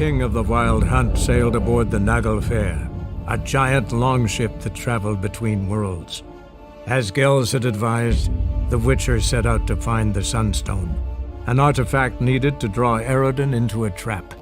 king of the Wild Hunt sailed aboard the Naglfar, a giant longship that traveled between worlds. As Gels had advised, the Witcher set out to find the Sunstone, an artifact needed to draw Eredin into a trap.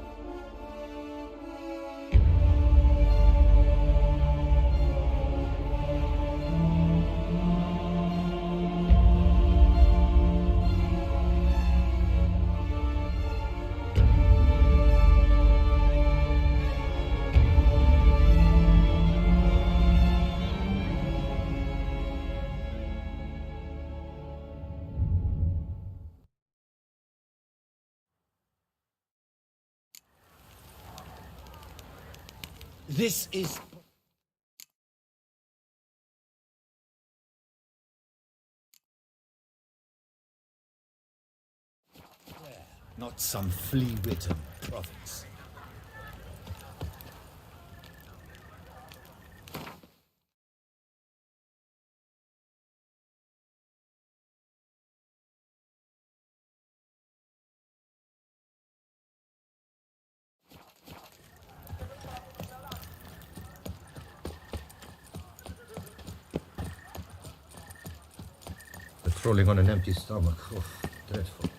This is... not some flea-bitten province. Patrolling on an empty stomach. Oh, dreadful.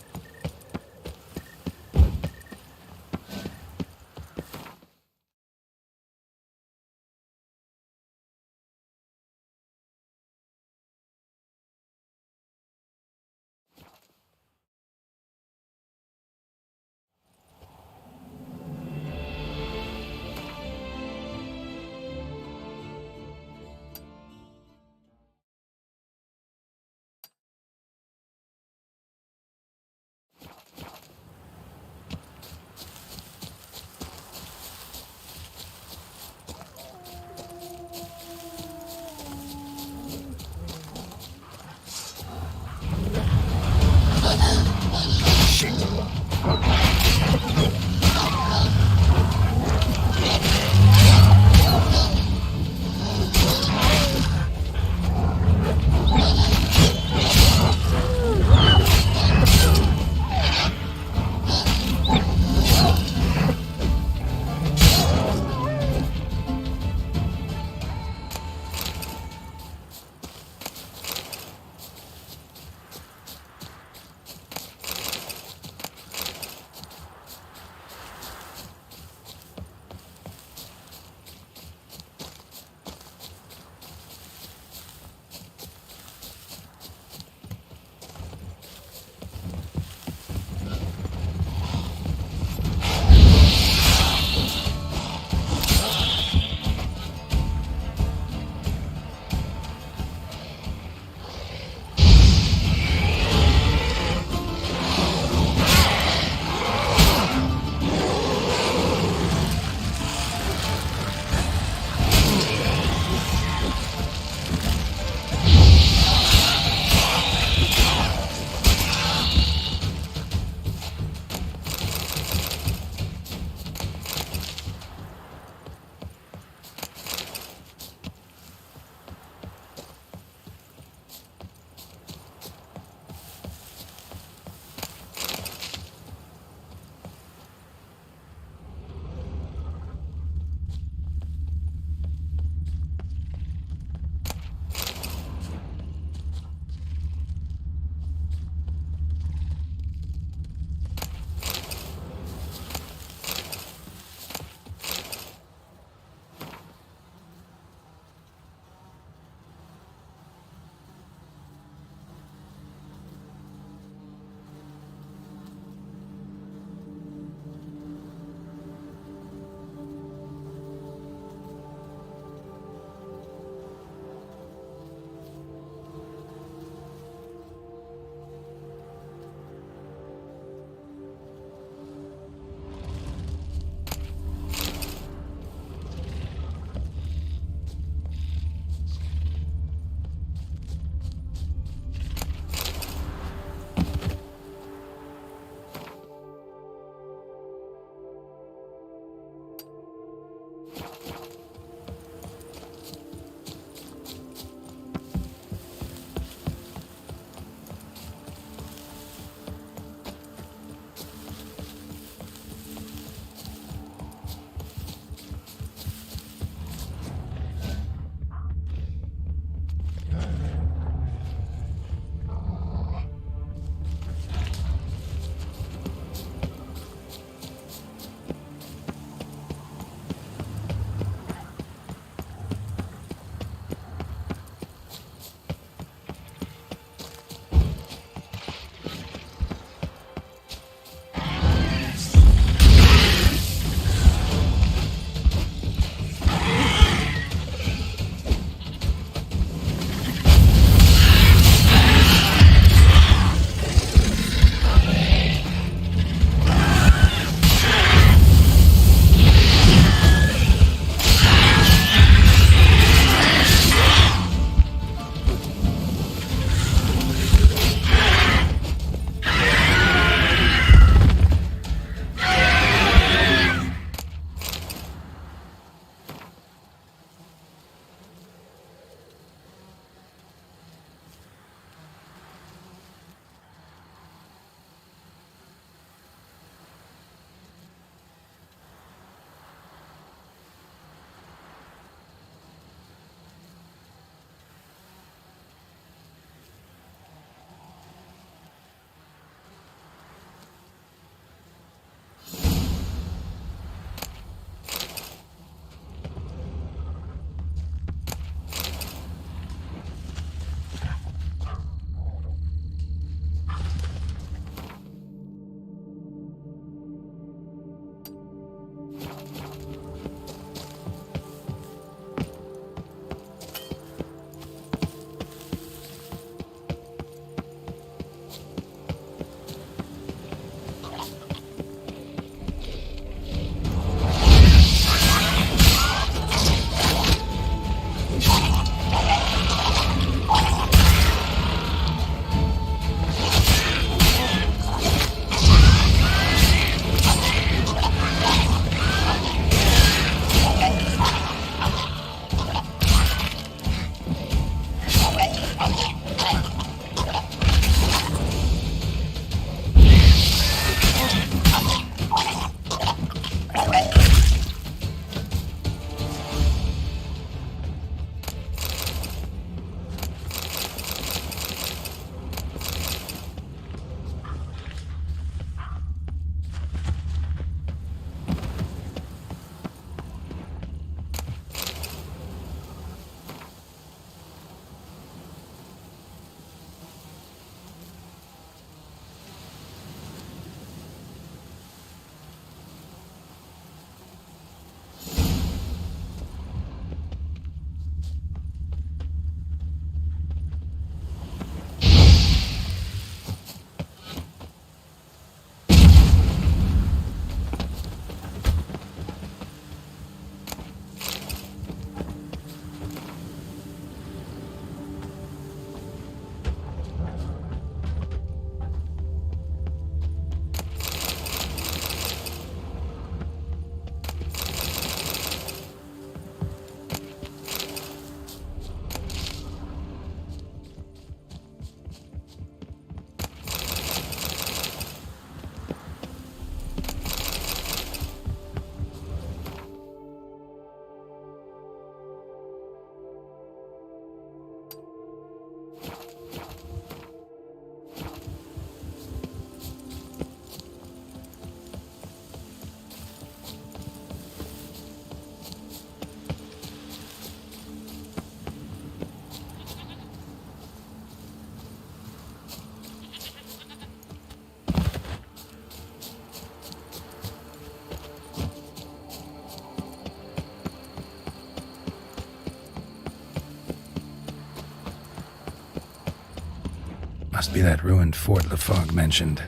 Must be that ruined fort LeFog mentioned.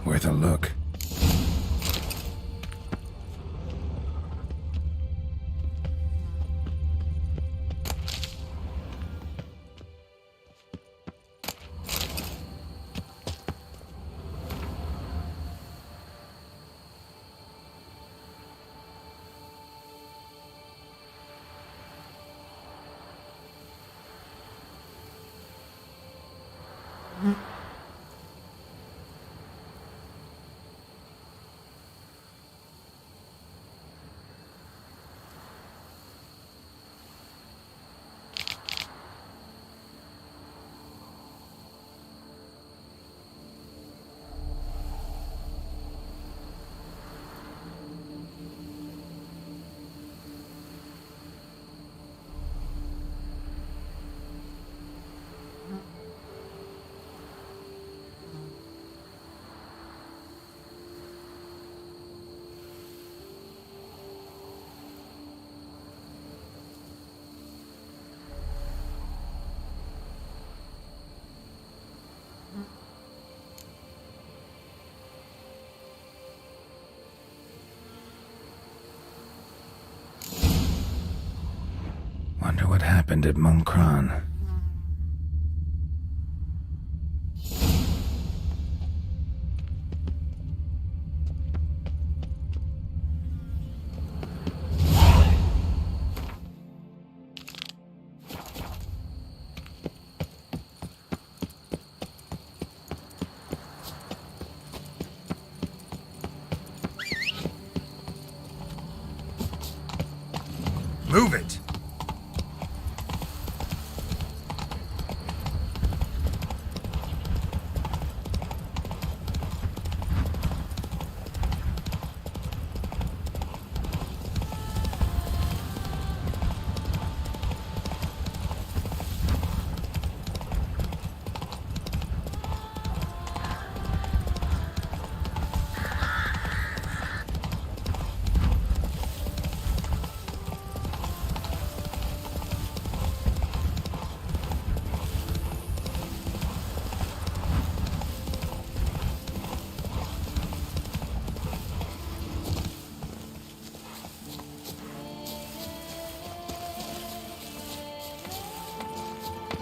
Worth a look. Wonder what happened at Monkron. Move it!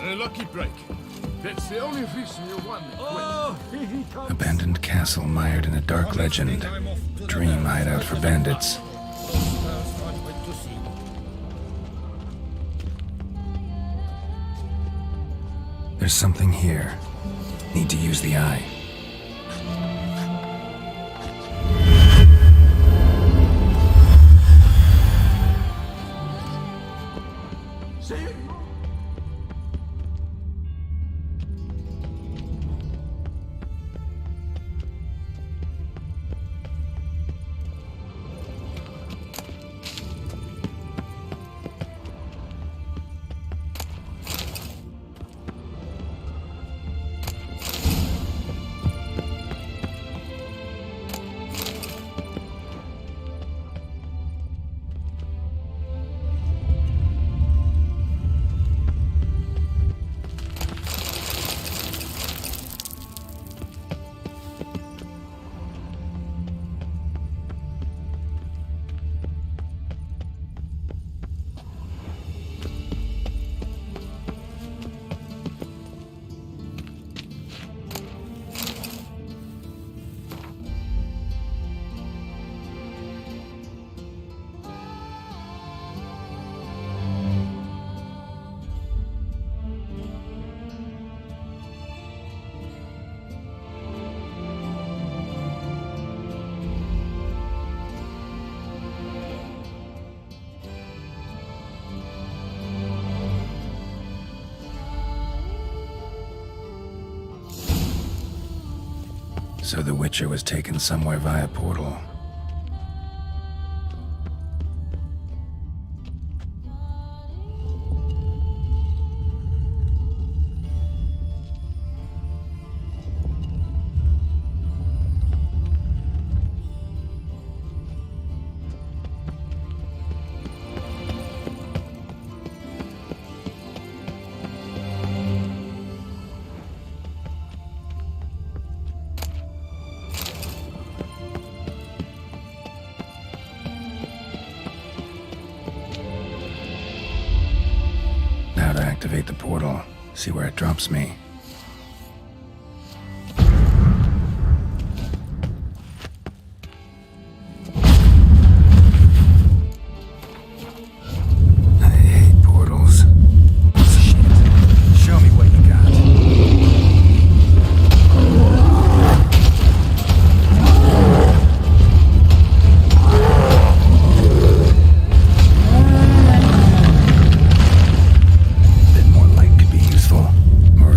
A lucky break. That's the only reason you won. Abandoned castle mired in a dark legend. Dream hideout for bandits. There's something here. Need to use the eye. So the Witcher was taken somewhere via portal. activate the portal, see where it drops me. I hate portals. Shit. Show me what you got. Bit more light could be useful. Or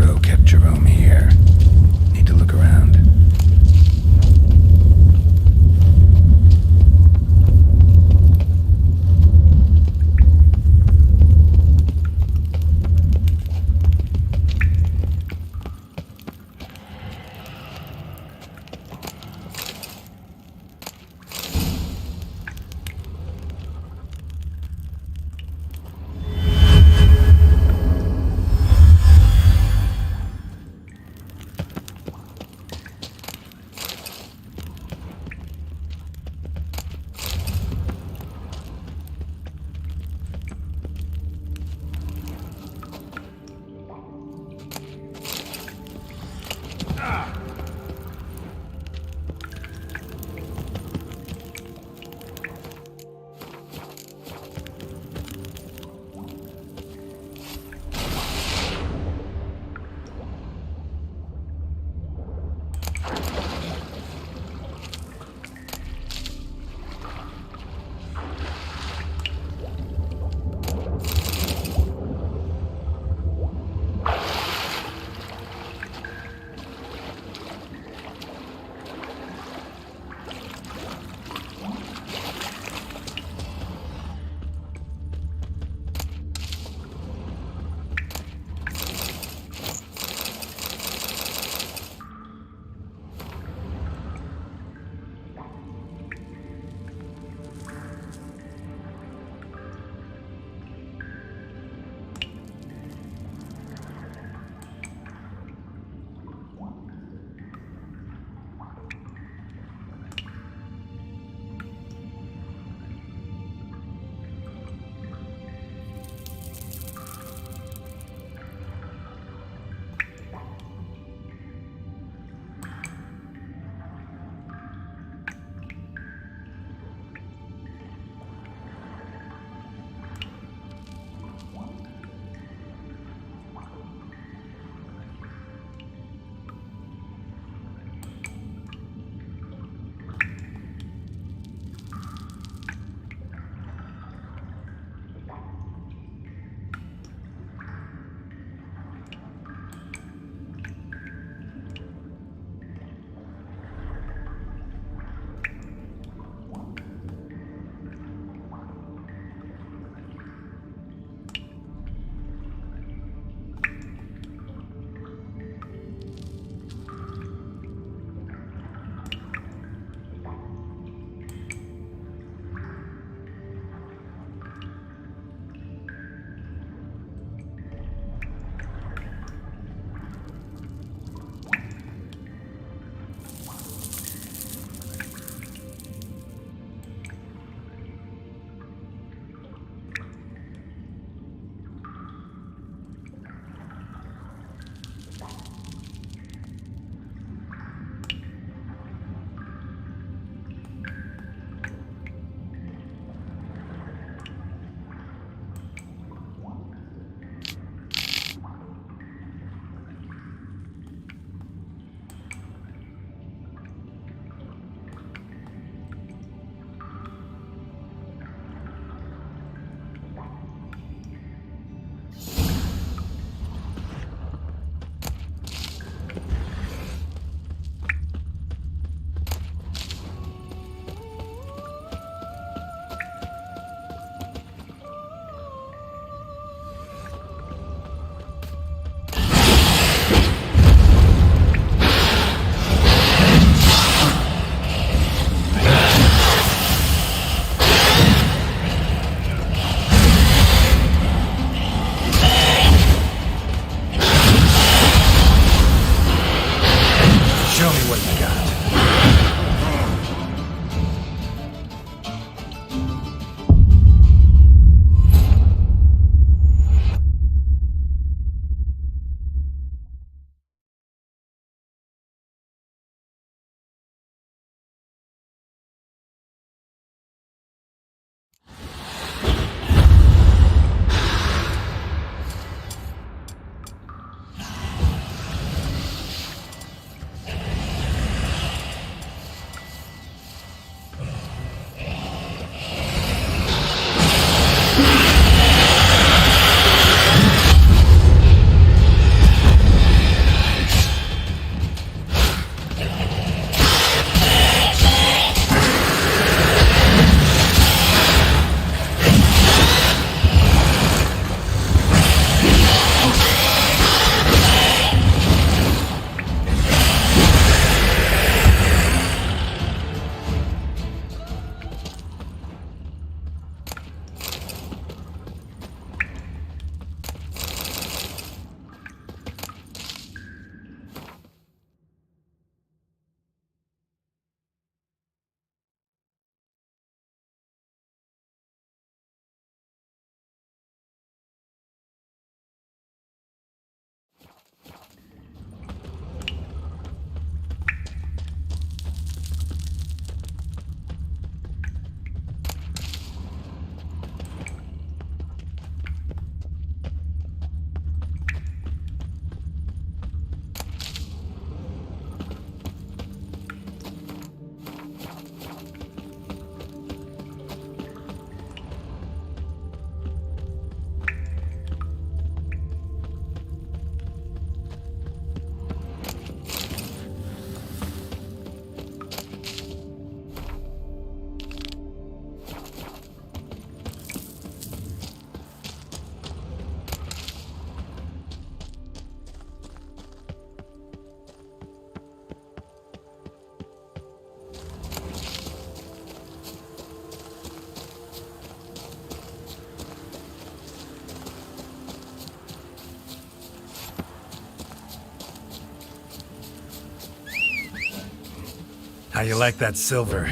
How you like that silver?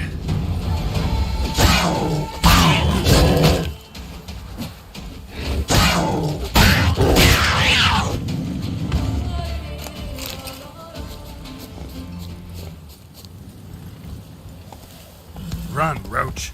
Run, Roach.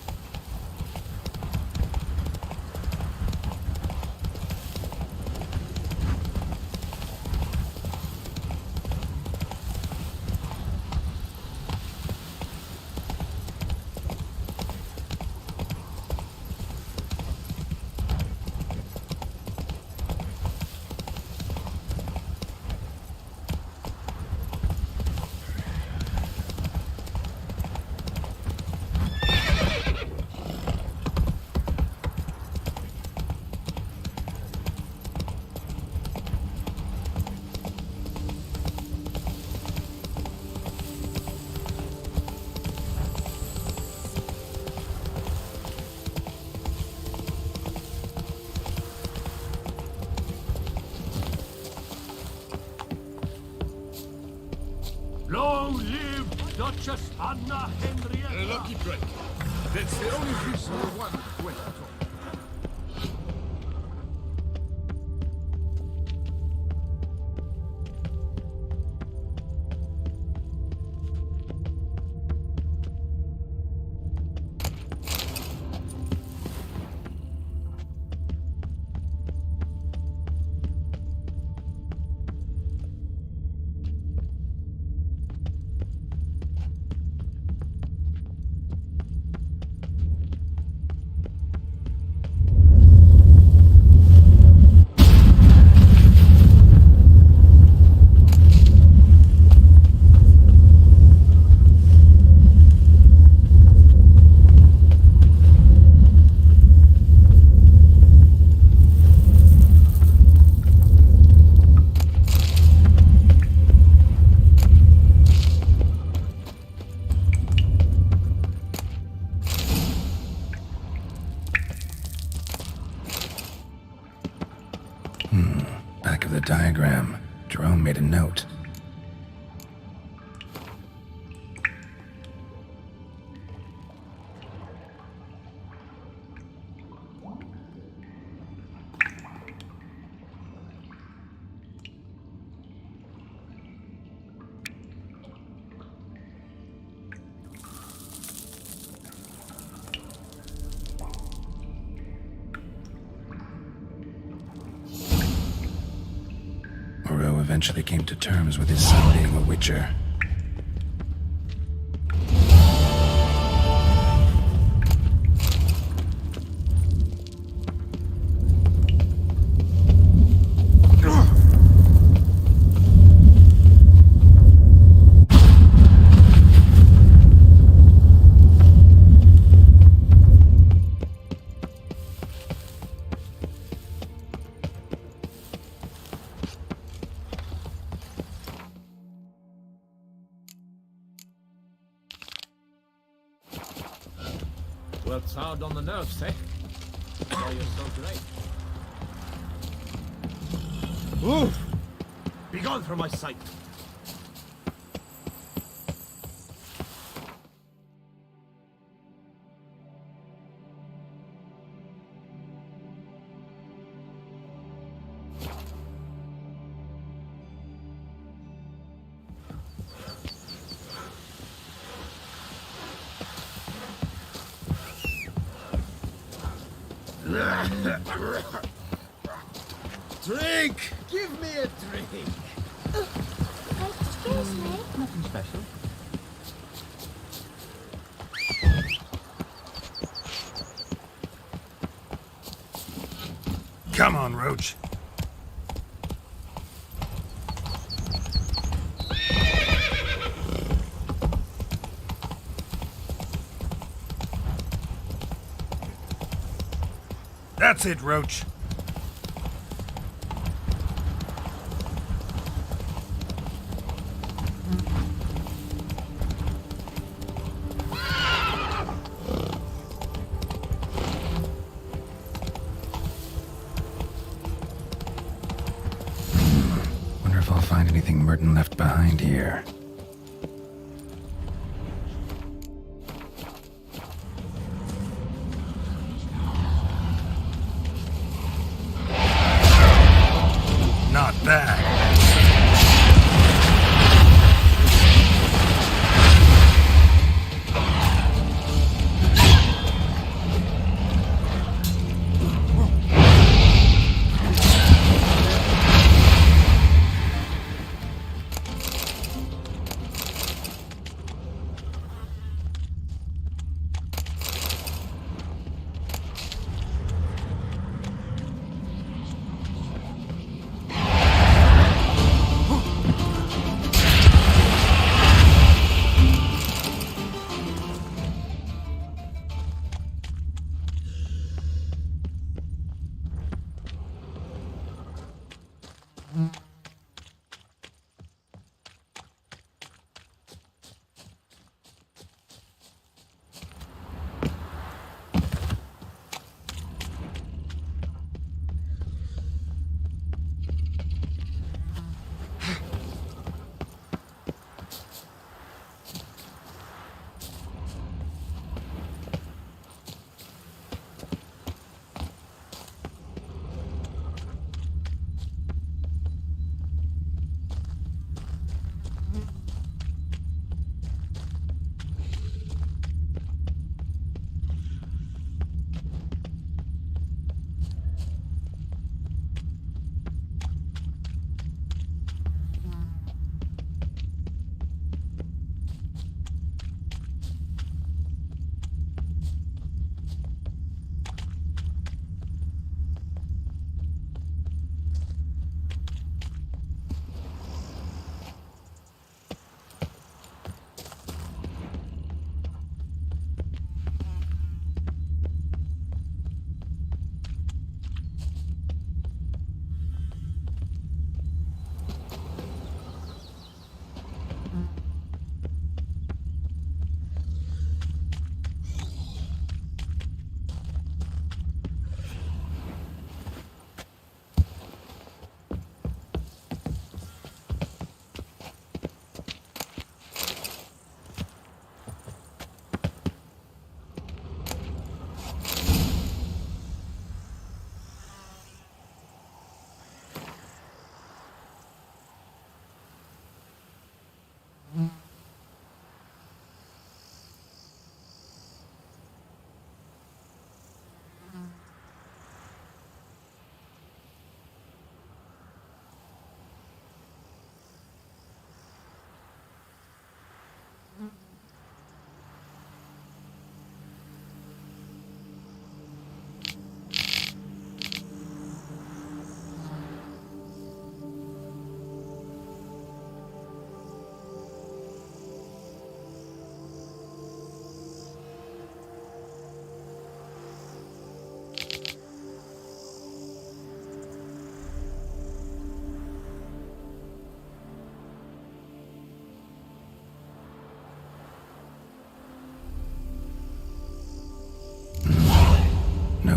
Long live Duchess Anna Henrietta! A lucky break. That's the only reason you won the duel. Back of the diagram, Jerome made a note. Moreau eventually came to terms with his son being a Witcher. Works hard on the nerves, eh? Why you're so great. Ooh! Begone from my sight! Drink! Give me a drink! Excuse me. Nothing special. Come on, Roach. That's it, Roach. Wonder if I'll find anything Merton left behind here.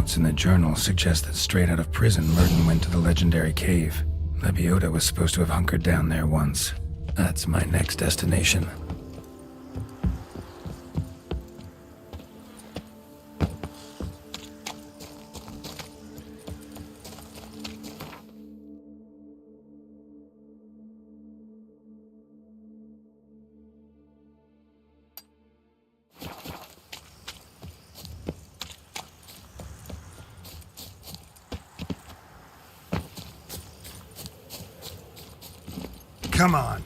notes in the journal suggest that straight out of prison, Merton went to the legendary cave. Lebioda was supposed to have hunkered down there once. That's my next destination. Come on.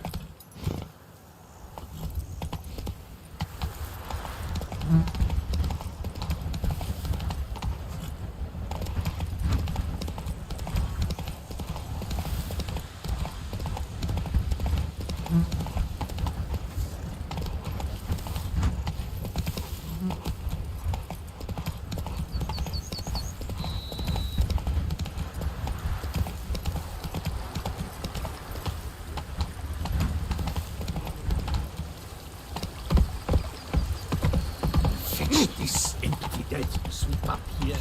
This empty dead. Sweep up here.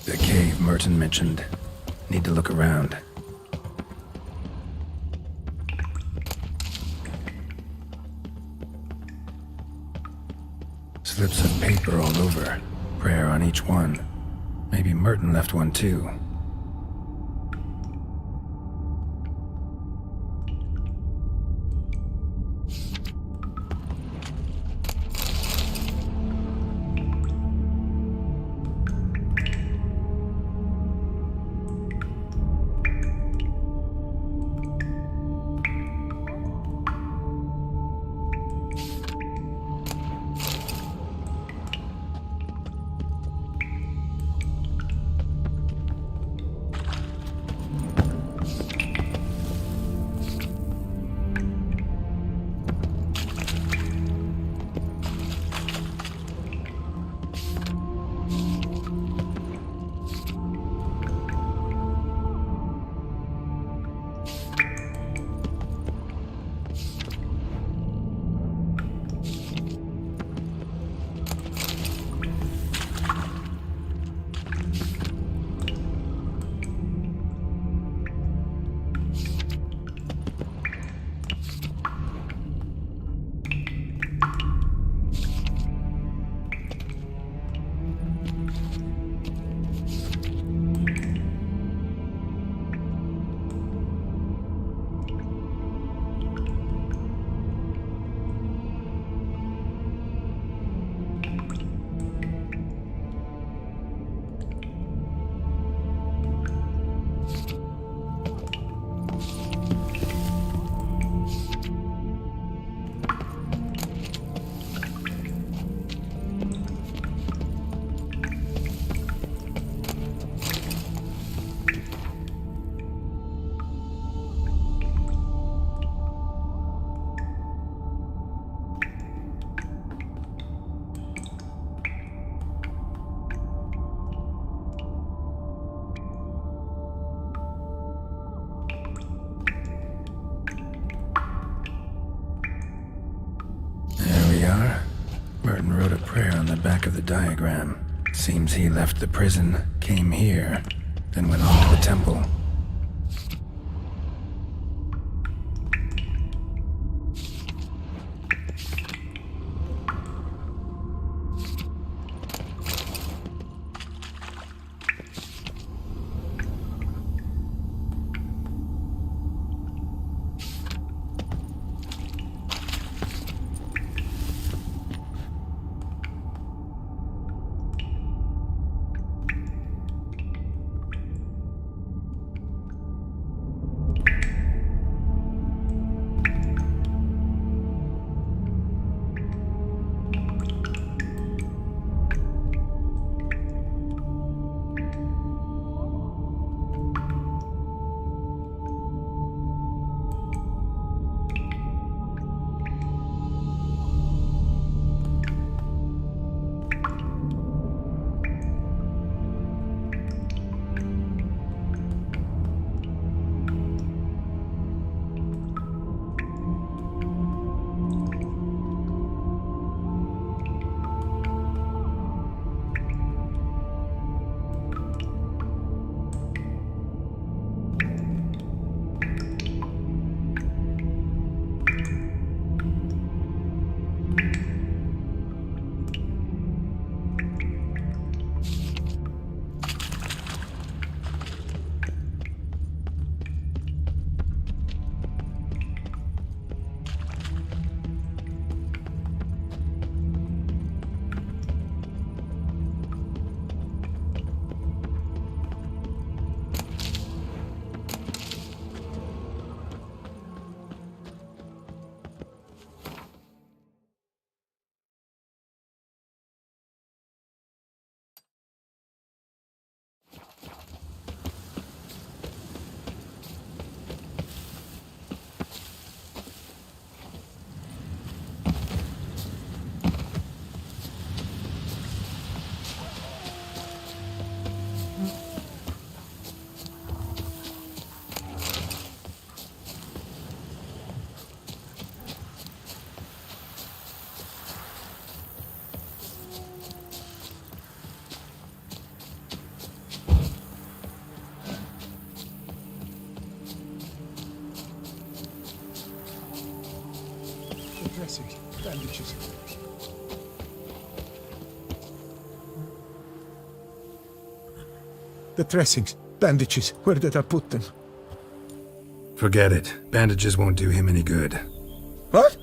The cave Merton mentioned. Need to look around. Slips of paper all over. Prayer on each one. Maybe Merton left one too. the diagram. Seems he left the prison, came here, then went on to the temple. Dressings, bandages. The dressings, bandages, where did I put them? Forget it. Bandages won't do him any good. What?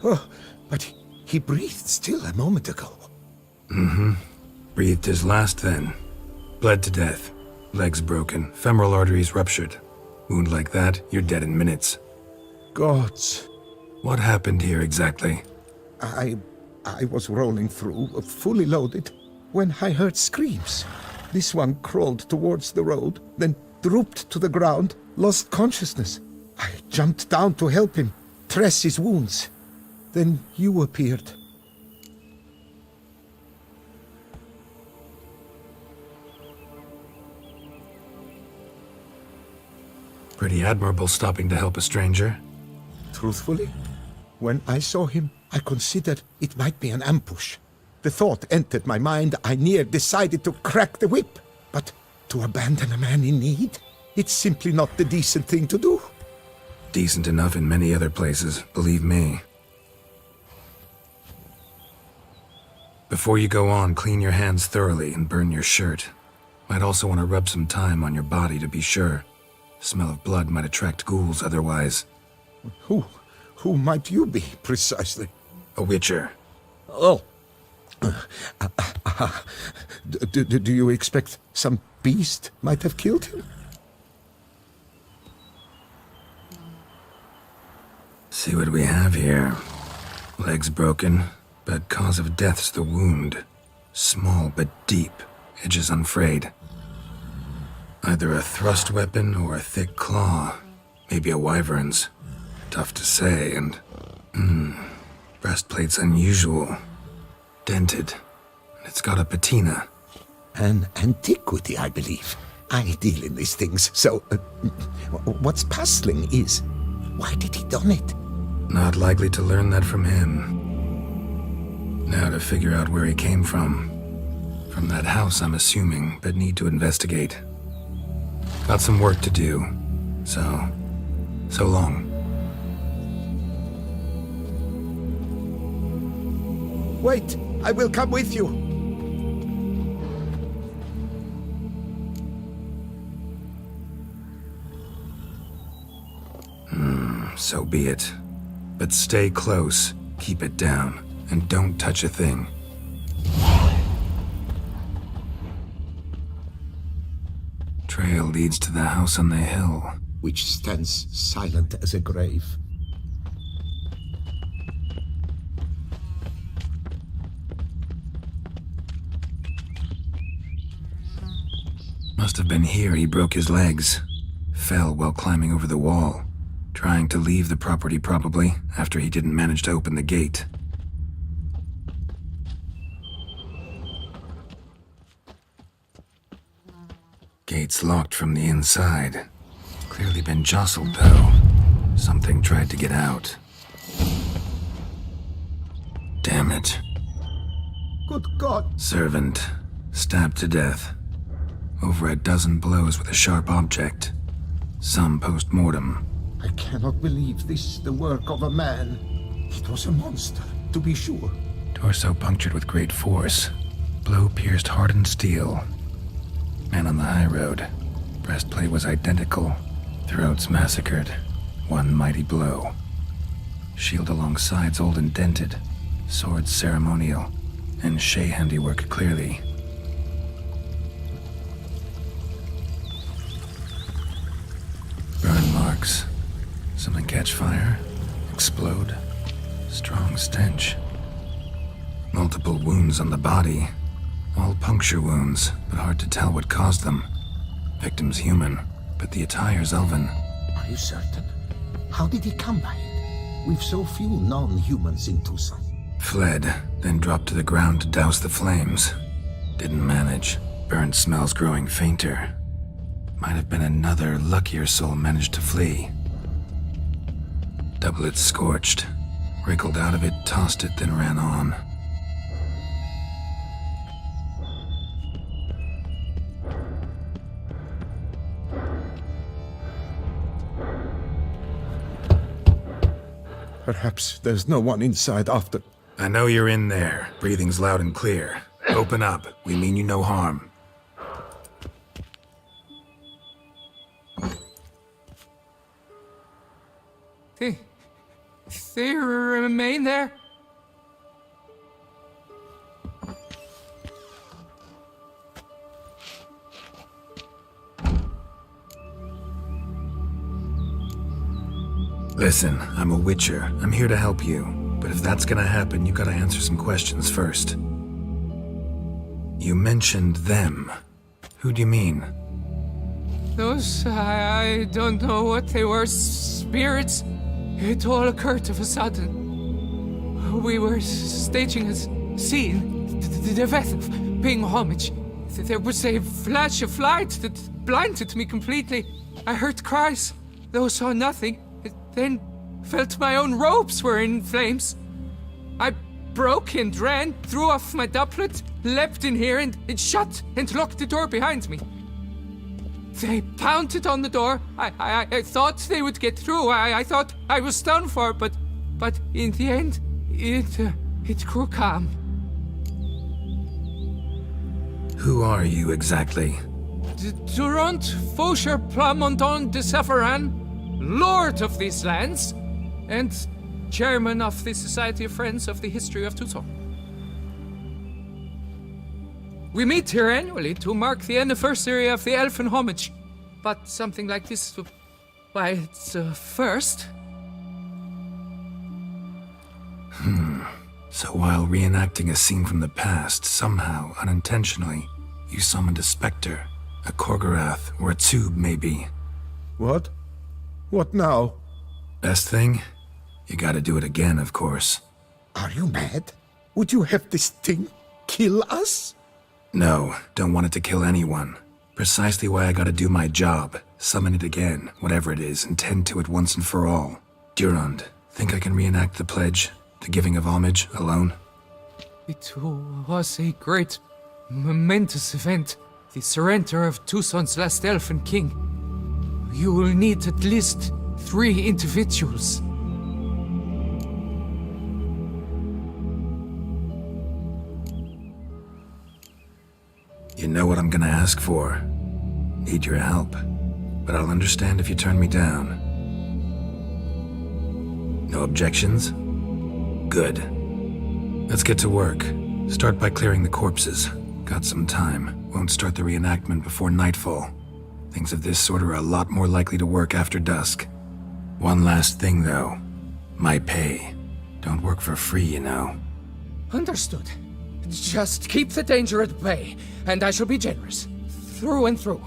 Oh, but he breathed still a moment ago. Breathed his last then. Bled to death. Legs broken, femoral arteries ruptured. Wound like that, you're dead in minutes. Gods. What happened here exactly? I was rolling through, fully loaded, when I heard screams. This one crawled towards the road, then drooped to the ground, lost consciousness. I jumped down to help him, dress his wounds. Then you appeared. Pretty admirable stopping to help a stranger. Truthfully, when I saw him, I considered it might be an ambush. The thought entered my mind, I near decided to crack the whip. But to abandon a man in need? It's simply not the decent thing to do. Decent enough in many other places, believe me. Before you go on, clean your hands thoroughly and burn your shirt. Might also want to rub some thyme on your body to be sure. Smell of blood might attract ghouls otherwise. Who might you be, precisely? A witcher. Oh. Do you expect some beast might have killed him? See what we have here. Legs broken, but cause of death's the wound. Small but deep, edges unfrayed. Either a thrust weapon or a thick claw. Maybe a wyvern's. Tough to say, and... breastplate's unusual. Dented. And it's got a patina. An antiquity, I believe. I deal in these things, so... what's puzzling is... why did he done it? Not likely to learn that from him. Now to figure out where he came from. From that house, I'm assuming, but need to investigate. Got some work to do. So long. Wait, I will come with you. So be it. But stay close, keep it down, and don't touch a thing. Trail leads to the house on the hill. Which stands silent as a grave. Must have been here he broke his legs. Fell while climbing over the wall. Trying to leave the property probably, after he didn't manage to open the gate. Gate's locked from the inside. Clearly been jostled though. Something tried to get out. Damn it. Good God! Servant. Stabbed to death. Over a dozen blows with a sharp object. Some post-mortem. I cannot believe this the work of a man. It was a monster, to be sure. Torso punctured with great force. Blow pierced hardened steel. Man on the high road. Breastplate was identical. Throats massacred. One mighty blow. Shield along sides old and dented. Swords ceremonial. And Shay handiwork clearly. Burn marks. Something catch fire, explode, strong stench. Multiple wounds on the body, all puncture wounds, but hard to tell what caused them. Victim's human, but the attire's elven. Are you certain? How did he come by it? We've so few non-humans in Tucson. Fled, then dropped to the ground to douse the flames. Didn't manage. Burnt smells growing fainter. Might have been another luckier soul managed to flee. Doublet scorched. Wriggled out of it, tossed it, then ran on. Perhaps there's no one inside after. I know you're in there. Breathing's loud and clear. Open up. We mean you no harm. They remain there? Listen, I'm a witcher. I'm here to help you. But if that's gonna happen, you gotta answer some questions first. You mentioned them. Who do you mean? Those, I don't know what they were. Spirits? It all occurred of a sudden. We were staging a scene, the death of paying homage. There was a flash of light that blinded me completely. I heard cries, though saw nothing. Then felt my own robes were in flames. I broke and ran, threw off my doublet, leapt in here and it shut and locked the door behind me. They pounded on the door. I thought they would get through. I thought I was done for, but in the end, it grew calm. Who are you exactly? Durant Faucher Plamondon de Savarin, Lord of these lands, and Chairman of the Society of Friends of the History of Tucson. We meet here annually to mark the anniversary of the Elfin Homage. But something like this, why, it's a first. So while reenacting a scene from the past, somehow, unintentionally, you summoned a specter, a Korgorath, or a tube, maybe. What? What now? Best thing? You gotta do it again, of course. Are you mad? Would you have this thing kill us? No, don't want it to kill anyone. Precisely why I gotta do my job. Summon it again, whatever it is, and tend to it once and for all. Durand, think I can reenact the pledge, the giving of homage, alone? It was a great, momentous event. The surrender of Tucson's last elfin king. You will need at least 3 individuals. You know what I'm gonna ask for. Need your help. But I'll understand if you turn me down. No objections? Good. Let's get to work. Start by clearing the corpses. Got some time. Won't start the reenactment before nightfall. Things of this sort are a lot more likely to work after dusk. One last thing, though. My pay. Don't work for free, you know. Understood. Just keep the danger at bay, and I shall be generous. Through and through.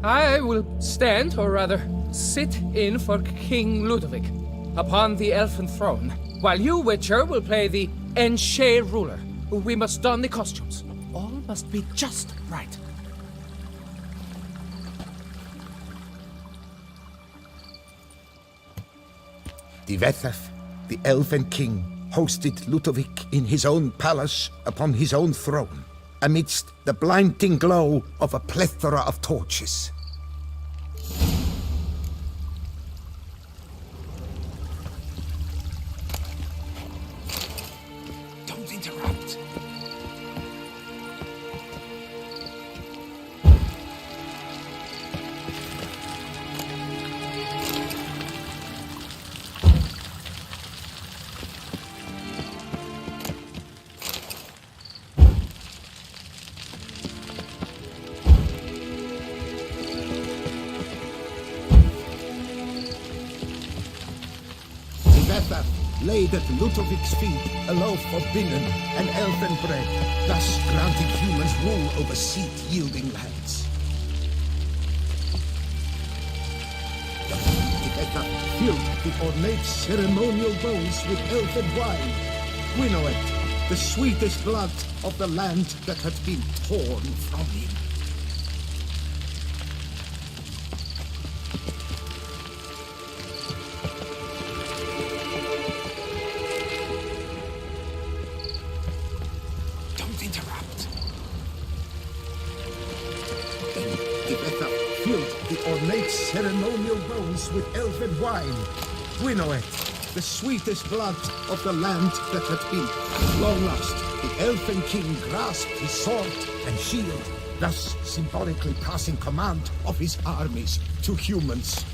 I will stand, or rather, sit in for King Ludovic, upon the elfin throne, while you, Witcher, will play the Enche ruler. We must don the costumes. All must be just right. Divethef, the elven king, hosted Ludovic in his own palace upon his own throne, amidst the blinding glow of a plethora of torches. Don't interrupt. Divethef laid at Ludovic's feet a loaf of binnen and elven bread, thus granting humans rule over seed-yielding lands. Divethef filled the ornate ceremonial bowls with elven wine, Winnoet, the sweetest blood of the land that had been torn from him. Don't interrupt. Then Divethef filled the ornate ceremonial bowls with elven wine, Winnoet, the sweetest blood of the land that had been. Long lost, the elfin king grasped his sword and shield, thus symbolically passing command of his armies to humans.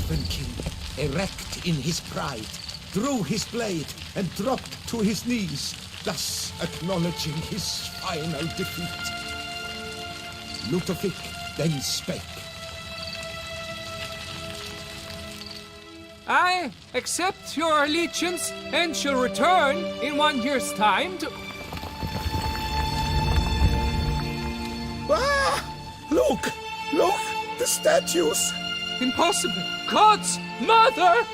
Elven king, erect in his pride, drew his blade and dropped to his knees, thus acknowledging his final defeat. Ludovic then spake. I accept your allegiance and shall return in 1 year's time to... Ah! Look! Look! The statues! Impossible! God's mother!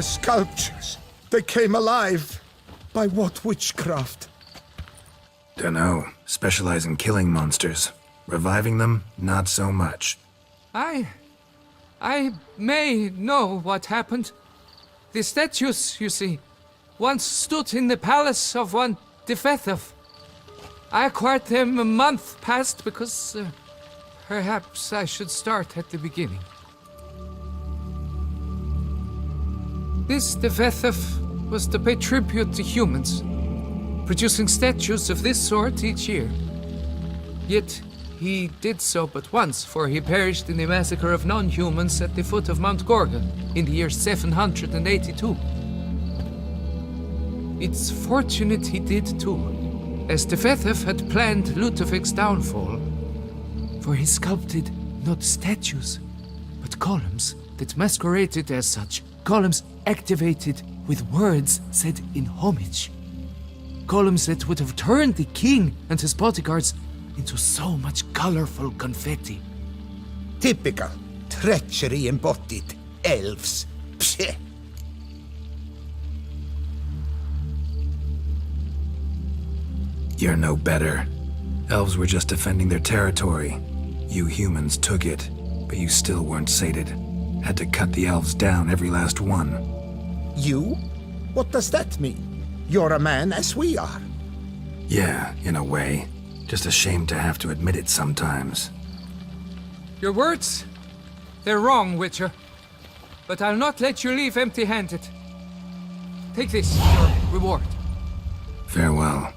The sculptures, they came alive. By what witchcraft? Dunno. Specialize in killing monsters. Reviving them, not so much. I may know what happened. The statues, you see, once stood in the palace of one Defethov. I acquired them a month past because perhaps I should start at the beginning. This Defethov was to pay tribute to humans, producing statues of this sort each year. Yet he did so but once, for he perished in the massacre of non-humans at the foot of Mount Gorga in the year 782. It's fortunate he did too, as Defethov had planned Ludovic's downfall, for he sculpted not statues, but columns that masqueraded as such, columns activated with words said in homage. Columns that would have turned the king and his bodyguards into so much colorful confetti. Typical. Treachery embodied. Elves. Psheh. You're no better. Elves were just defending their territory. You humans took it, but you still weren't sated. Had to cut the elves down, every last one. You? What does that mean? You're a man as we are. Yeah, in a way. Just ashamed to have to admit it sometimes. Your words? They're wrong, Witcher. But I'll not let you leave empty-handed. Take this, your reward. Farewell.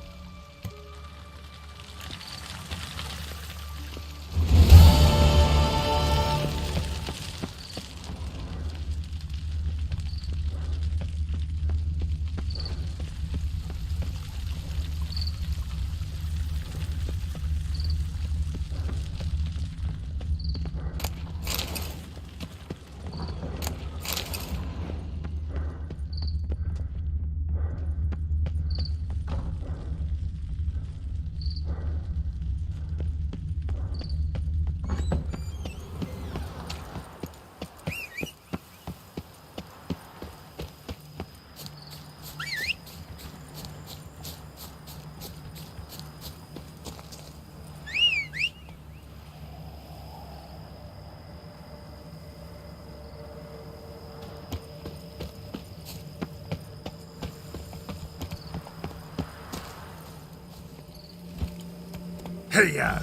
Hey-ya!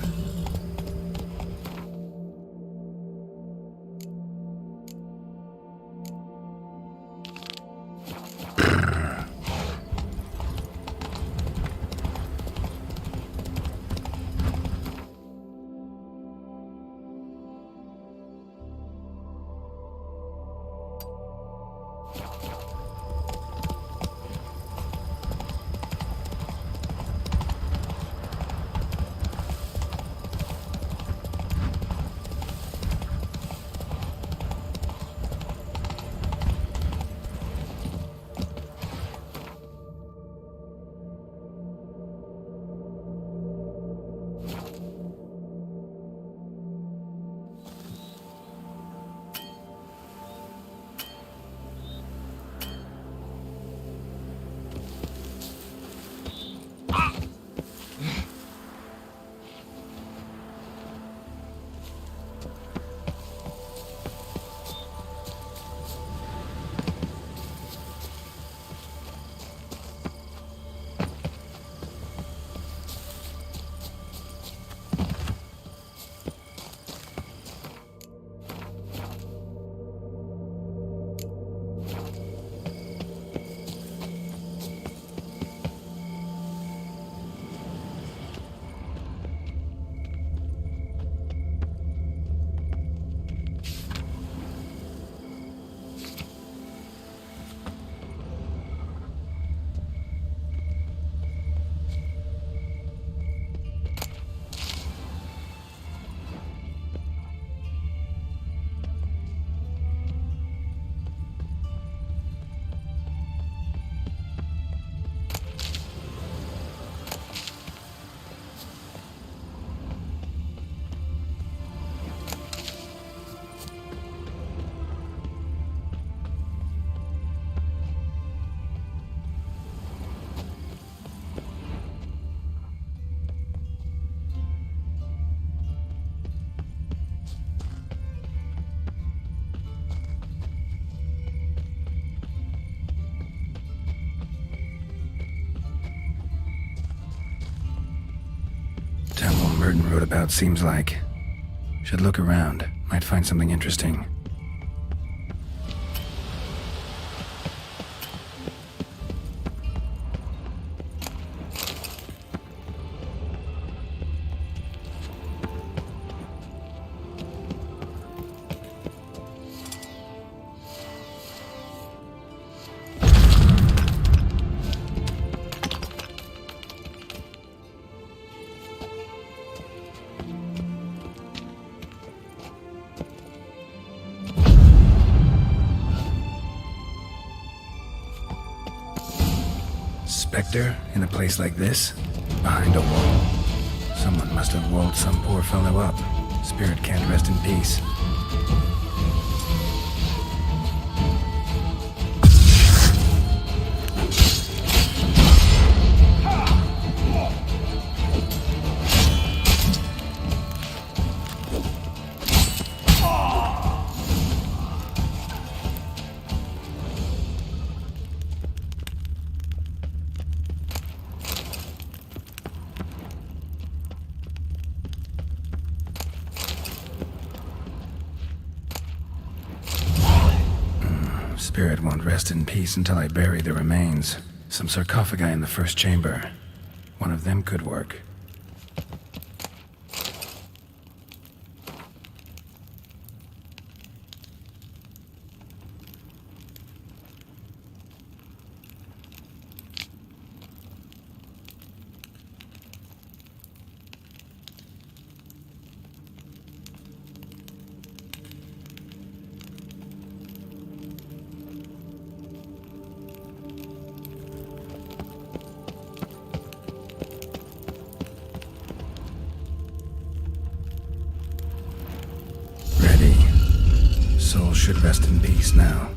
Merton wrote about seems like. Should look around. Might find something interesting. Spectre in a place like this? Behind a wall. Someone must have walled some poor fellow up. Spirit can't rest in peace. Spirit won't rest in peace until I bury the remains. Some sarcophagi in the first chamber. One of them could work. Soul should rest in peace now.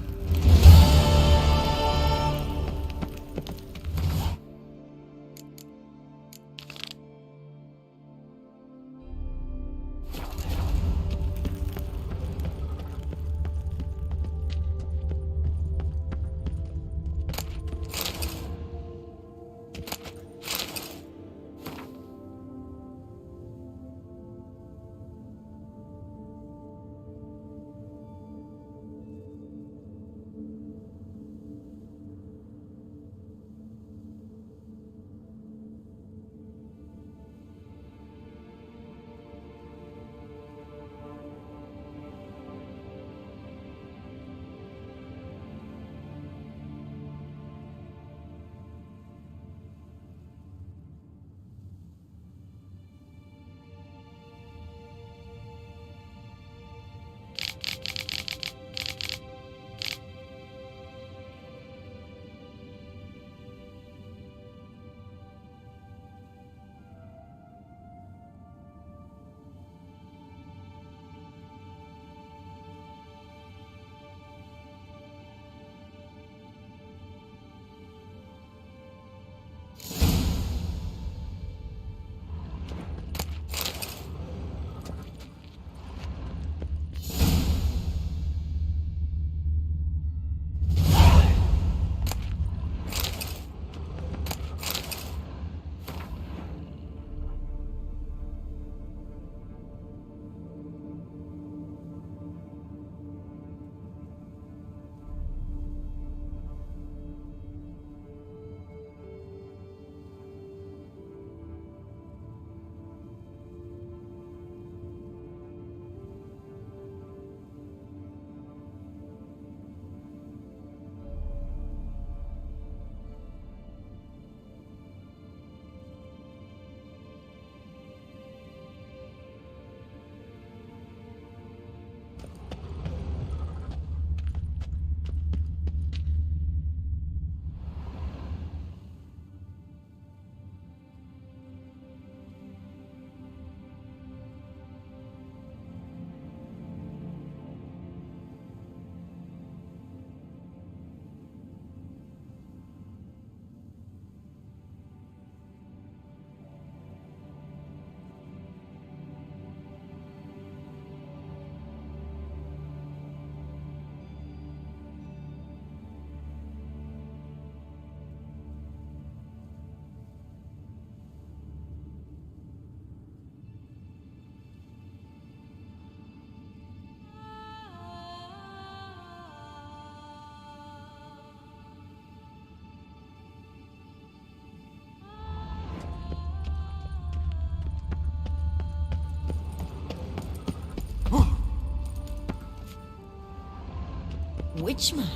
witchman.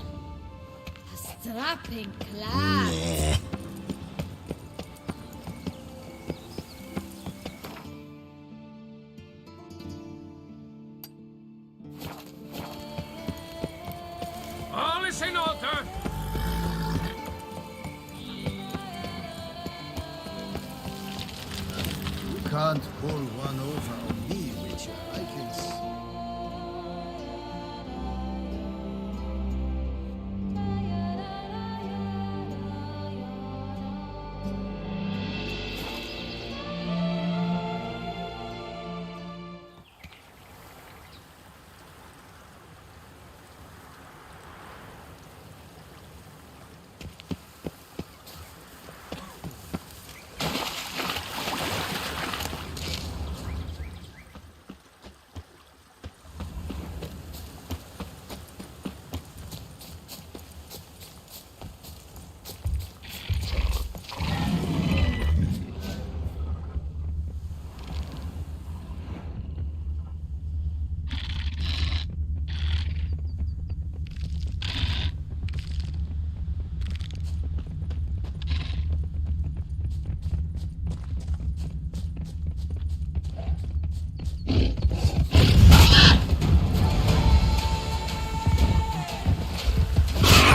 A strapping lad. All is in order. You can't pull one over on me, Witcher. I can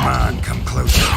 Come on, come closer.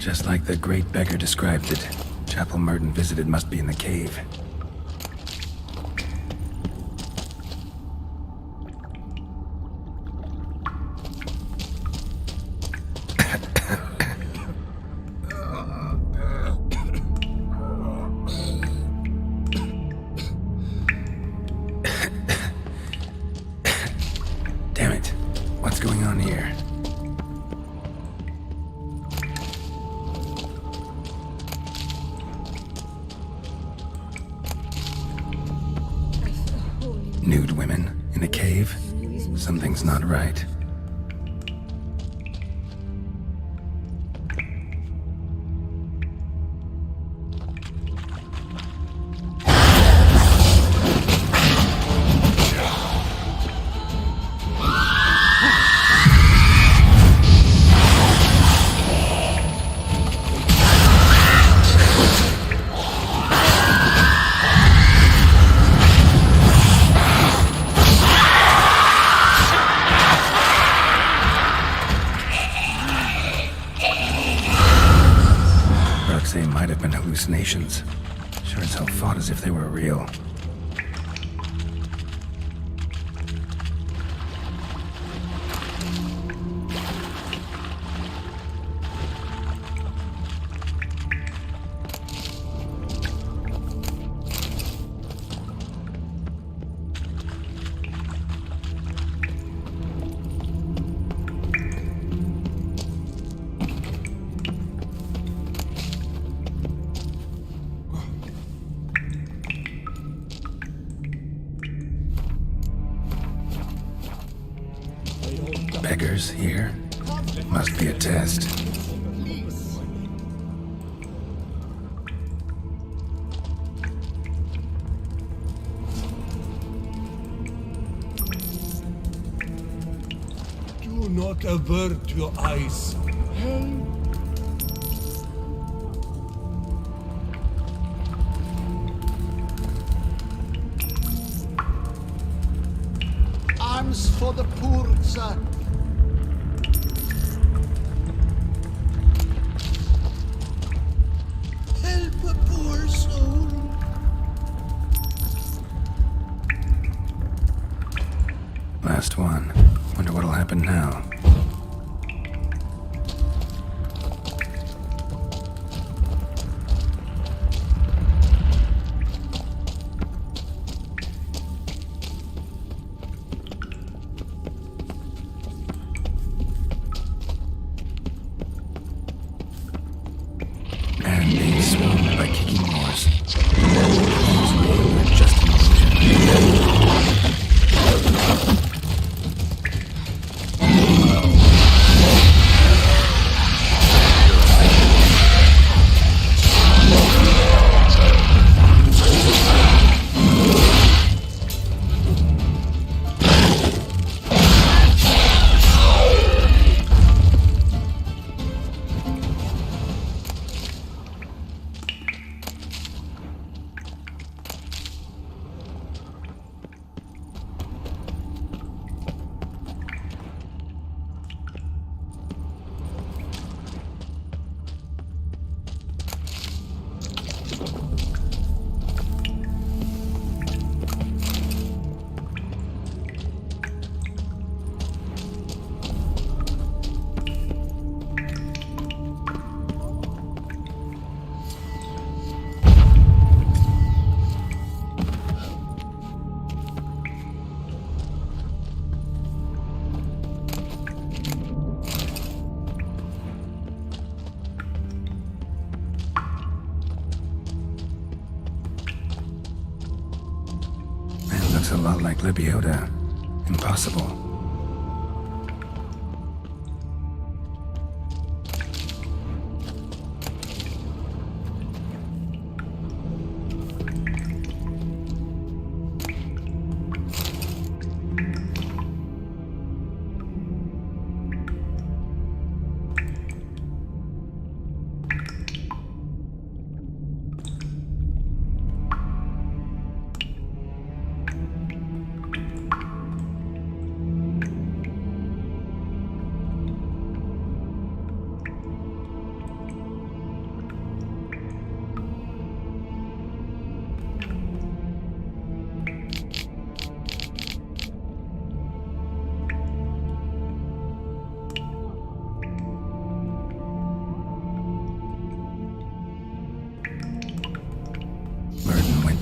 Just like the great beggar described it, chapel Merton visited must be in the cave. Damn it. What's going on here? Nude women in a cave? Something's not right. They might have been hallucinations. Sure as hell fought as if they were real. Witchers here? Must be a test. Do not avert your eyes. Help. Arms for the poor, sir. Help a poor soul. Last one. Wonder what'll happen now. And being swooned by kicking moors. Just an illusion. Looks a lot like Libiota. Impossible.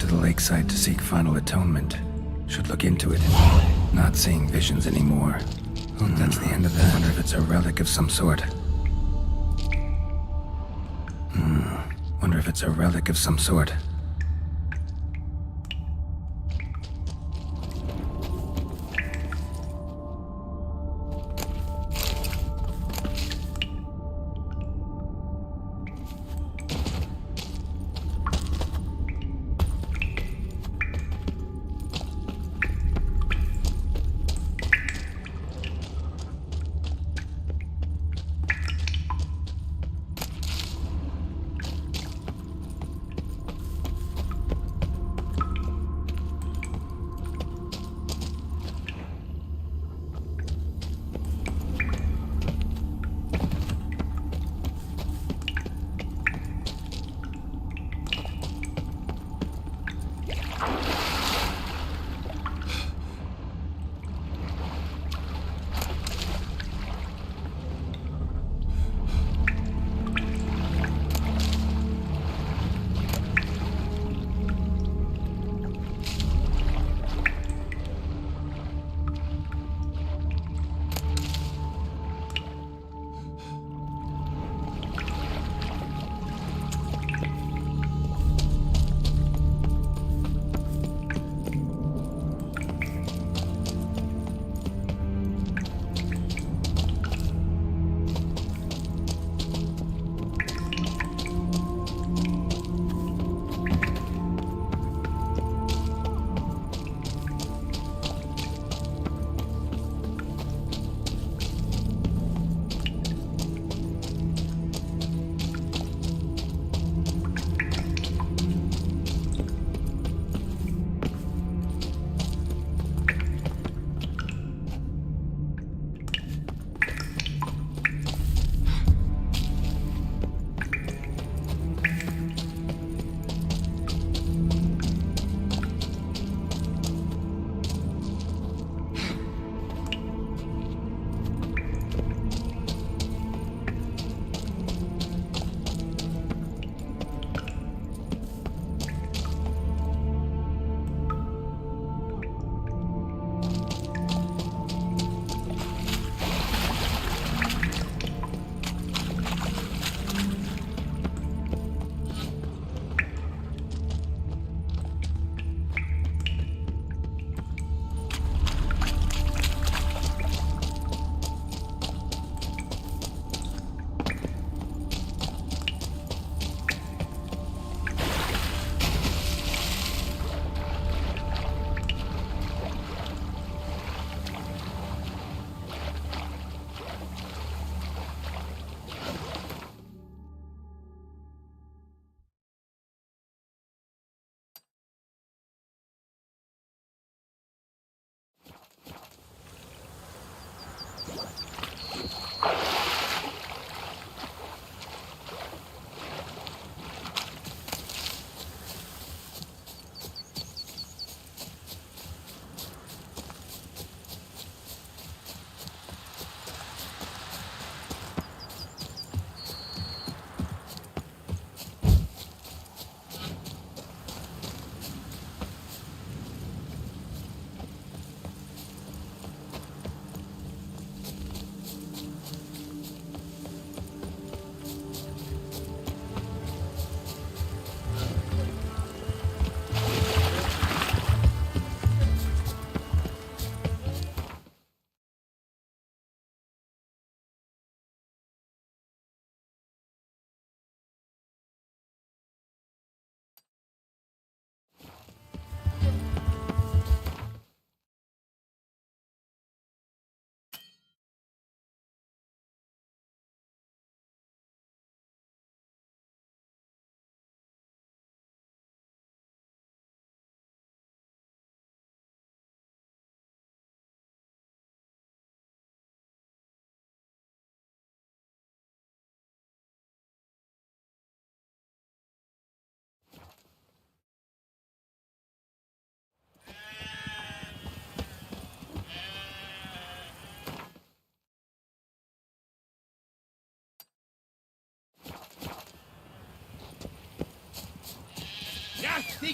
To the lakeside to seek final atonement. Should look into it. Not seeing visions anymore. Hope that's the end of that. Wonder if it's a relic of some sort. Wonder if it's a relic of some sort.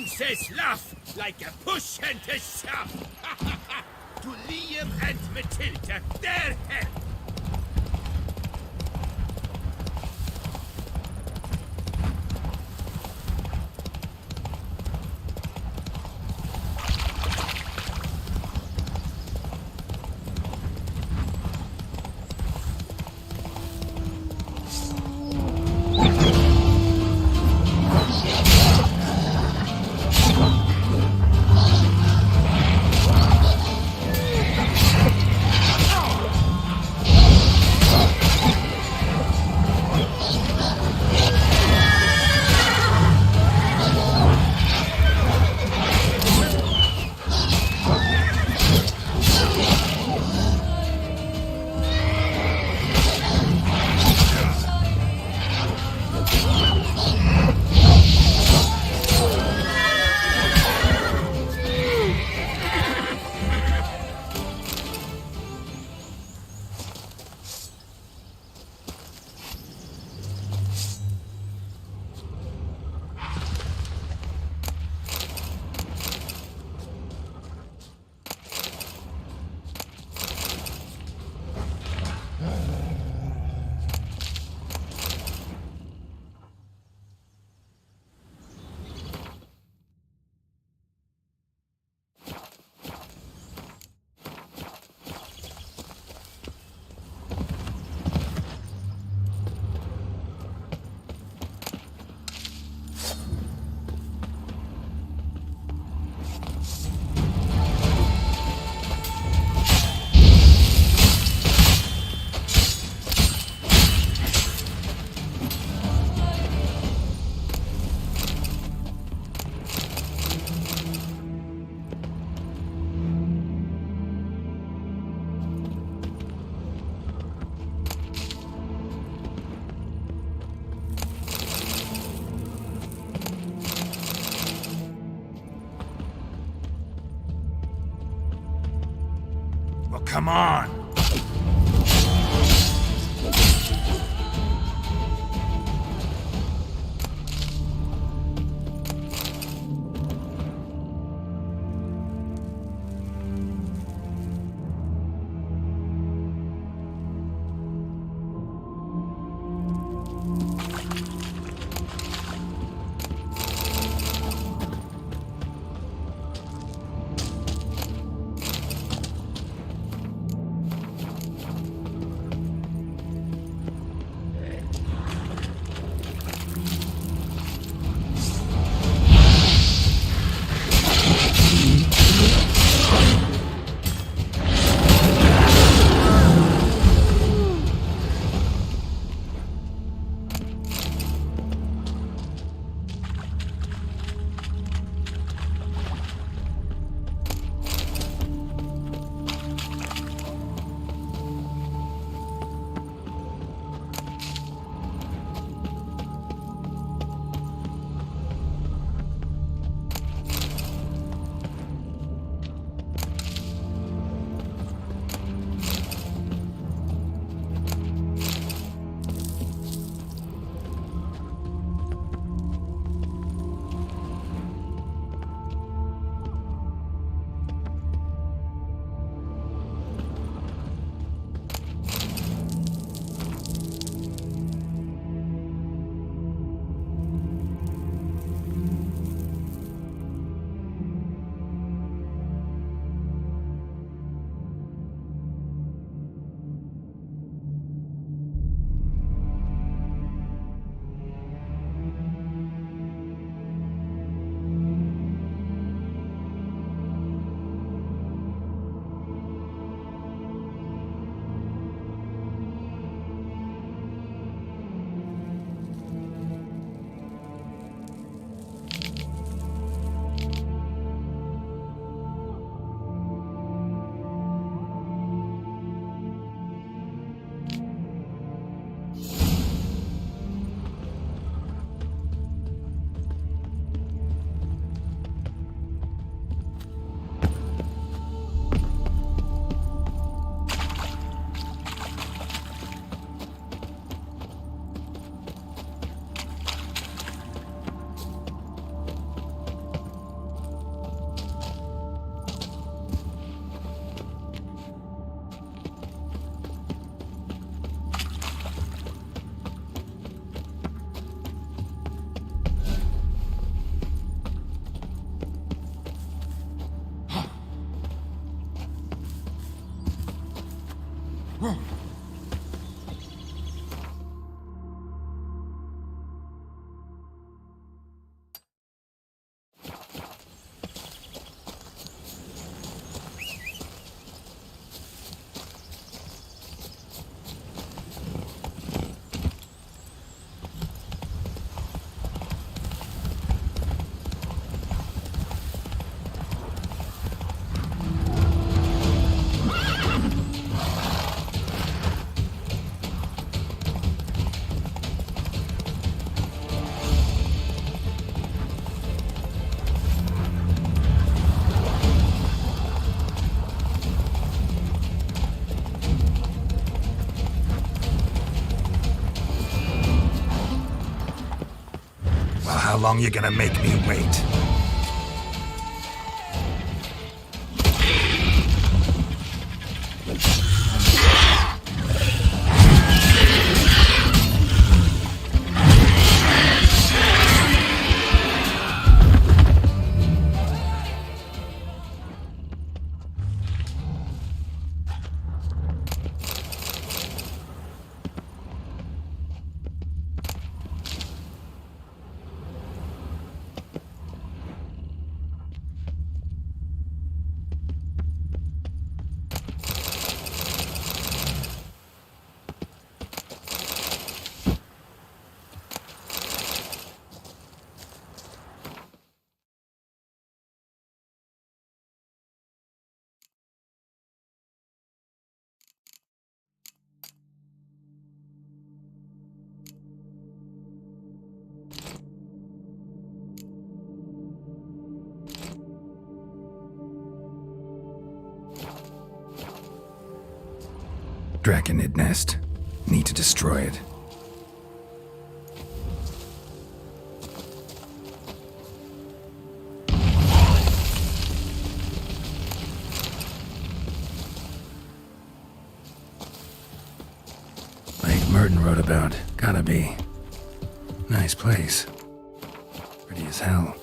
says laugh like a push and a shove. To Liam and Matilda, their help. Well, come on. Well, how long you gonna make me wait? Draconid nest. Need to destroy it. Like Merton wrote about. Gotta be. Nice place. Pretty as hell.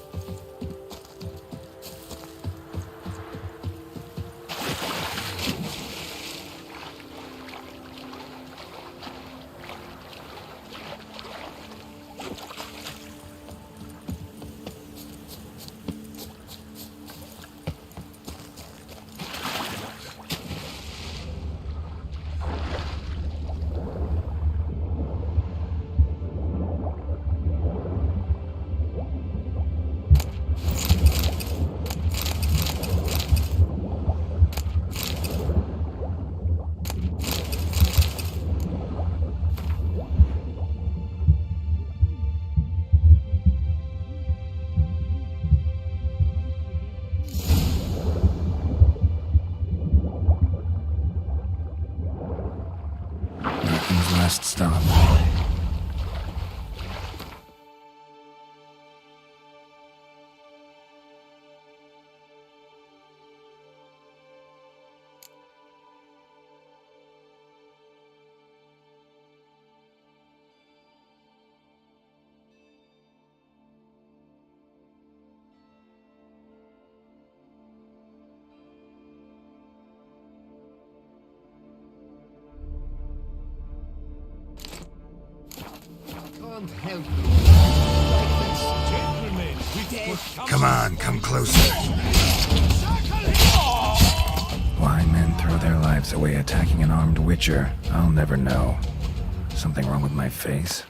Merton's last stop. Can't help Gentlemen, with Come on, come closer. Why men throw their lives away attacking an armed witcher, I'll never know. Something wrong with my face?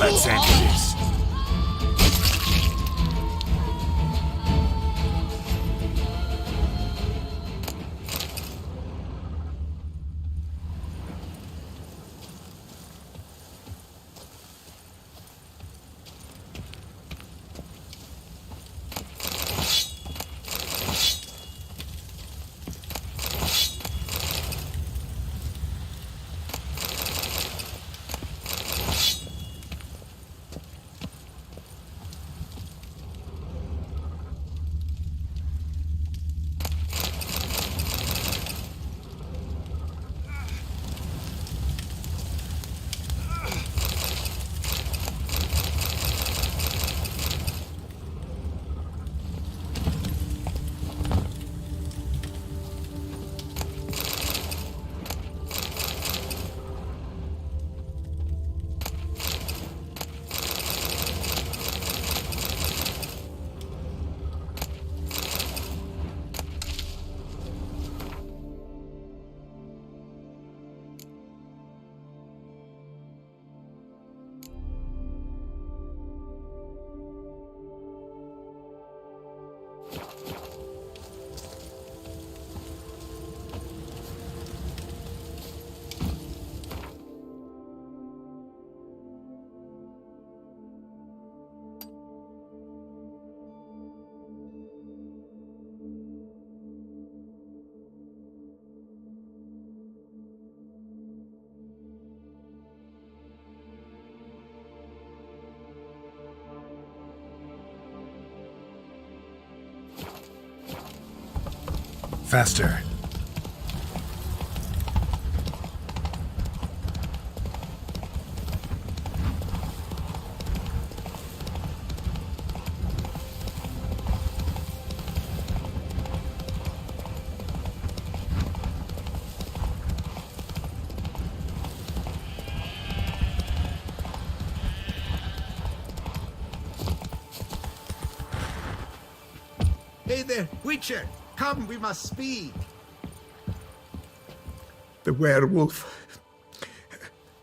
combat sandwiches. Faster. Hey there, Witcher! Come, we must speak! The werewolf.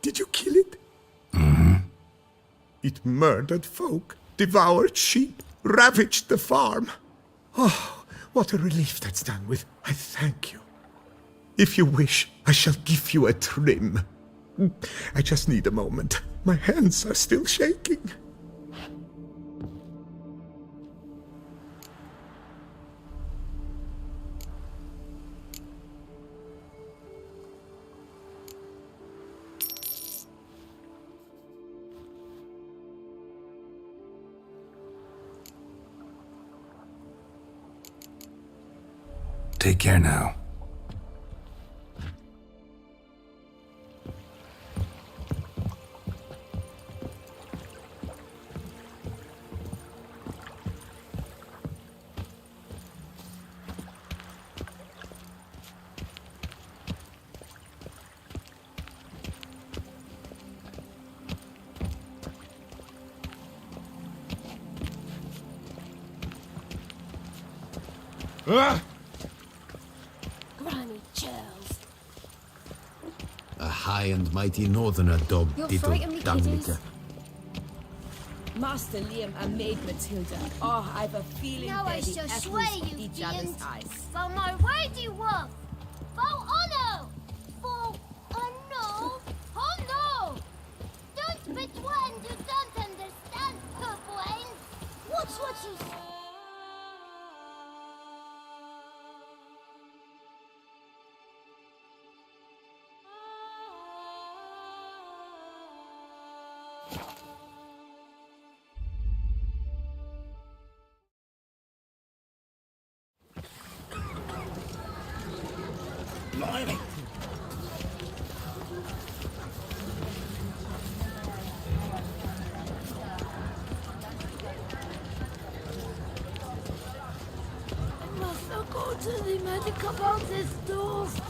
Did you kill it? It murdered folk, devoured sheep, ravaged the farm. Oh, what a relief that's done with. I thank you. If you wish, I shall give you a trim. I just need a moment. My hands are still shaking. Take care now. Granny Charles. A high and mighty northerner, dog You're diddle frightened me, dunglicker. kiddies. Master Liam and Maid Matilda. Oh, I've a feeling Now they're I the shall apples sway of you, each other's fiend, eyes. for my worthy worth, for honor, for honor, honor. Don't pretend you don't understand, Gawain. Watch what you say. I must not go to the medical box's doors.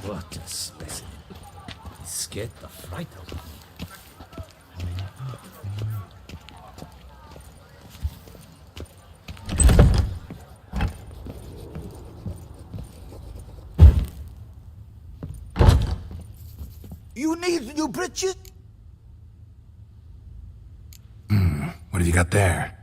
What a specimen. He scared the fright out of me. You need new bridges? What have you got there?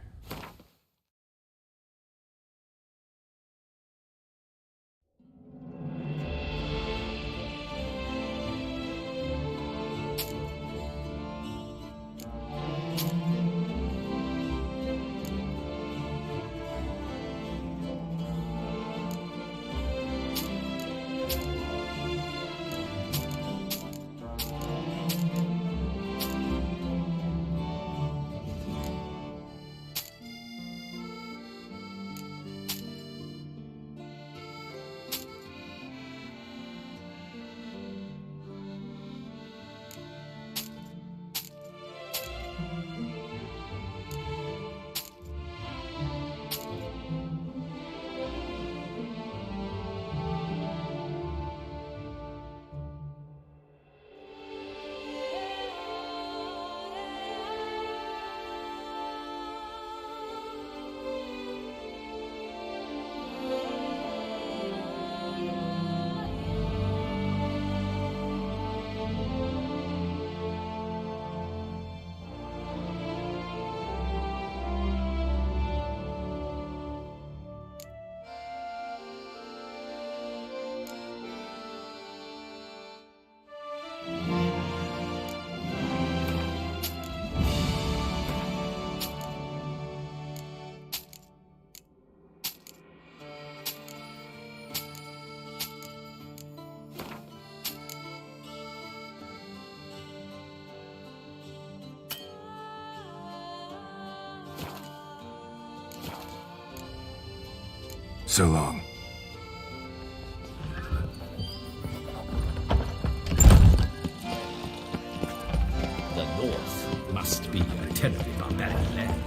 So long. The North must be a terribly barbaric land.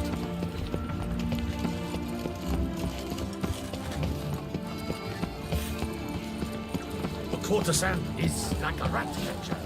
The courtesan is like a rat catcher.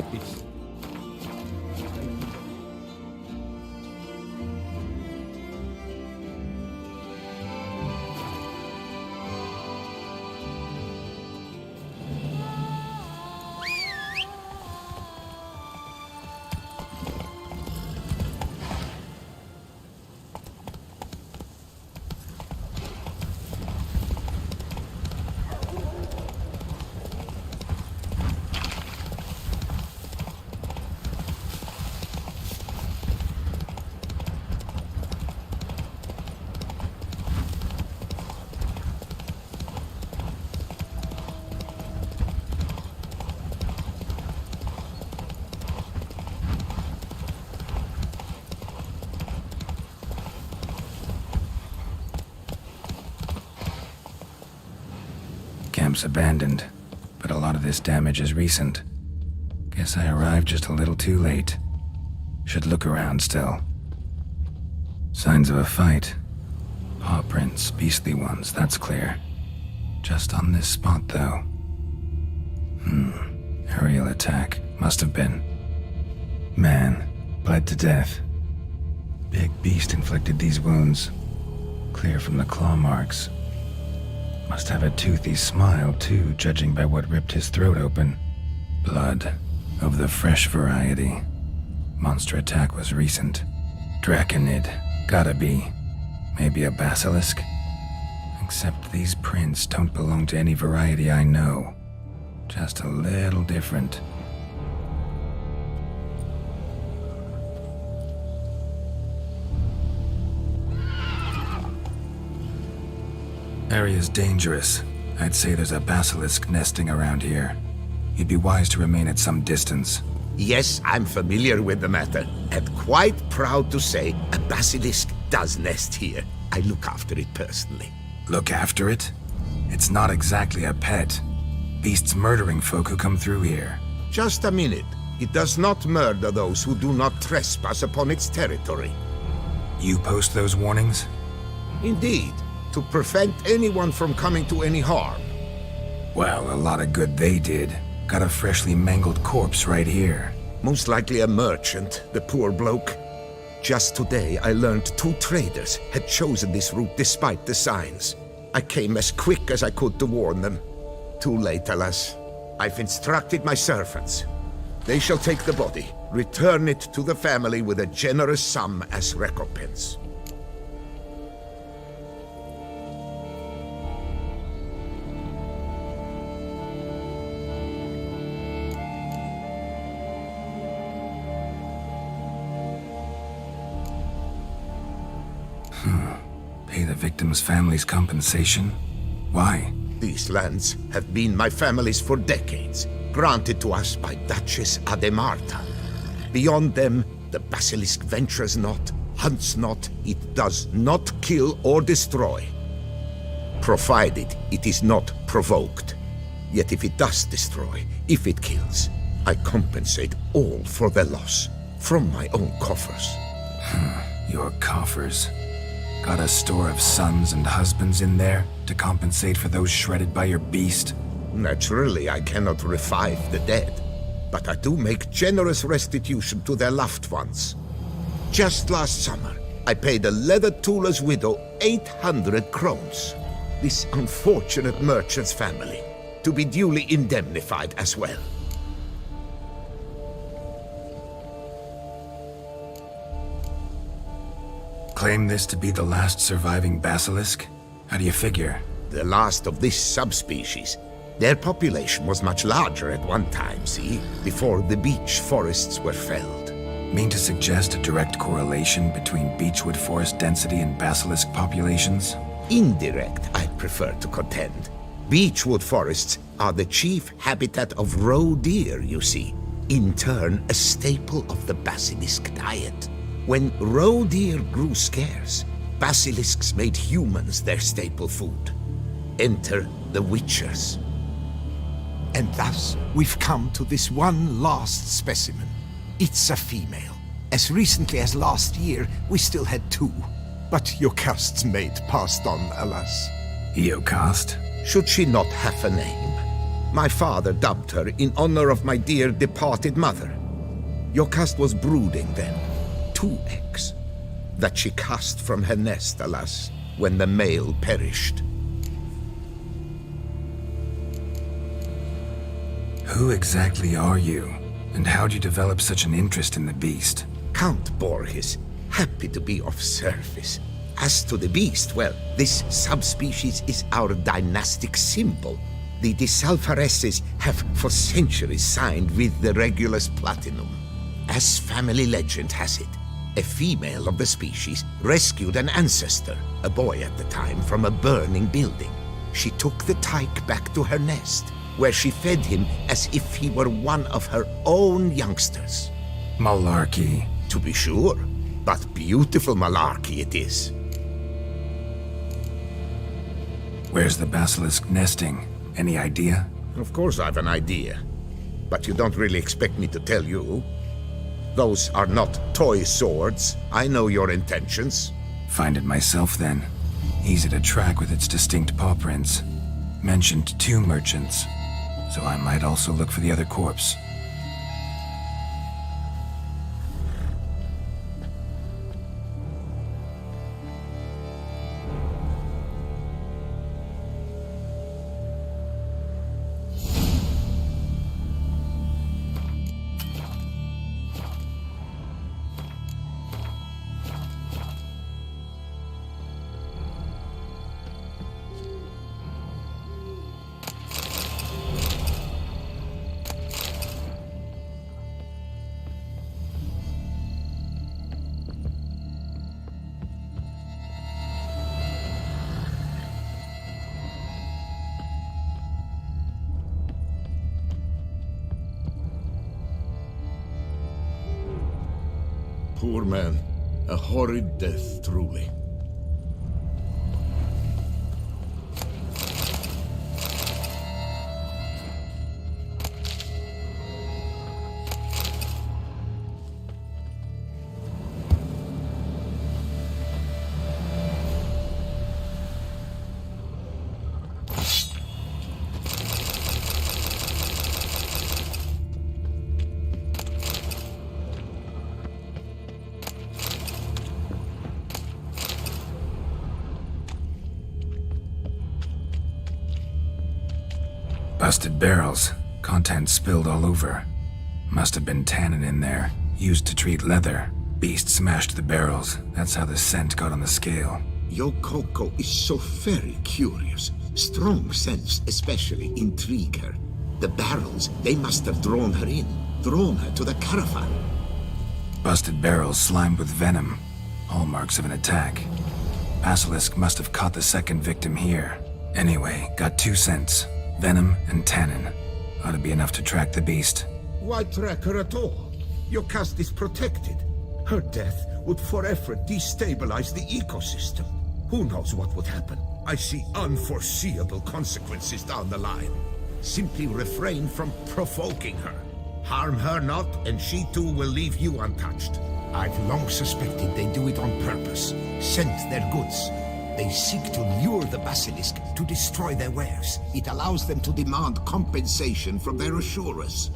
Camp's abandoned, but a lot of this damage is recent. Guess I arrived just a little too late. Should look around still. Signs of a fight. Paw prints, beastly ones, that's clear. Just on this spot, though. Aerial attack. Must have been. Man, bled to death. Big beast inflicted these wounds. Clear from the claw marks. Must have a toothy smile, too, judging by what ripped his throat open. Blood. Of the fresh variety. Monster attack was recent. Draconid. Gotta be. Maybe a basilisk? Except these prints don't belong to any variety I know. Just a little different. Area's dangerous. I'd say there's a basilisk nesting around here. You'd be wise to remain at some distance. Yes, I'm familiar with the matter, and quite proud to say a basilisk does nest here. I look after it personally. Look after it? It's not exactly a pet. Beasts murdering folk who come through here. Just a minute. It does not murder those who do not trespass upon its territory. You post those warnings? Indeed, to prevent anyone from coming to any harm. Well, a lot of good they did. Got a freshly mangled corpse right here. Most likely a merchant, the poor bloke. Just today I learned 2 traders had chosen this route despite the signs. I came as quick as I could to warn them. Too late, alas. I've instructed my servants. They shall take the body, return it to the family with a generous sum as recompense. Pay the victim's family's compensation? Why? These lands have been my family's for decades, granted to us by Duchess Ademarta. Beyond them, the basilisk ventures not, hunts not, it does not kill or destroy. Provided it is not provoked. Yet if it does destroy, if it kills, I compensate all for the loss, from my own coffers. Your coffers. Got a store of sons and husbands in there to compensate for those shredded by your beast? Naturally, I cannot revive the dead, but I do make generous restitution to their loved ones. Just last summer, I paid a leather tooler's widow 800 crowns. This unfortunate merchant's family, to be duly indemnified as well. Claim this to be the last surviving basilisk? How do you figure? The last of this subspecies. Their population was much larger at one time, see? Before the beech forests were felled. Mean to suggest a direct correlation between beechwood forest density and basilisk populations? Indirect, I'd prefer to contend. Beechwood forests are the chief habitat of roe deer, you see. In turn, a staple of the basilisk diet. When roe deer grew scarce, basilisks made humans their staple food. Enter the Witchers. And thus, we've come to this one last specimen. It's a female. As recently as last year, we still had 2. But Jocast's mate passed on, alas. Jocast? Should she not have a name? My father dubbed her in honor of my dear departed mother. Jocast was brooding then. 2 eggs. That she cast from her nest, alas, when the male perished. Who exactly are you? And how'd you develop such an interest in the beast? Count Borges, happy to be of service. As to the beast, well, this subspecies is our dynastic symbol. The de Salfareses have for centuries signed with the Regulus Platinum. As family legend has it, a female of the species rescued an ancestor, a boy at the time, from a burning building. She took the tyke back to her nest, where she fed him as if he were one of her own youngsters. Malarkey. To be sure, but beautiful malarkey it is. Where's the basilisk nesting? Any idea? Of course I've an idea, but you don't really expect me to tell you. Those are not toy swords. I know your intentions. Find it myself then. Easy to track with its distinct paw prints. Mentioned 2 merchants, so I might also look for the other corpse. Poor man. A horrid death, truly. Busted barrels. Contents spilled all over. Must have been tannin in there, used to treat leather. Beast smashed the barrels. That's how the scent got on the scale. Your Coco is so very curious. Strong scents especially intrigue her. The barrels, they must have drawn her in, drawn her to the caravan. Busted barrels slimed with venom. Hallmarks of an attack. Basilisk must have caught the second victim here. Anyway, got 2 scents. Venom and tannin. Ought to be enough to track the beast. Why track her at all? Your caste is protected. Her death would forever destabilize the ecosystem. Who knows what would happen? I see unforeseeable consequences down the line. Simply refrain from provoking her. Harm her not, and she too will leave you untouched. I've long suspected they do it on purpose. Scent their goods. They seek to lure the basilisk to destroy their wares. It allows them to demand compensation from their assurers.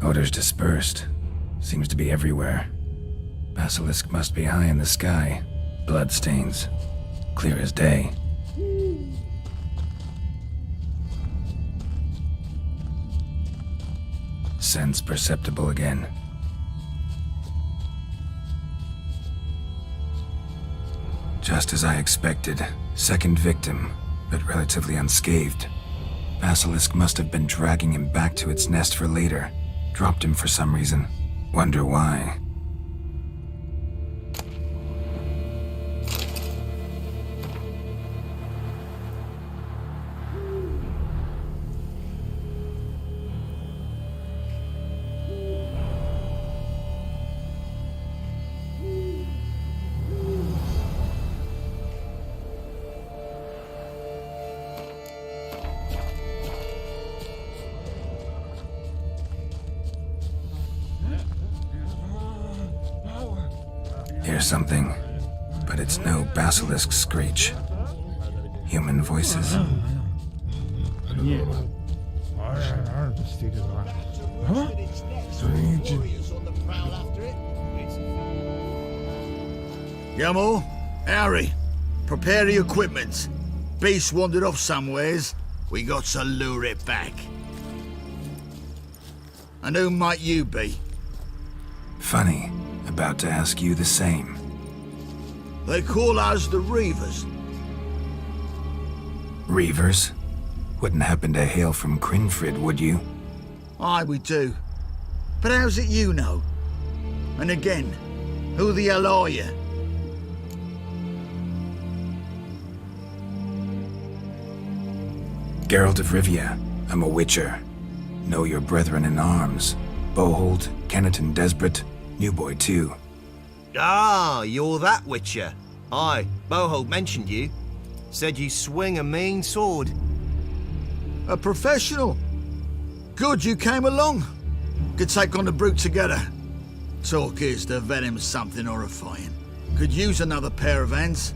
Odors dispersed. Seems to be everywhere. Basilisk must be high in the sky. Bloodstains. Clear as day. Sense perceptible again. Just as I expected. Second victim, but relatively unscathed. Basilisk must have been dragging him back to its nest for later. Dropped him for some reason. Wonder why. Hear something, but it's no basilisk screech. Human voices. Yamo, Harry, prepare the equipment. Beast wandered off somewheres. We got to lure it back. And who might you be? Funny. About to ask you the same. They call us the Reavers. Reavers? Wouldn't happen to hail from Crinfrid, would you? Aye, we do. But how's it you know? And again, who the hell are you? Geralt of Rivia. I'm a witcher. Know your brethren in arms. Bohold, Kenneton Desbret, New Boy too. Ah, you're that witcher. Aye, Bohold mentioned you. Said you swing a mean sword. A professional. Good you came along. Could take on the brute together. Talk is the venom's something horrifying. Could use another pair of hands.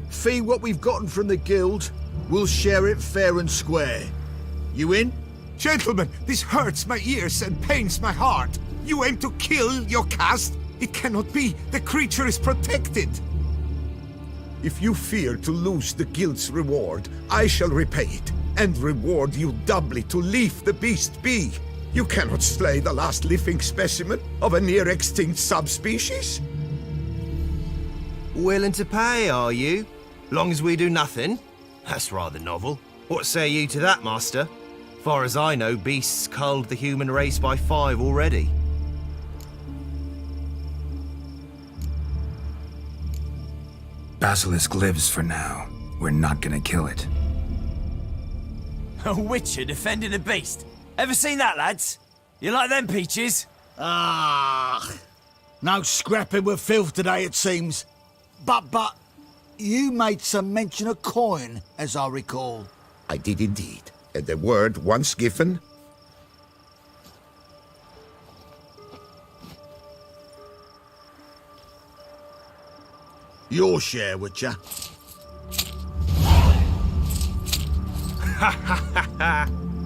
Fee what we've gotten from the guild. We'll share it fair and square. You in? Gentlemen, this hurts my ears and pains my heart. You aim to kill your caste? It cannot be. The creature is protected. If you fear to lose the guild's reward, I shall repay it, and reward you doubly to leave the beast be. You cannot slay the last living specimen of a near-extinct subspecies. Willing to pay, are you? Long as we do nothing? That's rather novel. What say you to that, master? Far as I know, beasts culled the human race by 5 already. Basilisk lives for now. We're not gonna kill it. A witcher defending a beast. Ever seen that, lads? You like them peaches? Ah, no scrapping with filth today, it seems. But, you made some mention of coin, as I recall. I did indeed. And the word once given, Your share, Witcher.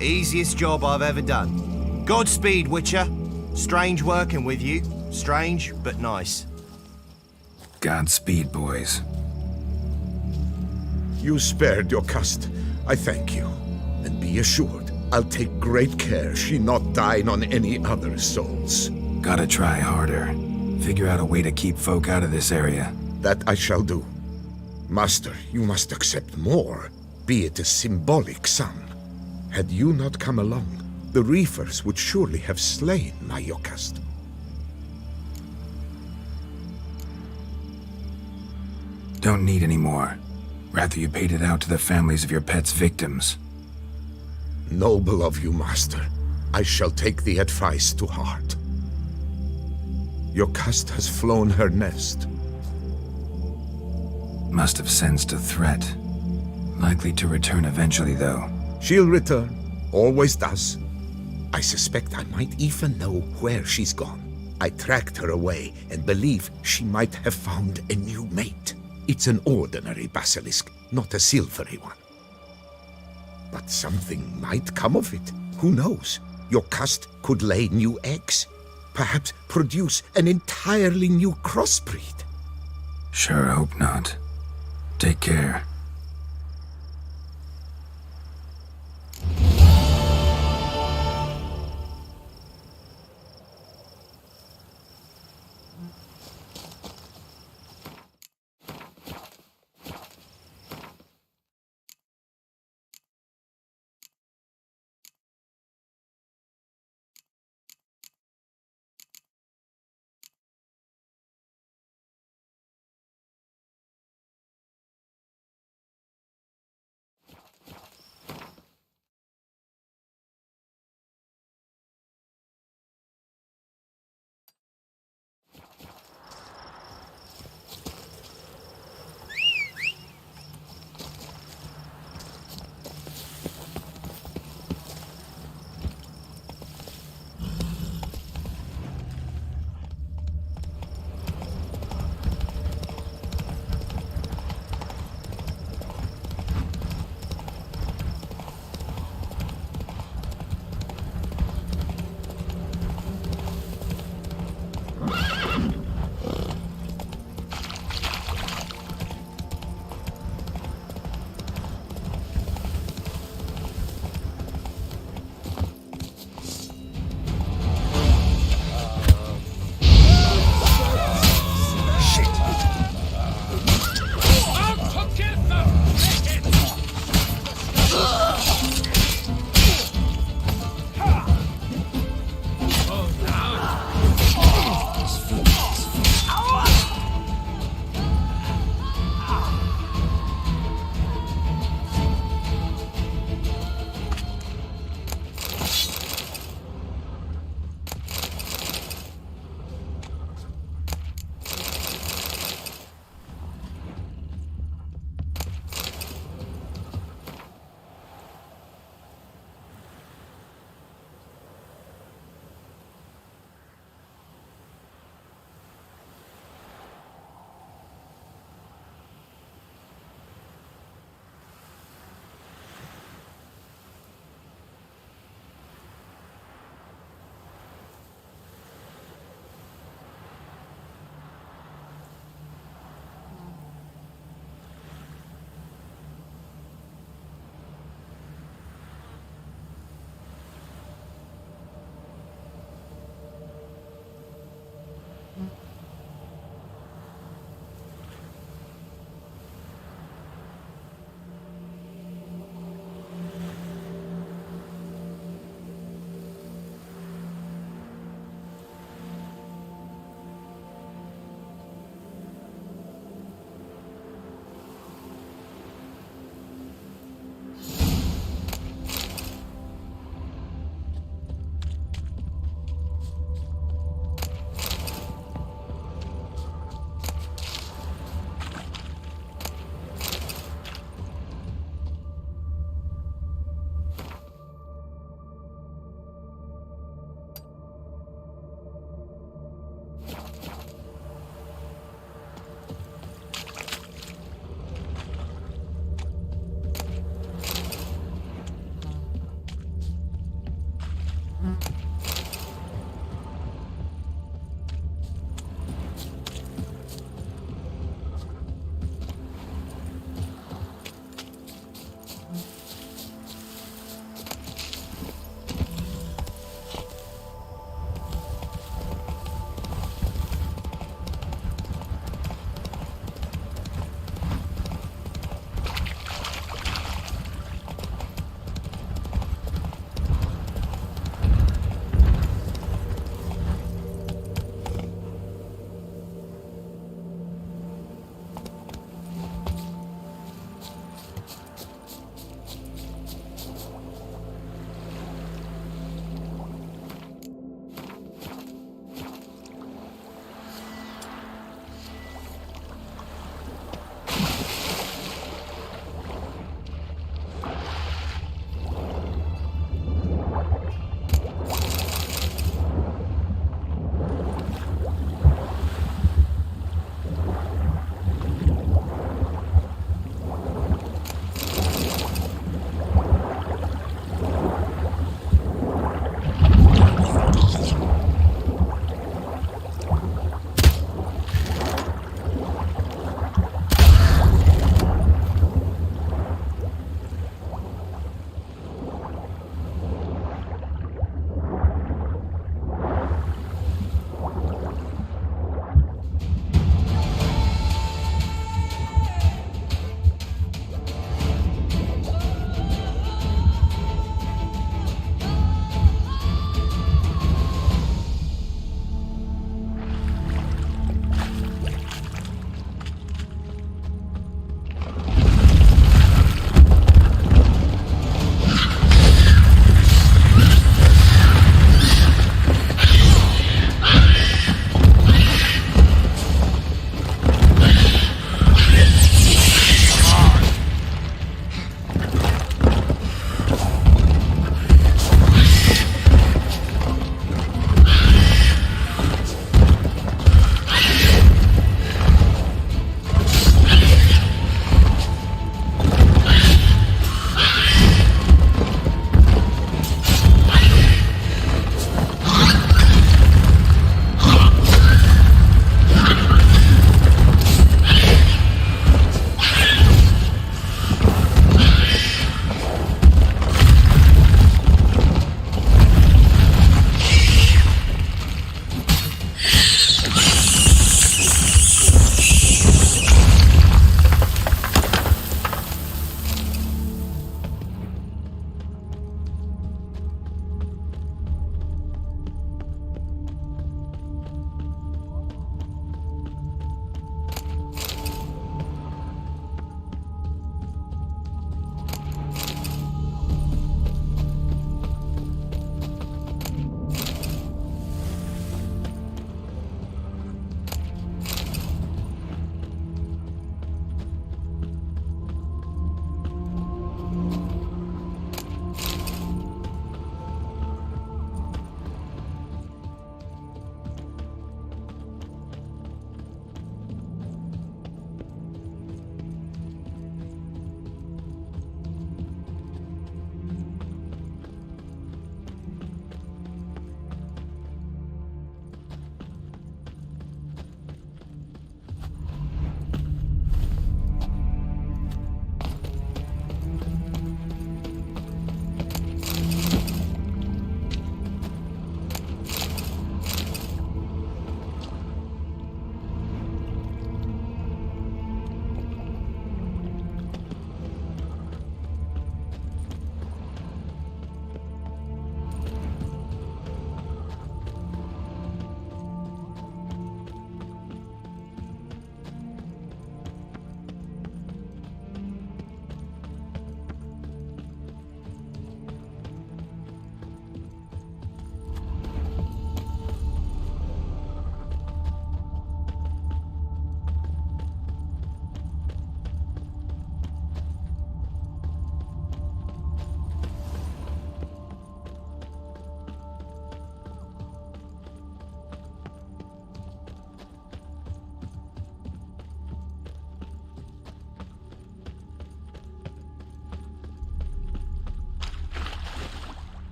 Easiest job I've ever done. Godspeed, Witcher. Strange working with you. Strange, but nice. Godspeed, boys. you spared your cust. I thank you. And be assured, I'll take great care she not dine on any other souls. Gotta try harder. Figure out a way to keep folk out of this area. That I shall do. Master, you must accept more, be it a symbolic sum. Had you not come along, the reefers would surely have slain my Yokast. Don't need any more. Rather you paid it out to the families of your pet's victims. Noble of you, Master. I shall take the advice to heart. Yokast has flown her nest. Must have sensed a threat. Likely to return eventually, though. She'll return. Always does. I suspect I might even know where she's gone. I tracked her away and believe she might have found a new mate. It's an ordinary basilisk, not a silvery one. But something might come of it. Who knows? Yokast could lay new eggs. Perhaps produce an entirely new crossbreed. Sure hope not. Take care.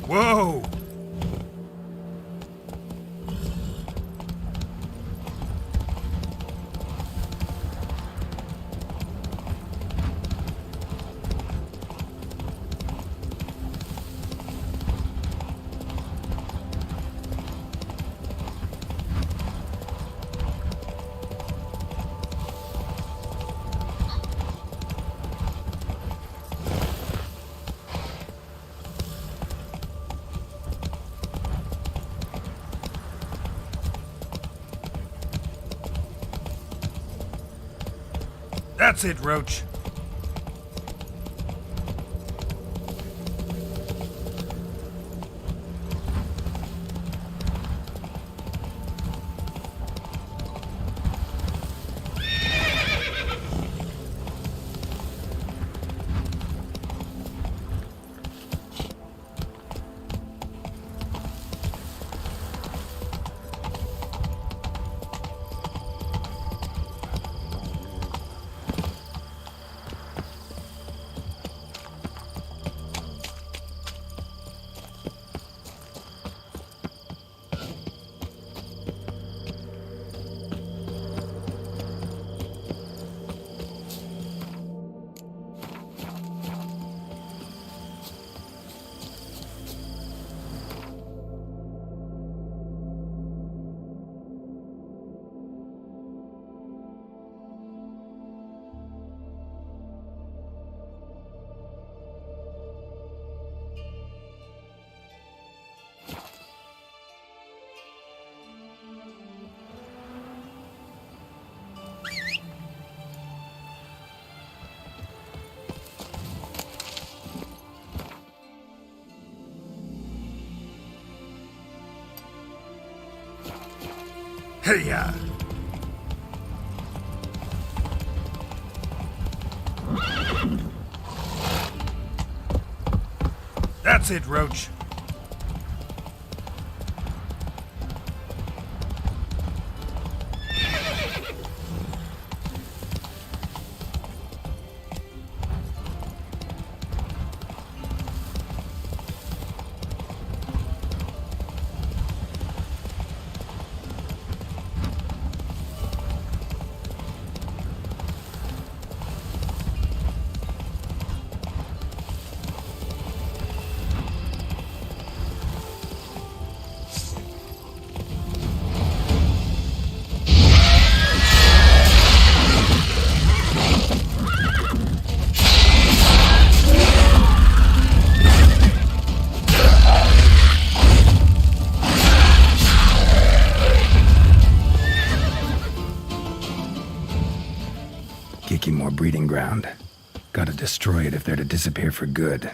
Whoa! That's it, Roach. Hey-ya! That's it, Roach. More breeding ground. Gotta destroy it if they're to disappear for good.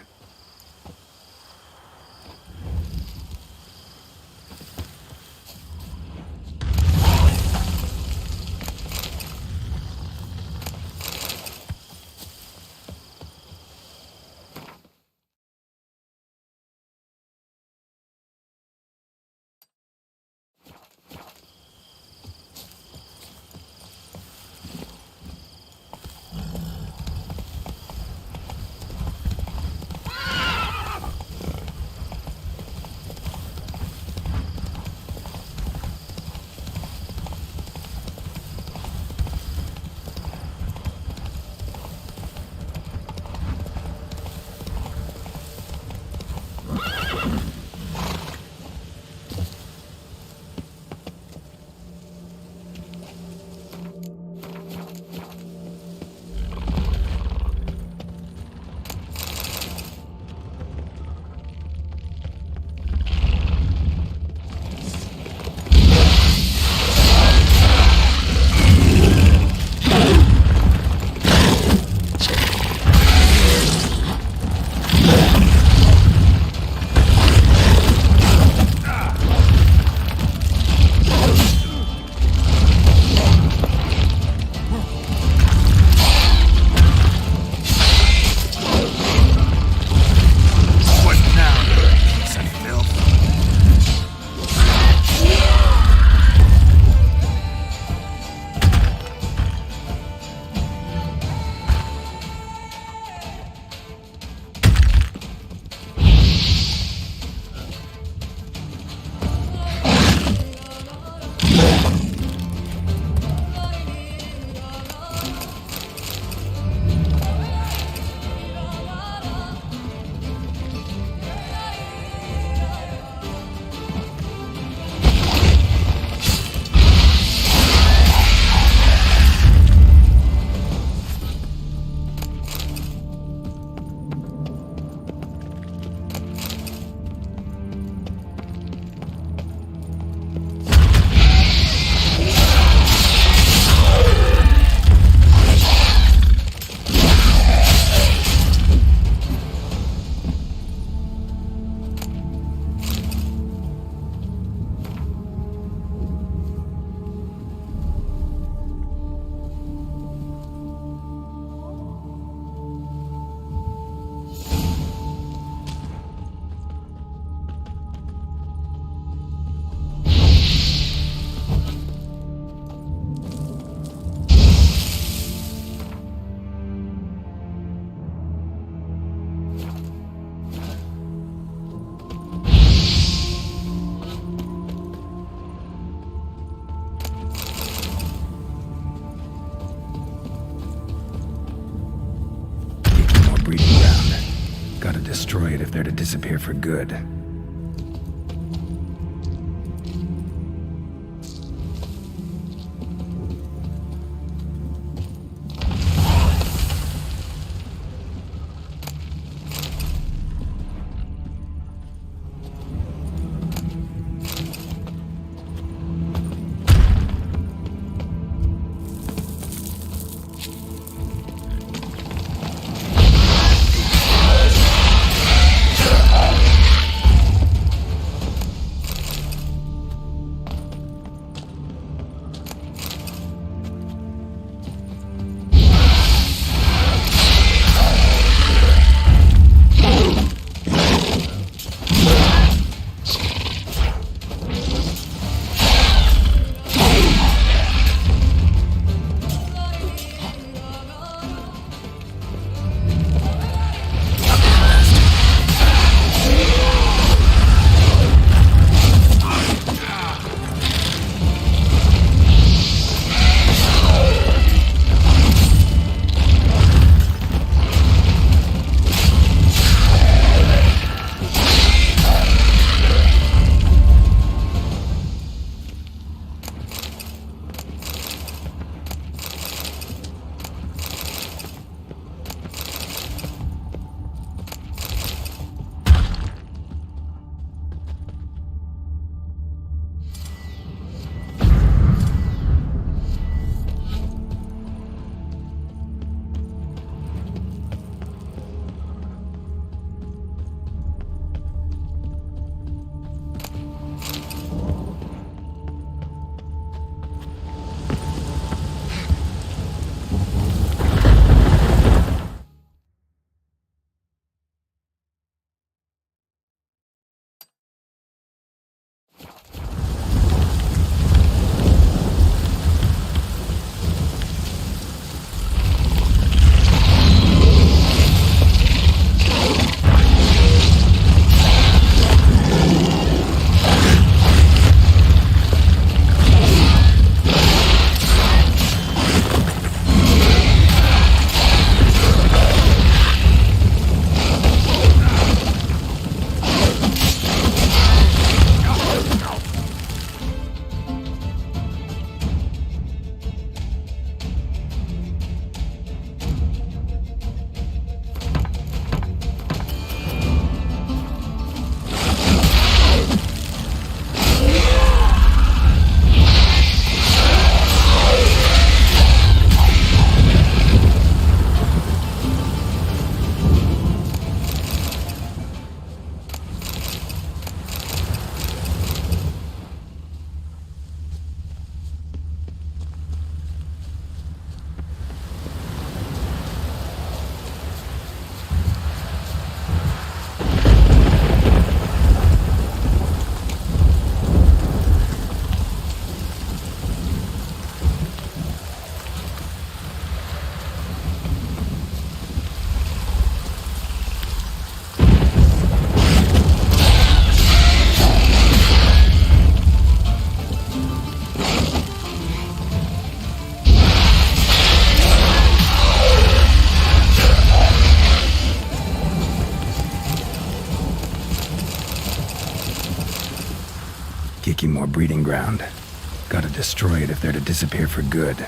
destroy it if they're to disappear for good. more breeding ground. Gotta destroy it if they're to disappear for good.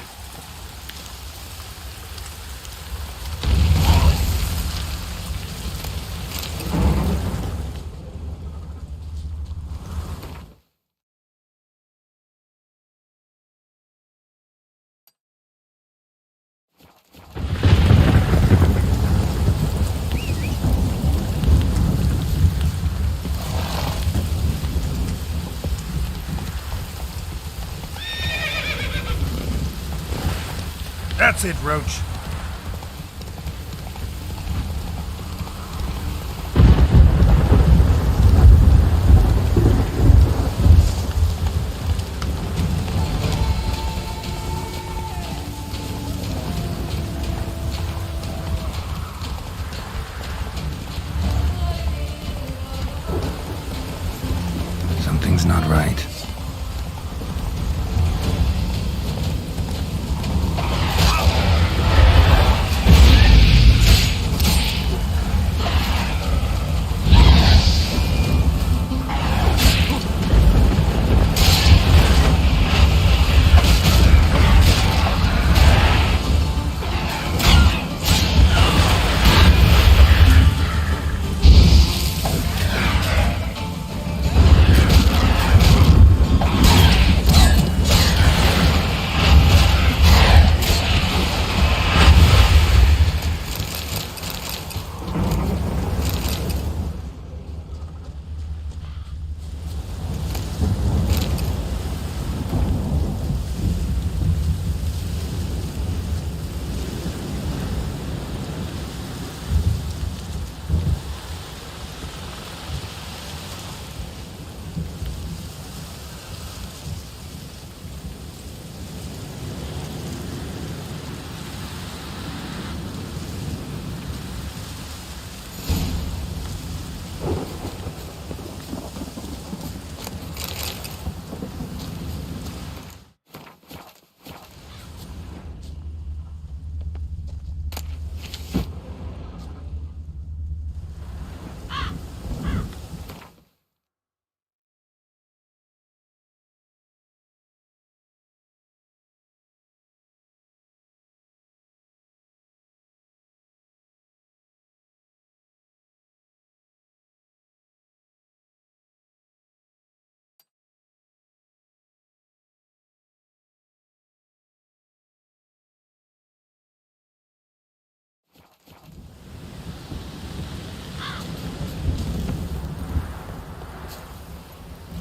That's it, Roach. Something's not right.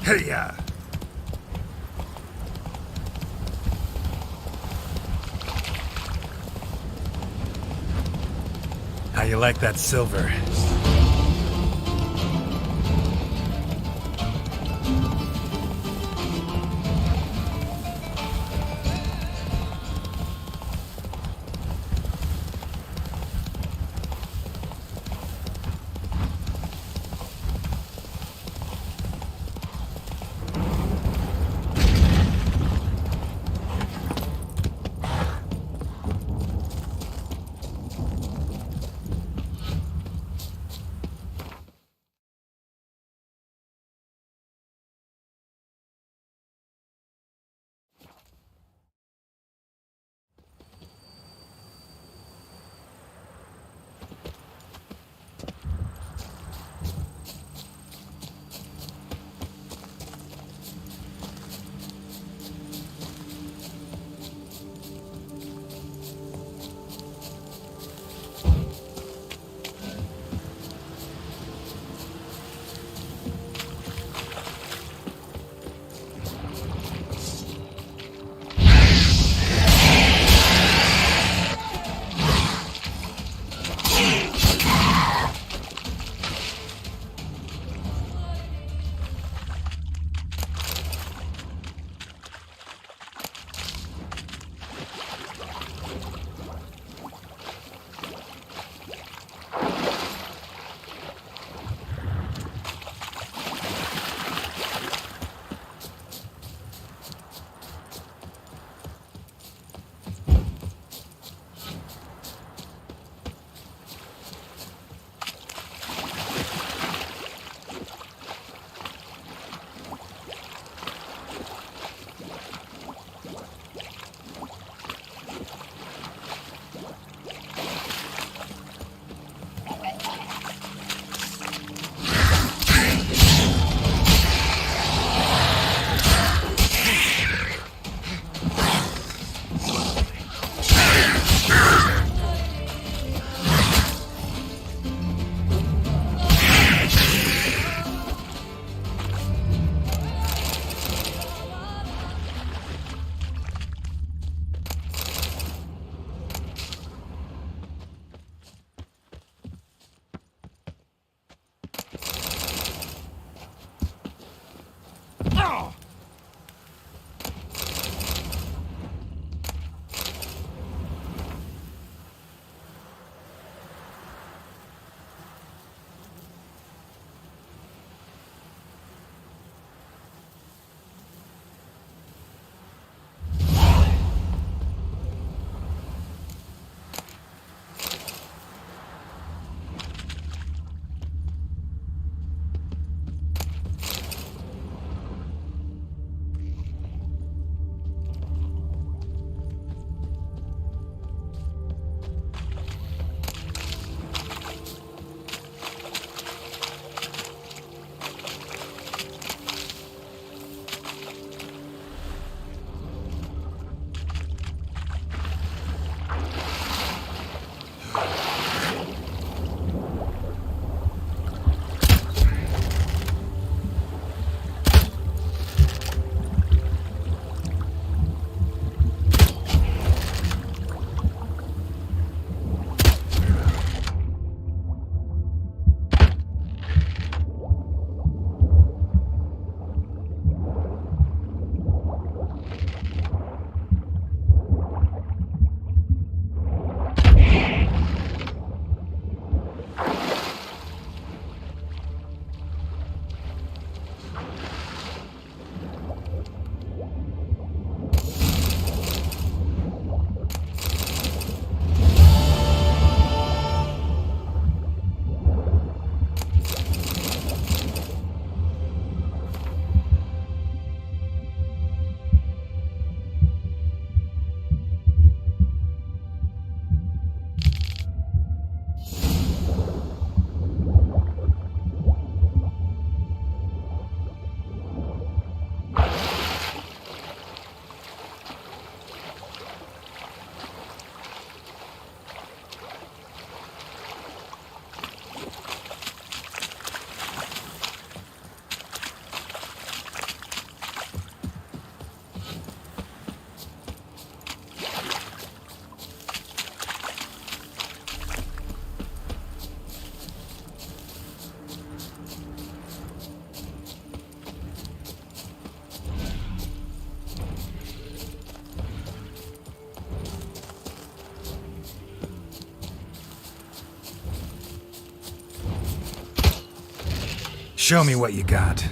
Hey-ya! How you like that silver? Show me what you got.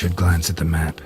Should glance at the map.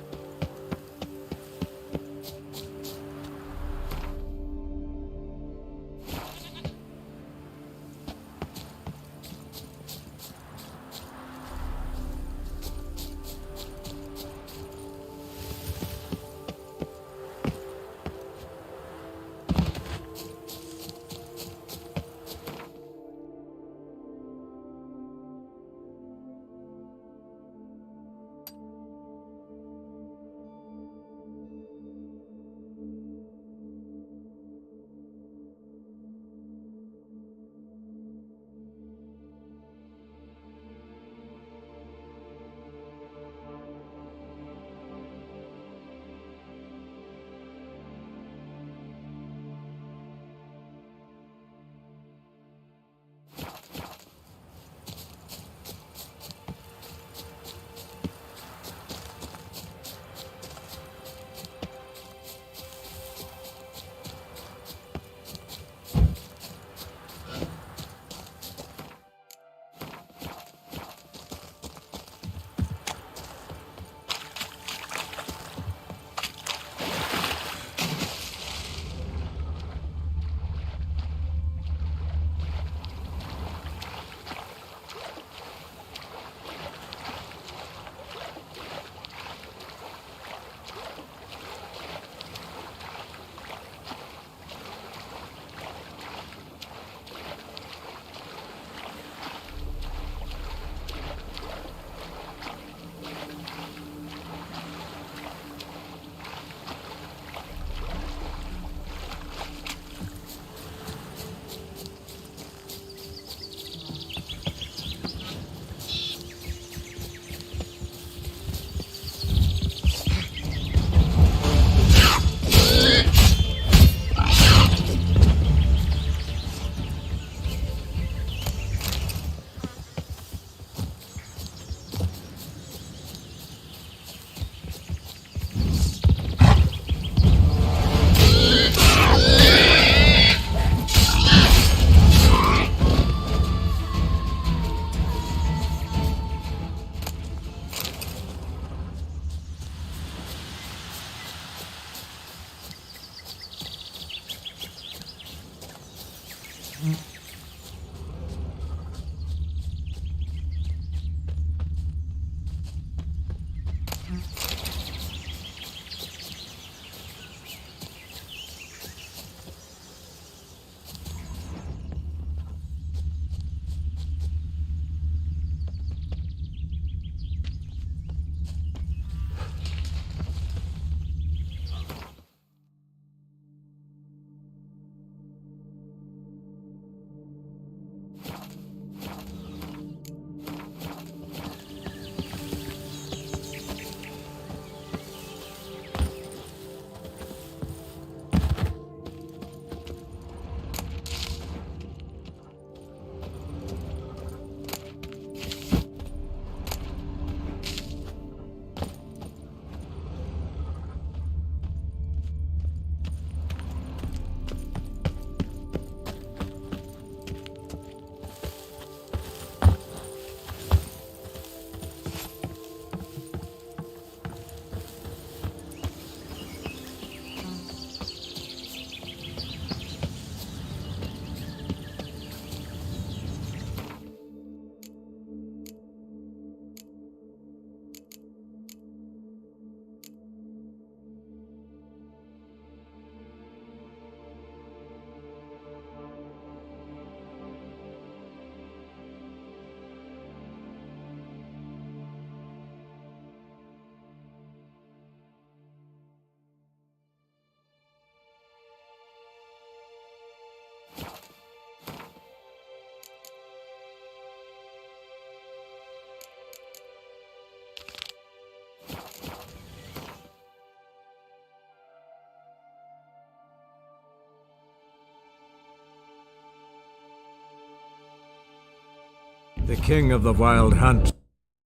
The king of the Wild Hunt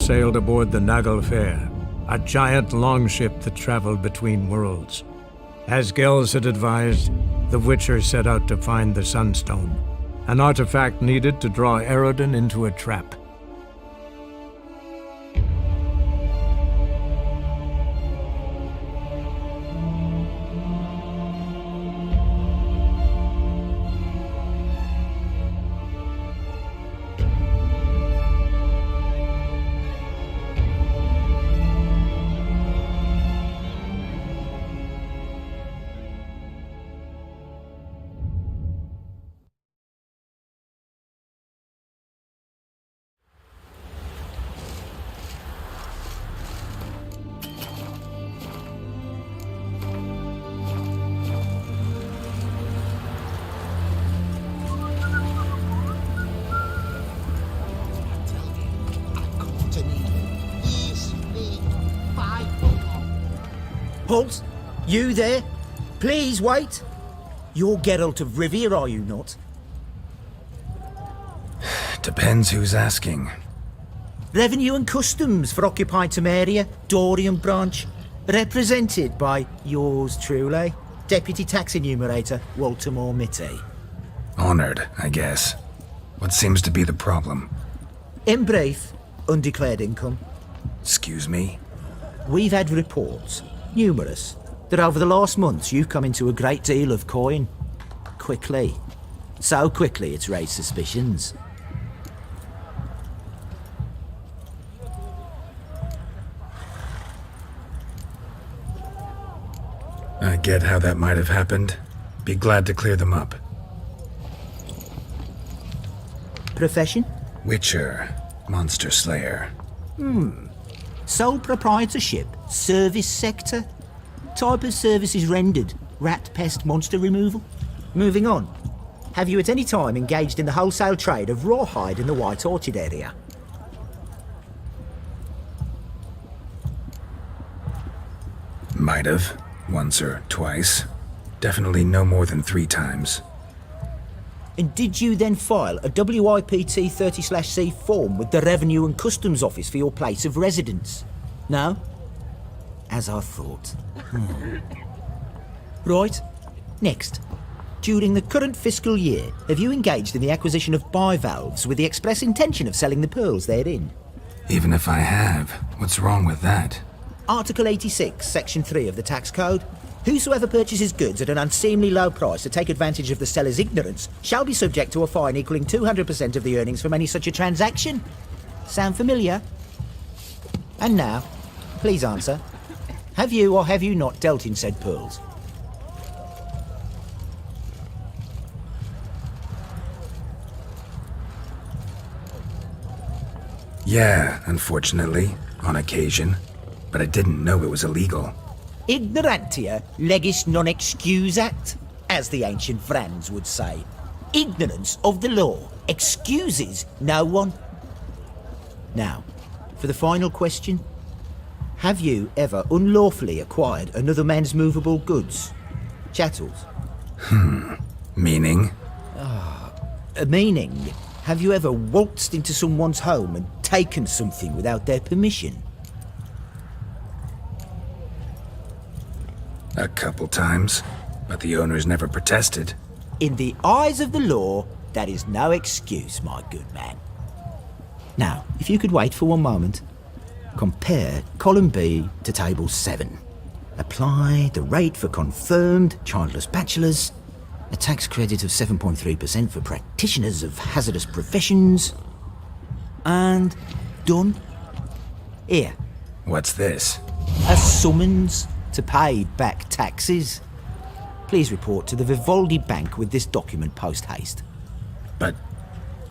sailed aboard the Naglfare, a giant longship that traveled between worlds. As Gels had advised, the Witcher set out to find the Sunstone, an artifact needed to draw Eredin into a trap. Halt! You there? Please wait! You're Geralt of Rivia, are you not? Depends who's asking. Revenue and Customs for occupied Temeria, Dorian branch, represented by yours truly, Deputy Tax Enumerator Walter Moore Mitty. Honored, I guess. What seems to be the problem? In brief, undeclared income. Excuse me? We've had reports, numerous, that over the last months you've come into a great deal of coin. Quickly. So quickly it's raised suspicions. I get how that might have happened. Be glad to clear them up. Profession? Witcher. Monster Slayer. Sole proprietorship? Service sector? Type of services rendered? Rat, pest, monster removal? Moving on. Have you at any time engaged in the wholesale trade of rawhide in the White Orchard area? Might have. Once or twice. Definitely no more than 3 times. And did you then file a WIPT 30/C form with the Revenue and Customs Office for your place of residence? No? As I thought. Right. Next. During the current fiscal year, have you engaged in the acquisition of bivalves with the express intention of selling the pearls therein? Even if I have, what's wrong with that? Article 86, Section 3 of the Tax Code. Whosoever purchases goods at an unseemly low price to take advantage of the seller's ignorance shall be subject to a fine equaling 200% of the earnings from any such a transaction. Sound familiar? And now, please answer. Have you or have you not dealt in said pearls? Yeah, unfortunately, on occasion. But I didn't know it was illegal. Ignorantia legis non excusat, as the ancient Franz would say. Ignorance of the law excuses no one. Now, for the final question. Have you ever unlawfully acquired another man's movable goods? Chattels? Meaning? Meaning, have you ever waltzed into someone's home and taken something without their permission? A couple times, but the owners never protested. In the eyes of the law, that is no excuse, my good man. Now, if you could wait for one moment, compare column B to table 7. Apply the rate for confirmed childless bachelors, a tax credit of 7.3% for practitioners of hazardous professions, and done. Here. What's this? A summons to pay back taxes. Please report to the Vivaldi Bank with this document post haste. But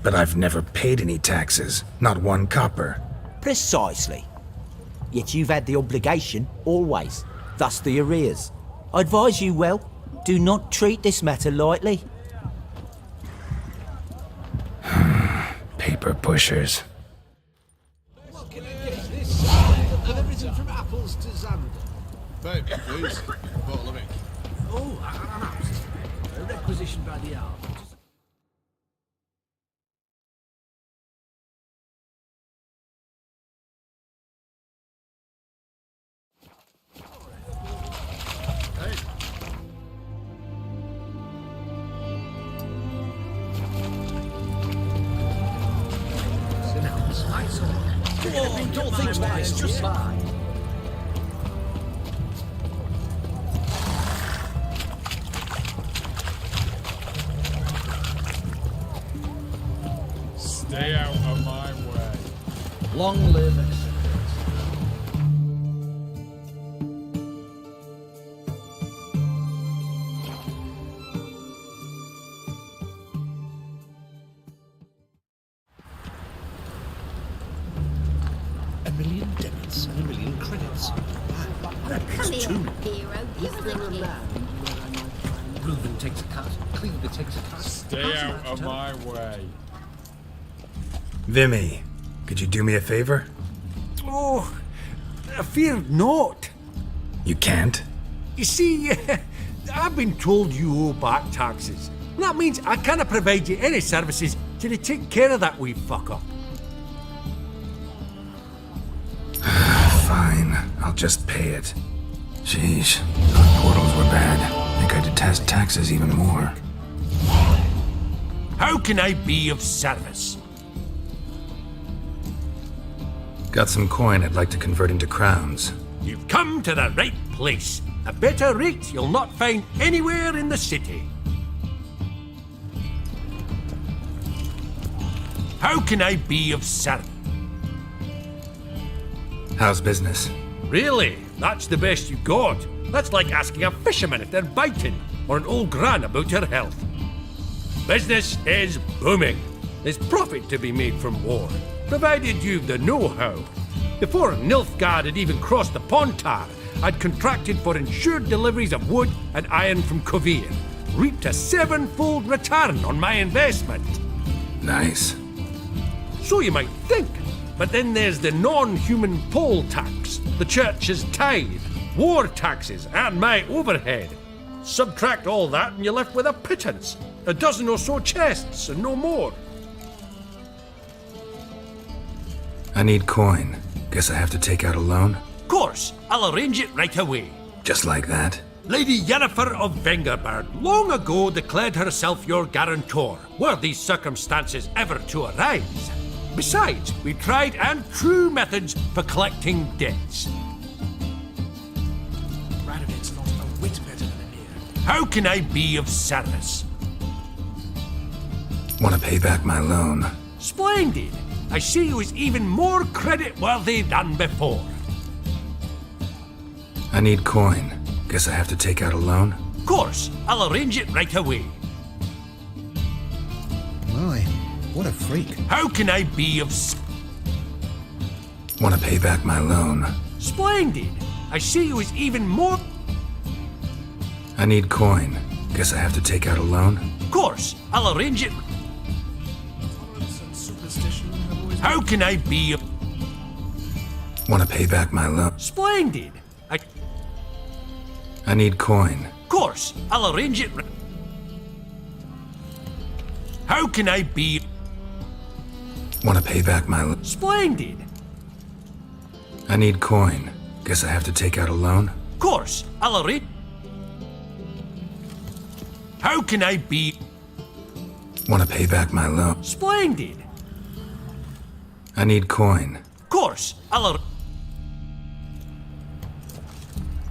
I've never paid any taxes. Not 1 copper. Precisely. Yet you've had the obligation, always. Thus the arrears. I advise you well, do not treat this matter lightly. Paper pushers. Everything from apples to Xander. Babe, please. A bottle of ink. Oh, an absence. Requisitioned by the hour. Don't think twice, just fly. Stay out of my way. Long live acceptance. A million debits and a million credits. That Come makes here, two. hero. Give us a kiss. Reuben takes a cut. Cleaver takes a cut. Stay out of my way. Vimy, could you do me a favor? Oh, I fear not. You can't? You see, I've been told you owe back taxes. That means I can't provide you any services till you take care of that wee fuck up. Fine, I'll just pay it. Sheesh, those portals were bad. I think I detest taxes even more. How can I be of service? Got some coin I'd like to convert into crowns. You've come to the right place. A better rate you'll not find anywhere in the city. How can I be of service? How's business? Really? That's the best you got? That's like asking a fisherman if they're biting, or an old gran about her health. Business is booming. There's profit to be made from war, provided you've the know-how. Before Nilfgaard had even crossed the Pontar, I'd contracted for insured deliveries of wood and iron from Kovir, reaped a sevenfold return on my investment. Nice. So you might think. But then there's the non-human poll tax, the church's tithe, war taxes, and my overhead. Subtract all that and you're left with a pittance. A dozen or so chests and no more. I need coin. Guess I have to take out a loan? Of course, I'll arrange it right away. Just like that? Lady Yennefer of Vengerberg long ago declared herself your guarantor, were these circumstances ever to arise. Besides, we tried and true methods for collecting debts. Radovic's not a whit better than Emir. How can I be of service? Want to pay back my loan? Splendid! I see you as even more credit-worthy than before. I need coin. Guess I have to take out a loan? Of course, I'll arrange it right away. My, what a freak. How can I be of Want to pay back my loan? Splendid! I see you as even more... I need coin. Guess I have to take out a loan? Of course, I'll arrange it... How can I be of... Want to pay back my loan? Splendid! I need coin. Of course, I'll arrange it... How can I be... Want to pay back my loan? Splendid! I need coin. Guess I have to take out a loan? Of course, I'll arrange... How can I be... Want to pay back my loan? Splendid! I need coin. Of course, I'll...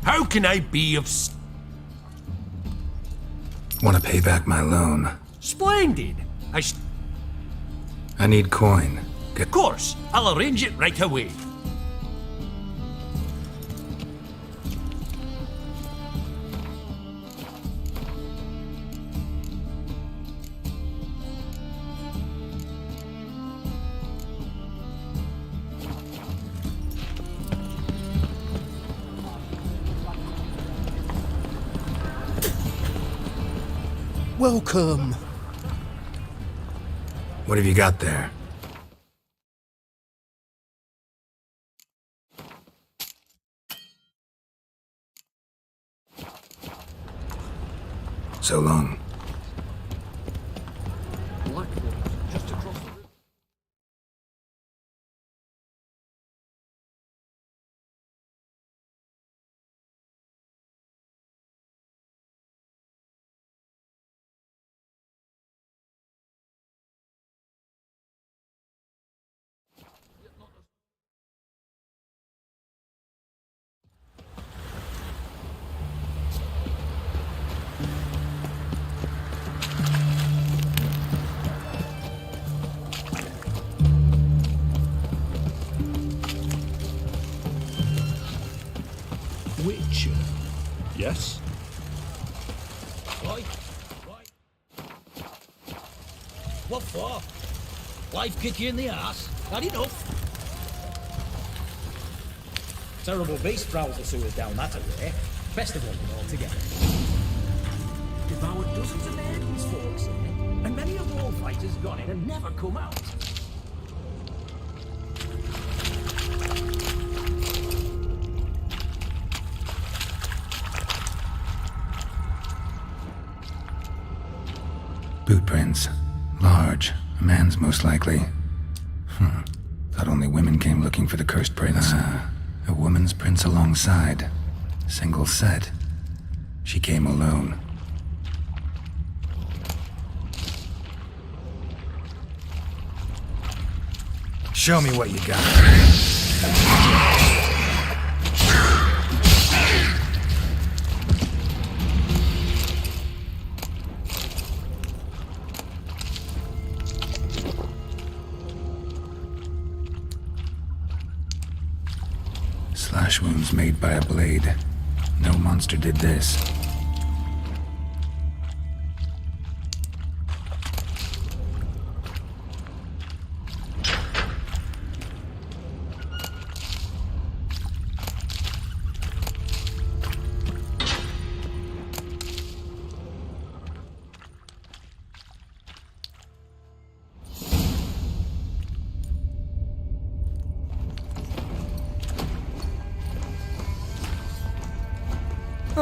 How can I be of... Want to pay back my loan? Splendid! I need coin. Of course, I'll arrange it right away. Welcome. What have you got there? So long. Just across the river. Butcher. Yes? Why? What for? Life kick you in the ass? Had enough? Terrible beast prowls the sewers down that way. Best of all altogether. Devoured dozens of men, these folks say, and many a war fighter's gone in and never come out. Boot prints. Large. A man's most likely. Thought only women came looking for the cursed prince. A woman's prints alongside. Single set. She came alone. Show me what you got. Slash wounds made by a blade. No monster did this.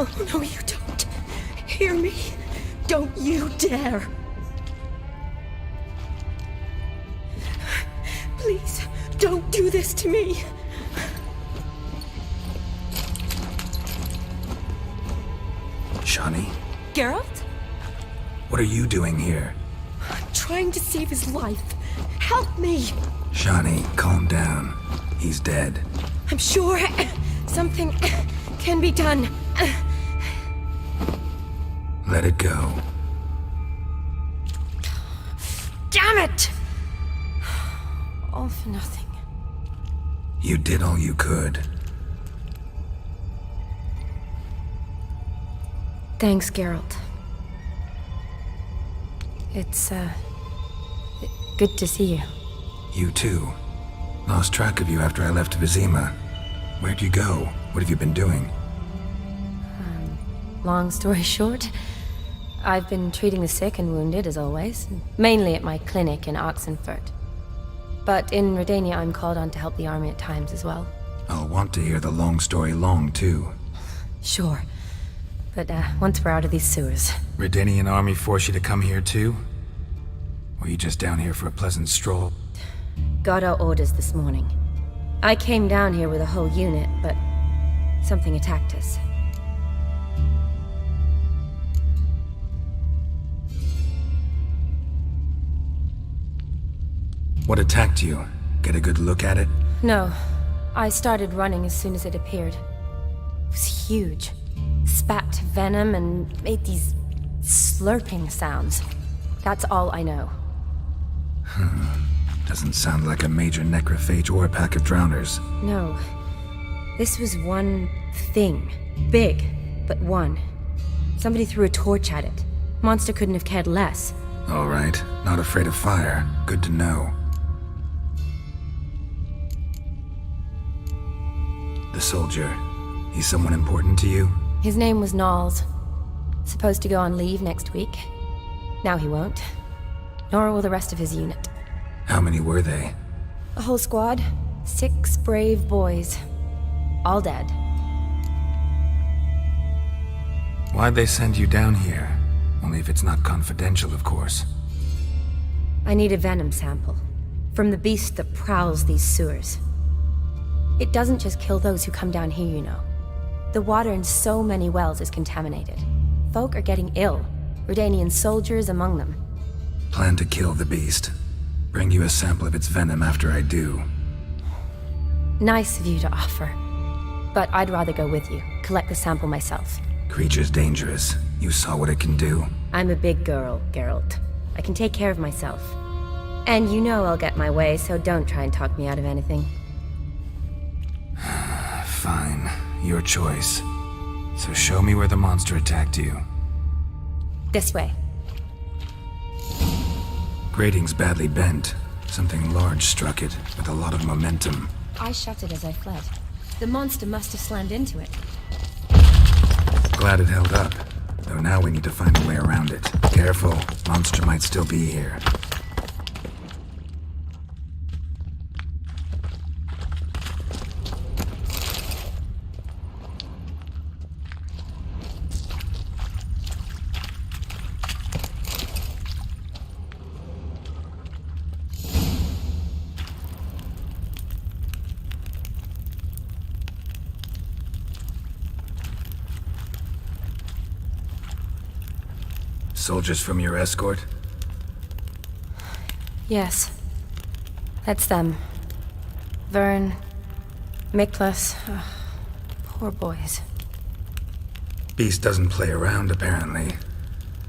Oh, no, you don't. Hear me? Don't you dare. Please, don't do this to me. Shani, Geralt? what are you doing here? I'm trying to save his life. Help me. Shani, calm down. He's dead. I'm sure something can be done. Let it go. Damn it! All for nothing. You did all you could. Thanks, Geralt. It's, good to see you. You too. Lost track of you after I left Vizima. Where'd you go? What have you been doing? Long story short, I've been treating the sick and wounded, as always, mainly at my clinic in Oxenfurt. But in Redania, I'm called on to help the army at times as well. I'll want to hear the long story long, too. Sure. But once we're out of these sewers... Redanian army forced you to come here, too? Or are you just down here for a pleasant stroll? Got our orders this morning. I came down here with a whole unit, but something attacked us. What attacked you? Get a good look at it? No. I started running as soon as it appeared. It was huge. Spat venom and made these slurping sounds. That's all I know. Doesn't sound like a major necrophage or a pack of drowners. No. This was one thing. Big, but one. Somebody threw a torch at it. Monster couldn't have cared less. All right. Not afraid of fire. Good to know. The soldier. He's someone important to you? His name was Knowles. Supposed to go on leave next week. Now he won't. Nor will the rest of his unit. How many were they? A whole squad. 6 brave boys. All dead. Why'd they send you down here? Only if it's not confidential, of course. I need a venom sample. From the beast that prowls these sewers. It doesn't just kill those who come down here, you know. The water in so many wells is contaminated. Folk are getting ill. Redanian soldiers among them. Plan to kill the beast. Bring you a sample of its venom after I do. Nice of you to offer. But I'd rather go with you. Collect the sample myself. Creature's dangerous. You saw what it can do. I'm a big girl, Geralt. I can take care of myself. And you know I'll get my way, so don't try and talk me out of anything. Fine. Your choice. So show me where the monster attacked you. This way. Grating's badly bent. Something large struck it, with a lot of momentum. I shut it as I fled. The monster must have slammed into it. Glad it held up. Though now we need to find a way around it. Careful, monster might still be here. Soldiers from your escort? Yes. That's them. Vern, Miklas. Poor boys. Beast doesn't play around, apparently.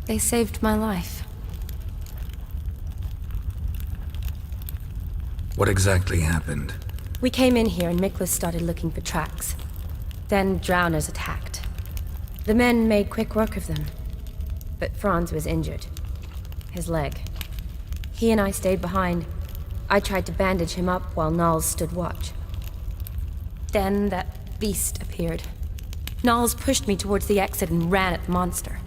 They saved my life. What exactly happened? We came in here and Miklas started looking for tracks. Then drowners attacked. The men made quick work of them. But Franz was injured. His leg. He and I stayed behind. I tried to bandage him up while Nals stood watch. Then that beast appeared. Nals pushed me towards the exit and ran at the monster.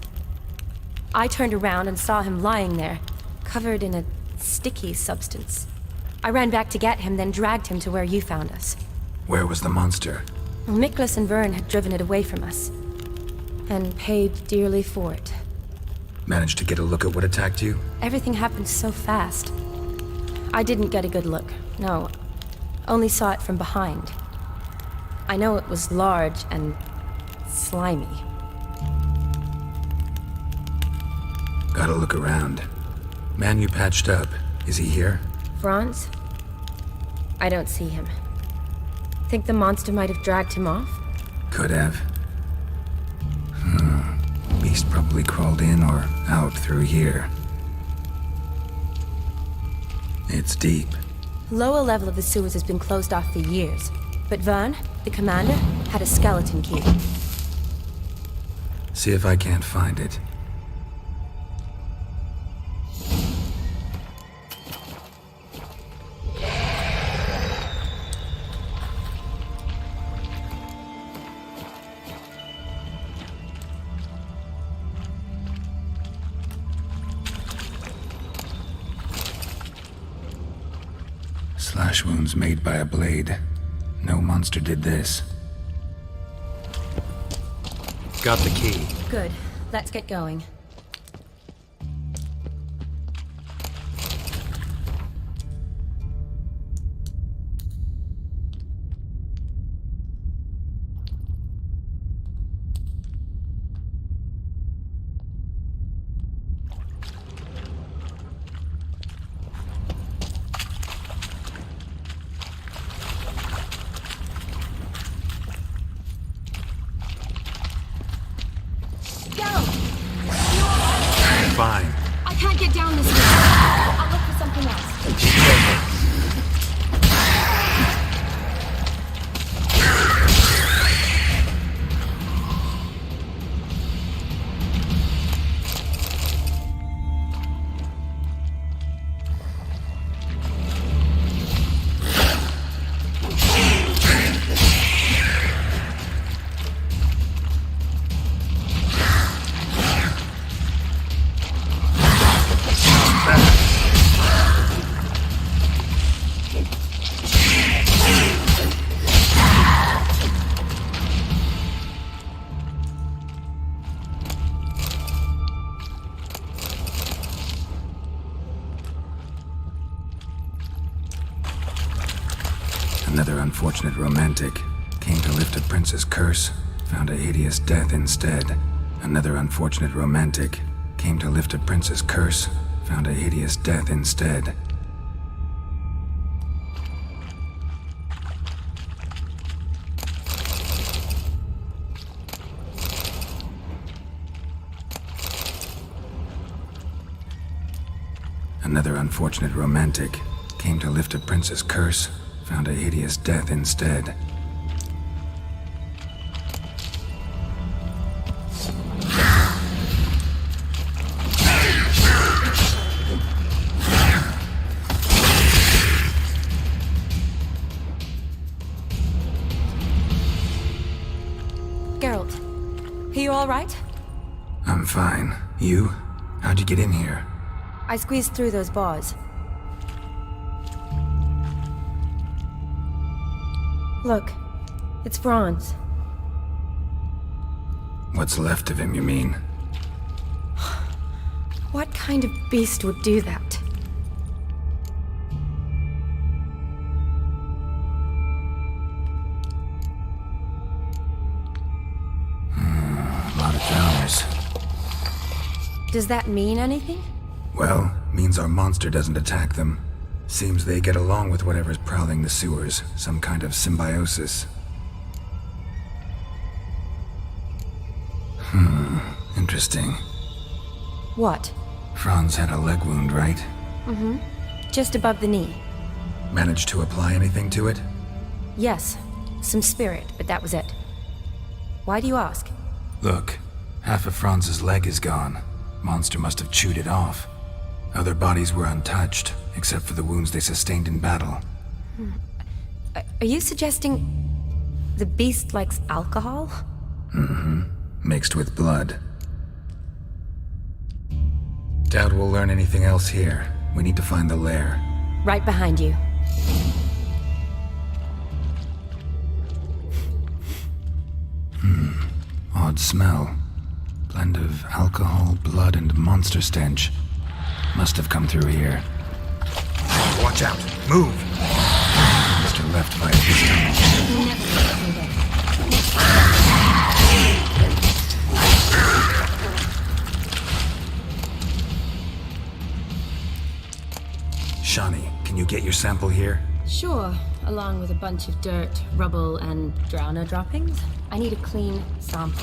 I turned around and saw him lying there, covered in a sticky substance. I ran back to get him, then dragged him to where you found us. Where was the monster? Well, Miklas and Vern had driven it away from us. And paid dearly for it. Managed to get a look at what attacked you? Everything happened so fast. I didn't get a good look, no. Only saw it from behind. I know it was large and slimy. Gotta look around. Man you patched up, is he here? Franz? I don't see him. Think the monster might have dragged him off? Could have. Beast probably crawled in or out through here. It's deep. Lower level of the sewers has been closed off for years. But Vern, the commander, had a skeleton key. See if I can't find it. Slash wounds made by a blade. No monster did this. Got the key. Good. Let's get going. Fine. I can't get down this way. I'll look for something else. Another unfortunate romantic. Came to lift a prince's curse, found a hideous death instead. Another unfortunate romantic. Came to lift a prince's curse, found a hideous death instead. Another unfortunate romantic. Came to lift a prince's curse, found a hideous death instead. you all right? I'm fine. You? How'd you get in here? I squeezed through those bars. Look, it's Franz. What's left of him, you mean? What kind of beast would do that? A lot of drowners. Does that mean anything? Well, means our monster doesn't attack them. Seems they get along with whatever's prowling the sewers. Some kind of symbiosis. Interesting. What? Franz had a leg wound, right? Mm-hmm. Just above the knee. Managed to apply anything to it? Yes. Some spirit, but that was it. Why do you ask? Look, half of Franz's leg is gone. Monster must have chewed it off. Other bodies were untouched, except for the wounds they sustained in battle. Are you suggesting the beast likes alcohol? Mm-hmm. Mixed with blood. Doubt we'll learn anything else here. We need to find the lair. Right behind you. Odd smell. Blend of alcohol, blood, and monster stench. Must have come through here. Watch out! Move! Mr. left via this tunnel. Shani, can you get your sample here? Sure, along with a bunch of dirt, rubble, and drowner droppings. I need a clean sample.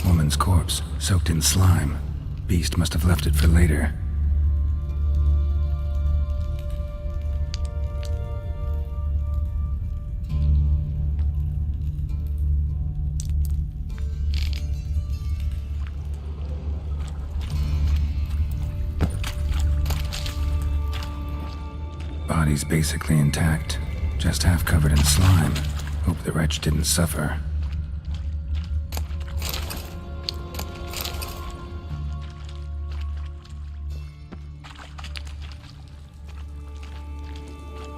Woman's corpse, soaked in slime. Beast must have left it for later. Body's basically intact, just half covered in slime. Hope the wretch didn't suffer.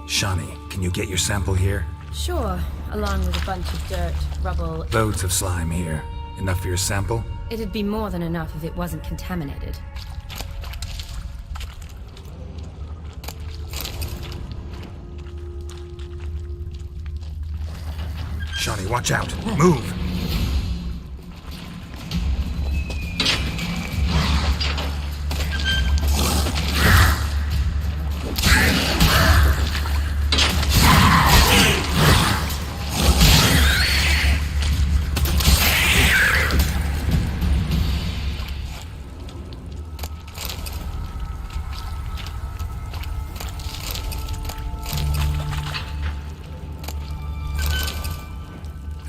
Shani, can you get your sample here? Sure, along with a bunch of dirt, rubble. Loads of slime here. Enough for your sample? It'd be more than enough if it wasn't contaminated. Shani, watch out! Move!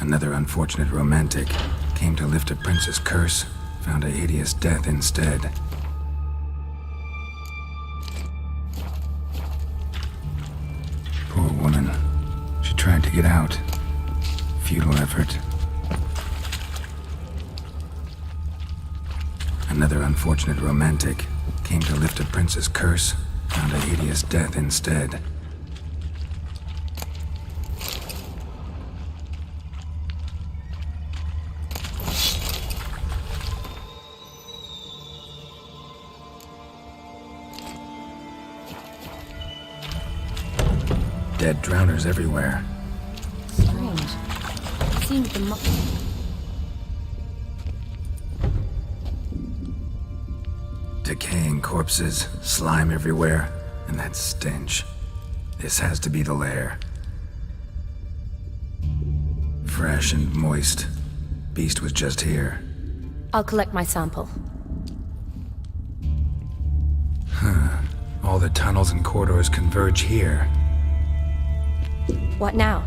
Another unfortunate romantic. Came to lift a prince's curse, found a hideous death instead. Poor woman. She tried to get out. Futile effort. Another unfortunate romantic. Came to lift a prince's curse, found a hideous death instead. Dead drowners everywhere. Strange. It seems the Decaying corpses, slime everywhere, and that stench. This has to be the lair. Fresh and moist. Beast was just here. I'll collect my sample. All the tunnels and corridors converge here. What now?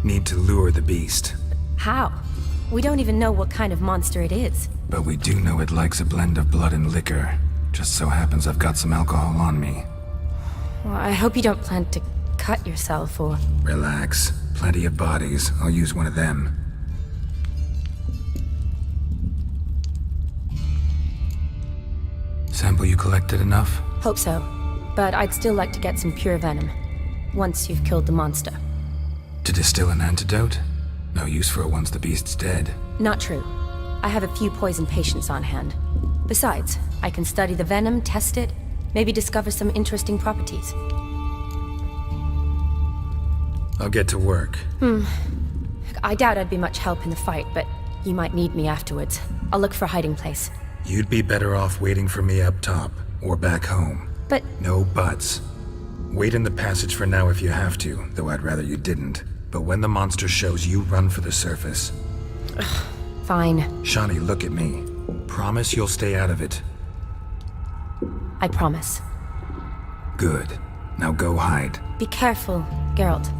Need to lure the beast. How? We don't even know what kind of monster it is. But we do know it likes a blend of blood and liquor. Just so happens I've got some alcohol on me. Well, I hope you don't plan to cut yourself or... Relax. Plenty of bodies. I'll use one of them. Sample you collected enough? Hope so. But I'd still like to get some pure venom. Once you've killed the monster. To distill an antidote? No use for it once the beast's dead. Not true. I have a few poison patients on hand. Besides, I can study the venom, test it, maybe discover some interesting properties. I'll get to work. I doubt I'd be much help in the fight, but you might need me afterwards. I'll look for a hiding place. You'd be better off waiting for me up top, or back home. But... No buts. Wait in the passage for now if you have to, though I'd rather you didn't. But when the monster shows, you run for the surface. Fine. Shani, look at me. Promise you'll stay out of it. I promise. Good. Now go hide. Be careful, Geralt.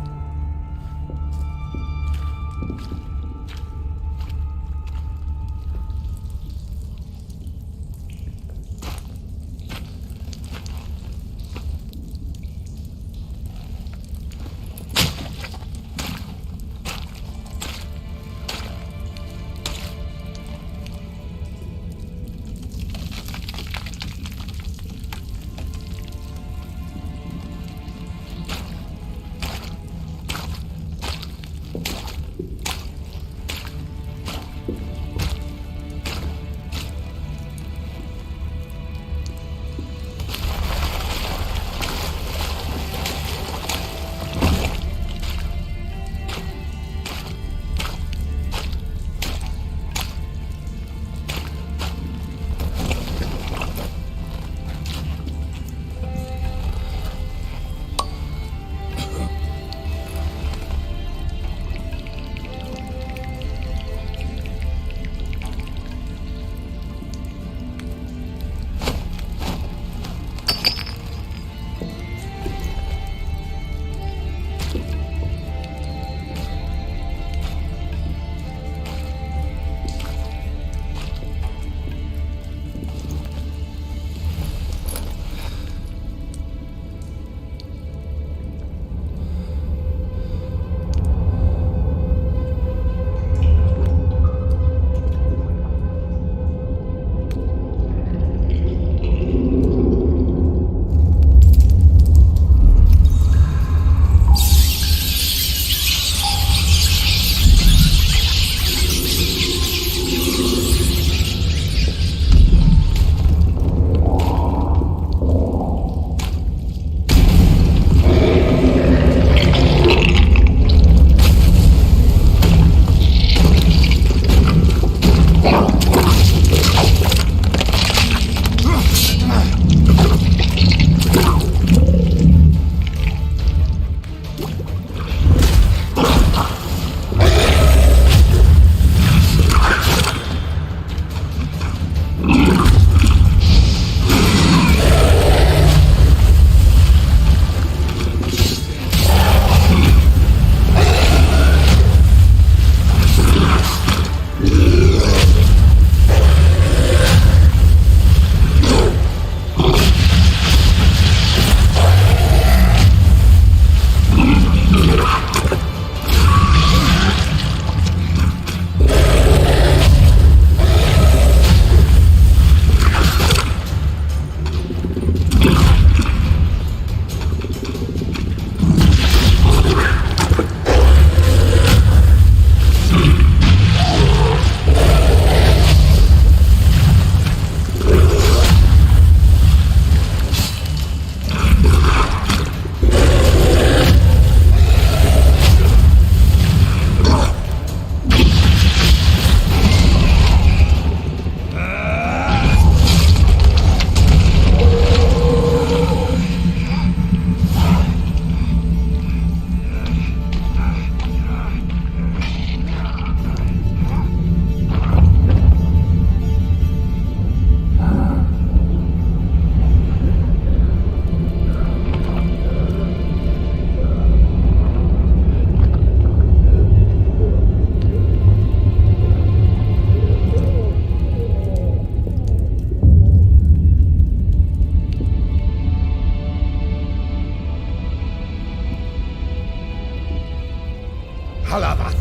Halavath,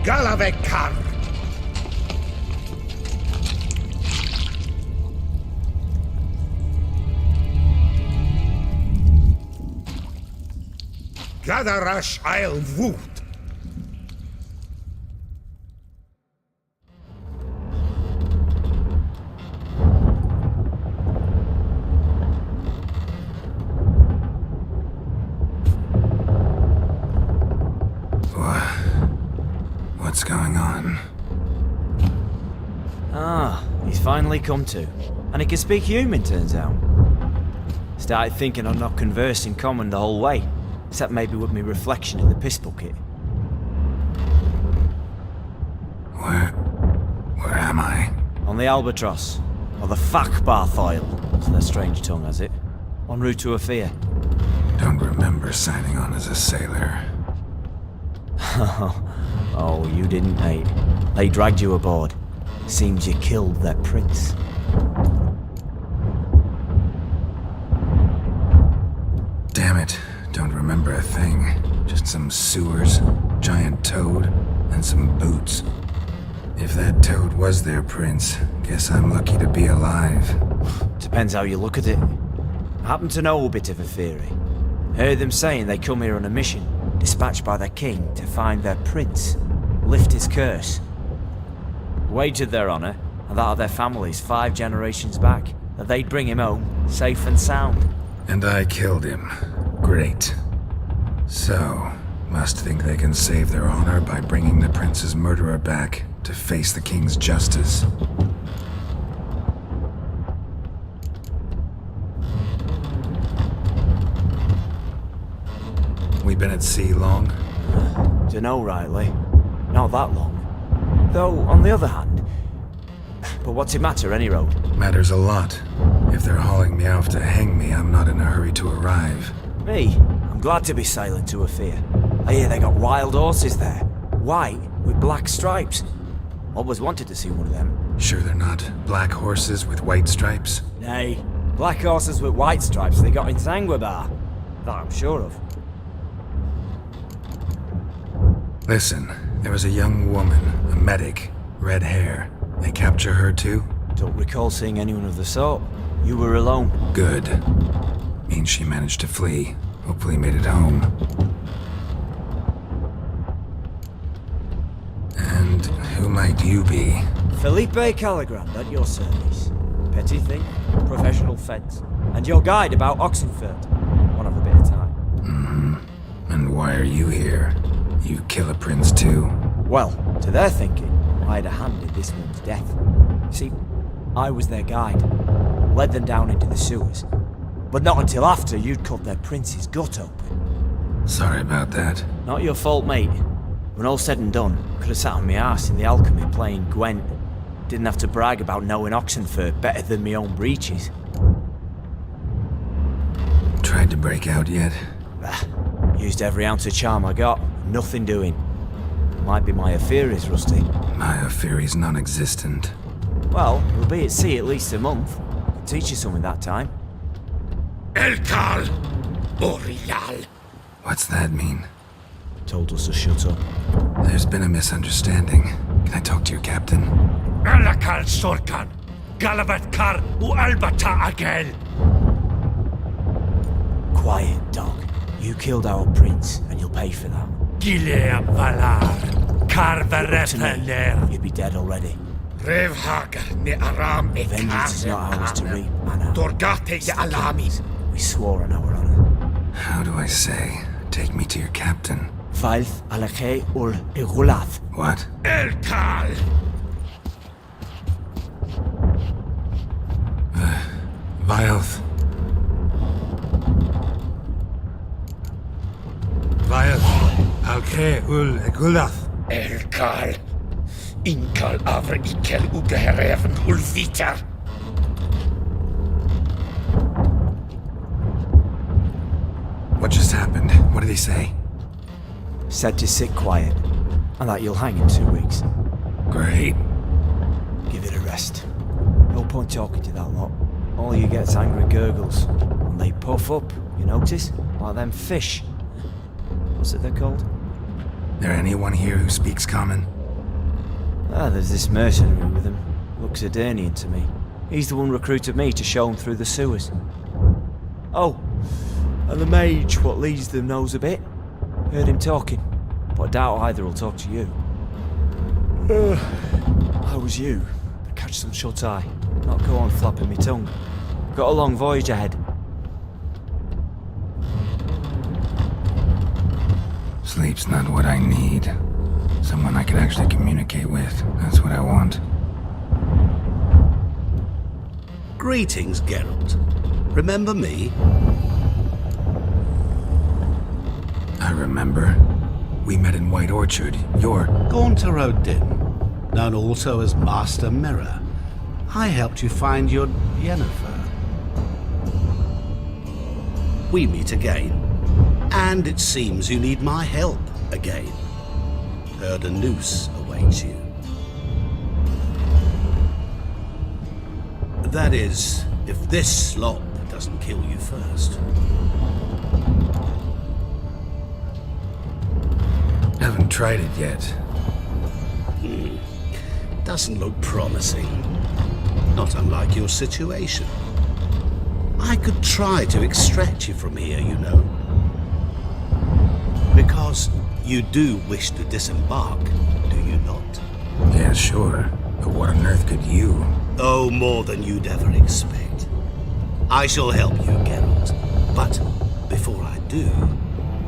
Galavekar. Gadarash I'll woot. What's going on? Ah, he's finally come to. And he can speak human, turns out. Started thinking I'd not conversed in common the whole way, except maybe with me reflection in the piss bucket. Where am I? On the Albatross, or the Fakbarth Isle, as their strange tongue has it. En route to Ophir. Don't remember signing on as a sailor. Oh, you didn't, mate. They dragged you aboard. Seems you killed their prince. Damn it, don't remember a thing. Just some sewers, giant toad, and some boots. If that toad was their prince, guess I'm lucky to be alive. Depends how you look at it. I happen to know a bit of a theory. Heard them saying they come here on a mission, dispatched by their king to find their prince, lift his curse. Wagered their honor, and that of their families 5 generations back, that they'd bring him home, safe and sound. And I killed him. Great. So, must think they can save their honor by bringing the prince's murderer back to face the king's justice. We been at sea long? Dunno rightly. Not that long. Though, on the other hand... But what's it matter, any road? Matters a lot. If they're hauling me off to hang me, I'm not in a hurry to arrive. Me? I'm glad to be sailing to Ophir. I hear they got wild horses there. White, with black stripes. Always wanted to see one of them. Sure they're not black horses with white stripes? Nay, black horses with white stripes they got in Sanguibar. That I'm sure of. Listen, there was a young woman, a medic, red hair. They capture her too? Don't recall seeing anyone of the sort. You were alone. Good. Means she managed to flee. Hopefully made it home. And who might you be? Felipe Caligrand at your service. Petty thing, professional fence. And your guide about Oxenfurt. One of a bit of time. Mm-hmm. And why are you here? You kill a prince too? Well, to their thinking, I had a hand in this one's death. See, I was their guide. Led them down into the sewers. But not until after you'd cut their prince's gut open. Sorry about that. Not your fault, mate. When all said and done, could have sat on my arse in the alchemy playing Gwent. Didn't have to brag about knowing Oxenfurt better than my own breeches. Tried to break out yet? Used every ounce of charm I got. Nothing doing. Might be my Ophiri's rusty. My Ophiri's non-existent. Well, we'll be at sea at least a month. Could teach you something that time. Elkal Boreal. What's that mean? Told us to shut up. There's been a misunderstanding. Can I talk to your captain? Alakal Sorkan. Galavat Kar U Albata Agel. Quiet, dog. You killed our prince, and you'll pay for that. Gileam Valar. Karvarepeler. You'd be dead already. Revhagar ne Aram e Vengeance is not ours to reap, Anna. Dorgate ya Alami. We swore on our honor. How do I say? Take me to your captain. Valth Alakhe ul Igulath. What? Elkal. Vilth. Vilth. Alkhe ul Igulath. Elkal. Inkal avre ikel ugehereven ulviter. What just happened? What did he say? Said to sit quiet, and that you'll hang in 2 weeks. Great. Give it a rest. No point talking to that lot. All you get's angry gurgles. And they puff up, you notice? Like them fish. What's it they're called? There anyone here who speaks common? There's this mercenary with him. Looks Edirnian to me. He's the one recruited me to show him through the sewers. Oh, and the mage what leads them knows a bit. Heard him talking, but I doubt either will talk to you. How was you? Catch some shut-eye. Not go on flapping me tongue. Got a long voyage ahead. Sleep's not what I need. Someone I can actually communicate with. That's what I want. Greetings, Geralt. Remember me? I remember. We met in White Orchard. You're... Gaunter O'Din, known also as Master Mirror. I helped you find your Yennefer. We meet again. And it seems you need my help again. Heard a noose awaits you. That is, if this slop doesn't kill you first. Haven't tried it yet. Doesn't look promising. Not unlike your situation. I could try to extract you from here, you know. Because you do wish to disembark, do you not? Yeah, sure. But what on earth could you? Oh, more than you'd ever expect. I shall help you, Geralt. But before I do,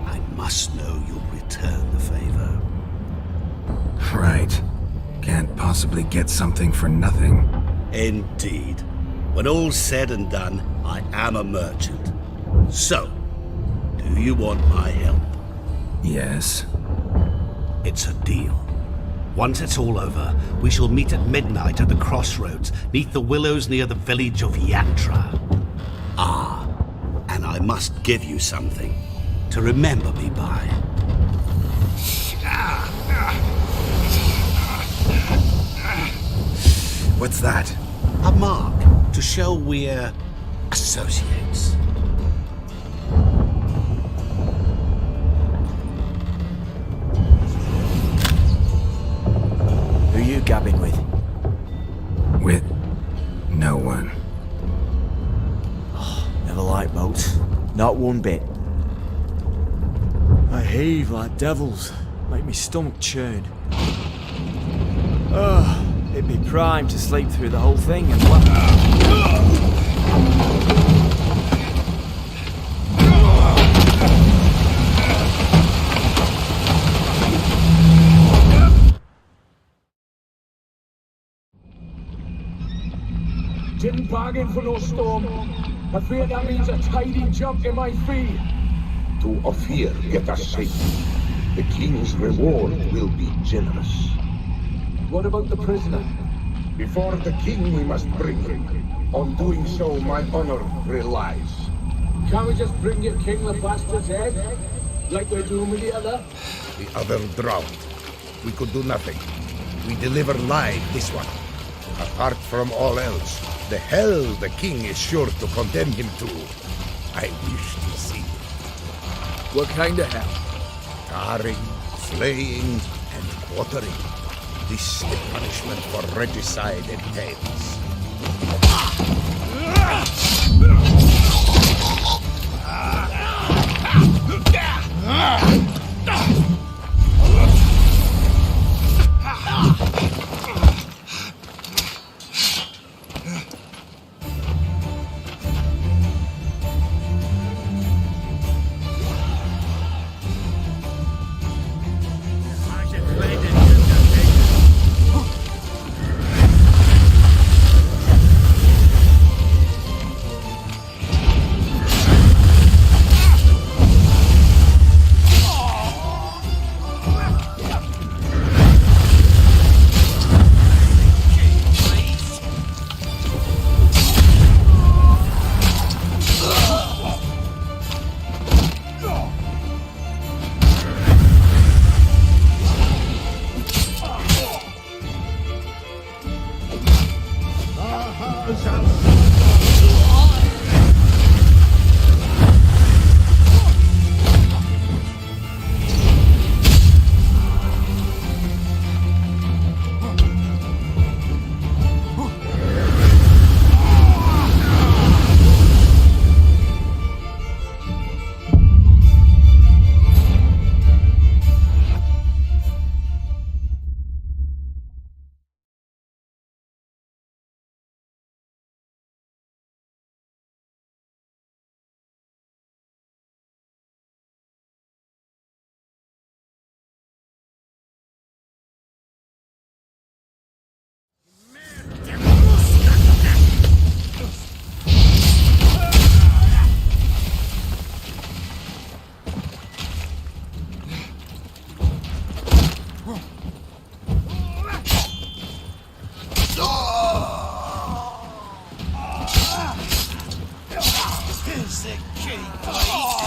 I must know you'll return the favor. Right. Can't possibly get something for nothing. Indeed. When all's said and done, I am a merchant. So, do you want my help? Yes. It's a deal. Once it's all over, we shall meet at midnight at the crossroads, neath the willows near the village of Yatra. Ah, and I must give you something to remember me by. What's that? A mark to show we're associates. Who you gabbing with? With no one. Oh, never liked boats. Not one bit. I heave like devils. Make me stomach churn. It'd be prime to sleep through the whole thing and Didn't bargain for no storm. I fear that means a tidy jump in my fee. To Ophir, get us safe. The king's reward will be generous. What about the prisoner? Before the king we must bring him. On doing so, my honor relies. Can't we just bring your king the bastard's head? Like we're doing with the other? The other drowned. We could do nothing. We deliver live this one. Apart from all else, the hell the king is sure to condemn him to. I wish to see it. What kind of hell? Tarring, flaying, and quartering. This the punishment for regicide and tales. Here's the key, please.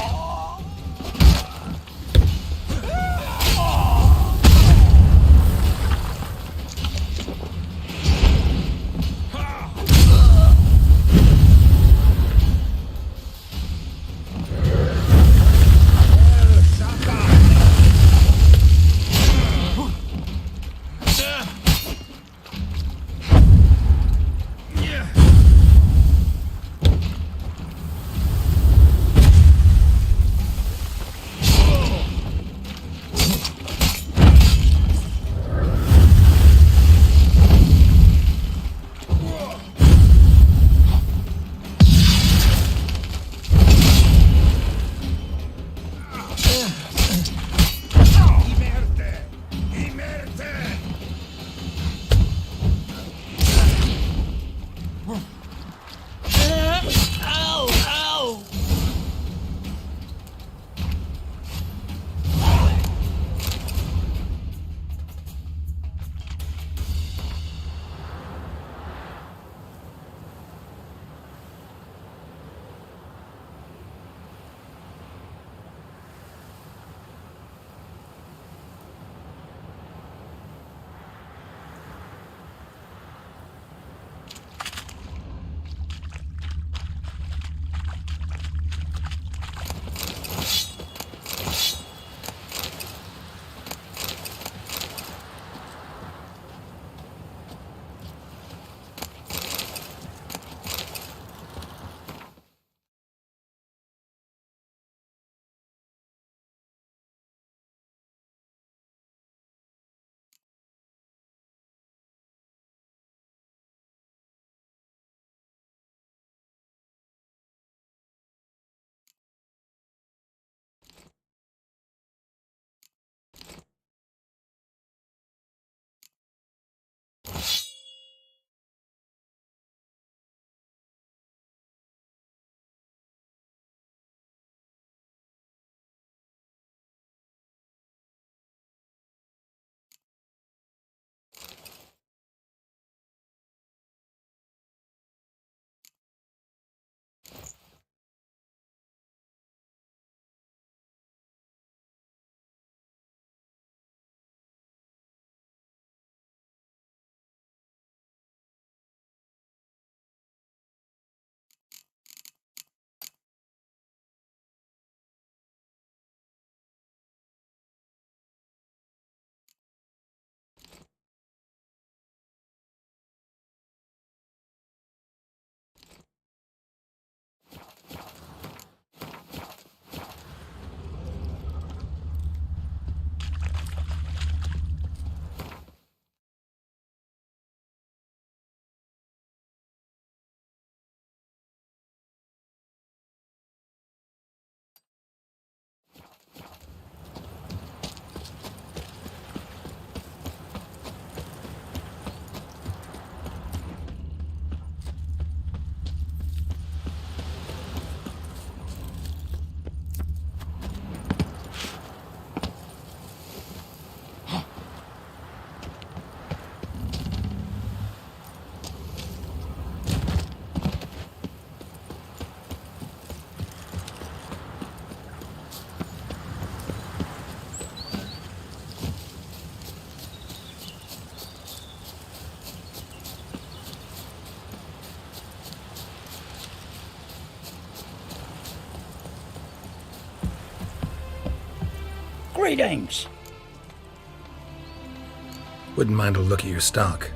Greetings. Wouldn't mind a look at your stock.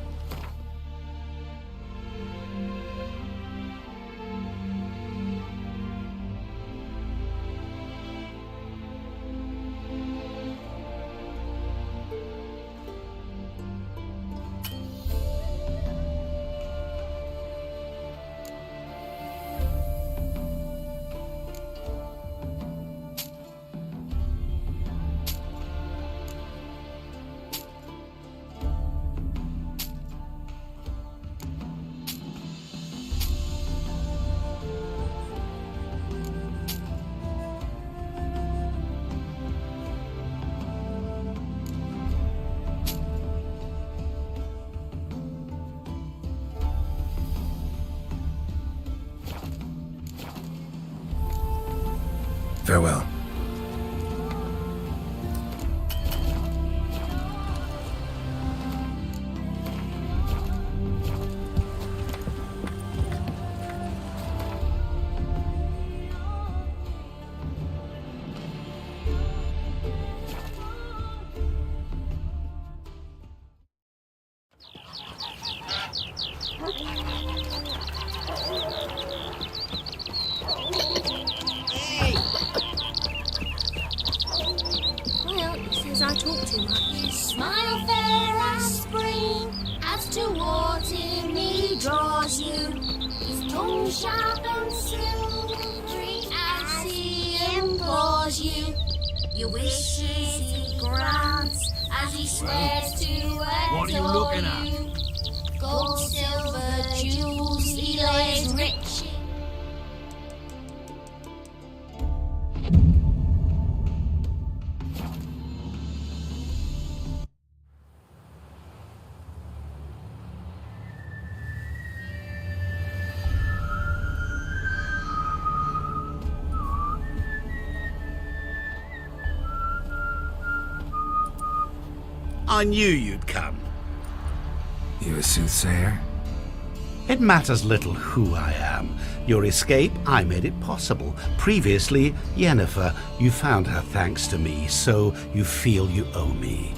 Farewell. Well, he says I talk too much. Smile fair as spring, as towards him he draws you. His tongue sharp and silvery as he implores you. Your wishes he grants as he swears to What are you looking at? you. Gold, silver, jewels he lays rich in. I knew you'd come. You a soothsayer? It matters little who I am. Your escape, I made it possible. Previously, Yennefer, you found her thanks to me, so you feel you owe me.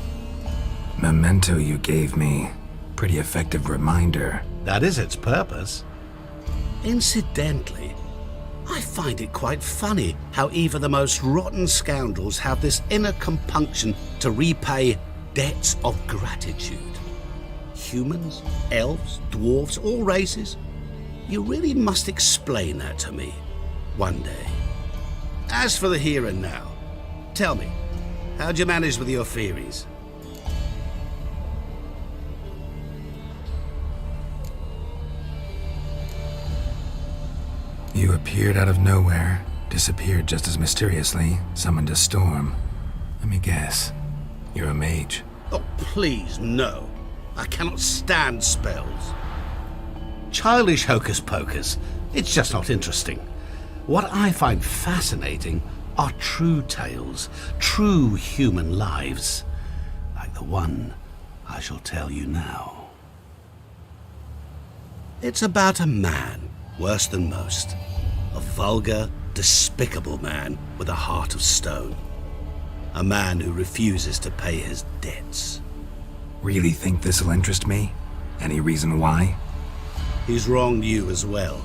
Memento you gave me. Pretty effective reminder. That is its purpose. Incidentally, I find it quite funny how even the most rotten scoundrels have this inner compunction to repay debts of gratitude. Humans, elves, dwarves, all races. You really must explain that to me one day. As for the here and now, tell me, how'd you manage with your theories? You appeared out of nowhere, disappeared just as mysteriously, summoned a storm. Let me guess. You're a mage. Oh, please, no. I cannot stand spells. Childish hocus pocus. It's just not interesting. What I find fascinating are true tales, true human lives, like the one I shall tell you now. It's about a man, worse than most. A vulgar, despicable man with a heart of stone. A man who refuses to pay his debts. Really think this'll interest me? Any reason why? He's wronged you as well.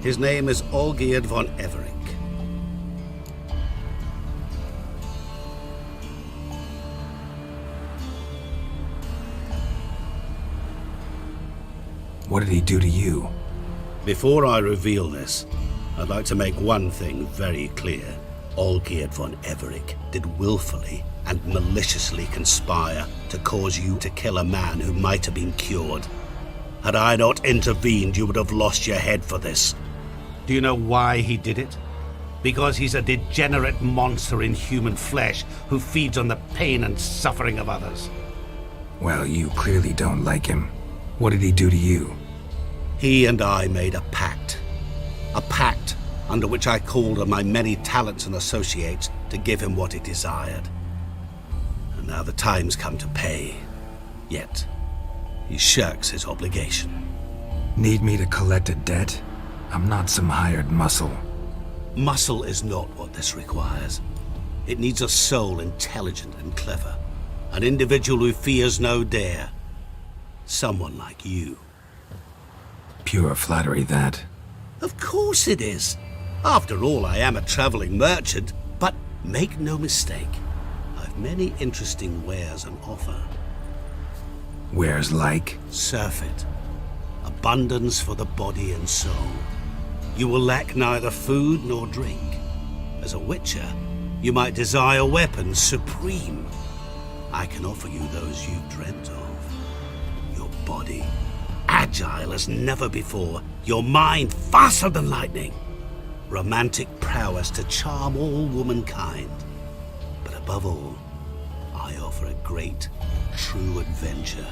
His name is Olgierd von Everec. What did he do to you? Before I reveal this, I'd like to make one thing very clear. Olgierd von Everec did willfully and maliciously conspire to cause you to kill a man who might have been cured. Had I not intervened, you would have lost your head for this. Do you know why he did it? Because he's a degenerate monster in human flesh who feeds on the pain and suffering of others. Well, you clearly don't like him. What did he do to you? He and I made a pact. A pact under which I called on my many talents and associates to give him what he desired. And now the time's come to pay. Yet, he shirks his obligation. Need me to collect a debt? I'm not some hired muscle. Muscle is not what this requires. It needs a soul intelligent and clever. An individual who fears no dare. Someone like you. Pure flattery, that. Of course it is. After all, I am a traveling merchant, but make no mistake, I've many interesting wares on offer. Wares like? Surfeit. Abundance for the body and soul. You will lack neither food nor drink. As a witcher, you might desire weapons supreme. I can offer you those you've dreamt of. Your body, agile as never before. Your mind, faster than lightning. Romantic prowess to charm all womankind. But above all, I offer a great, true adventure.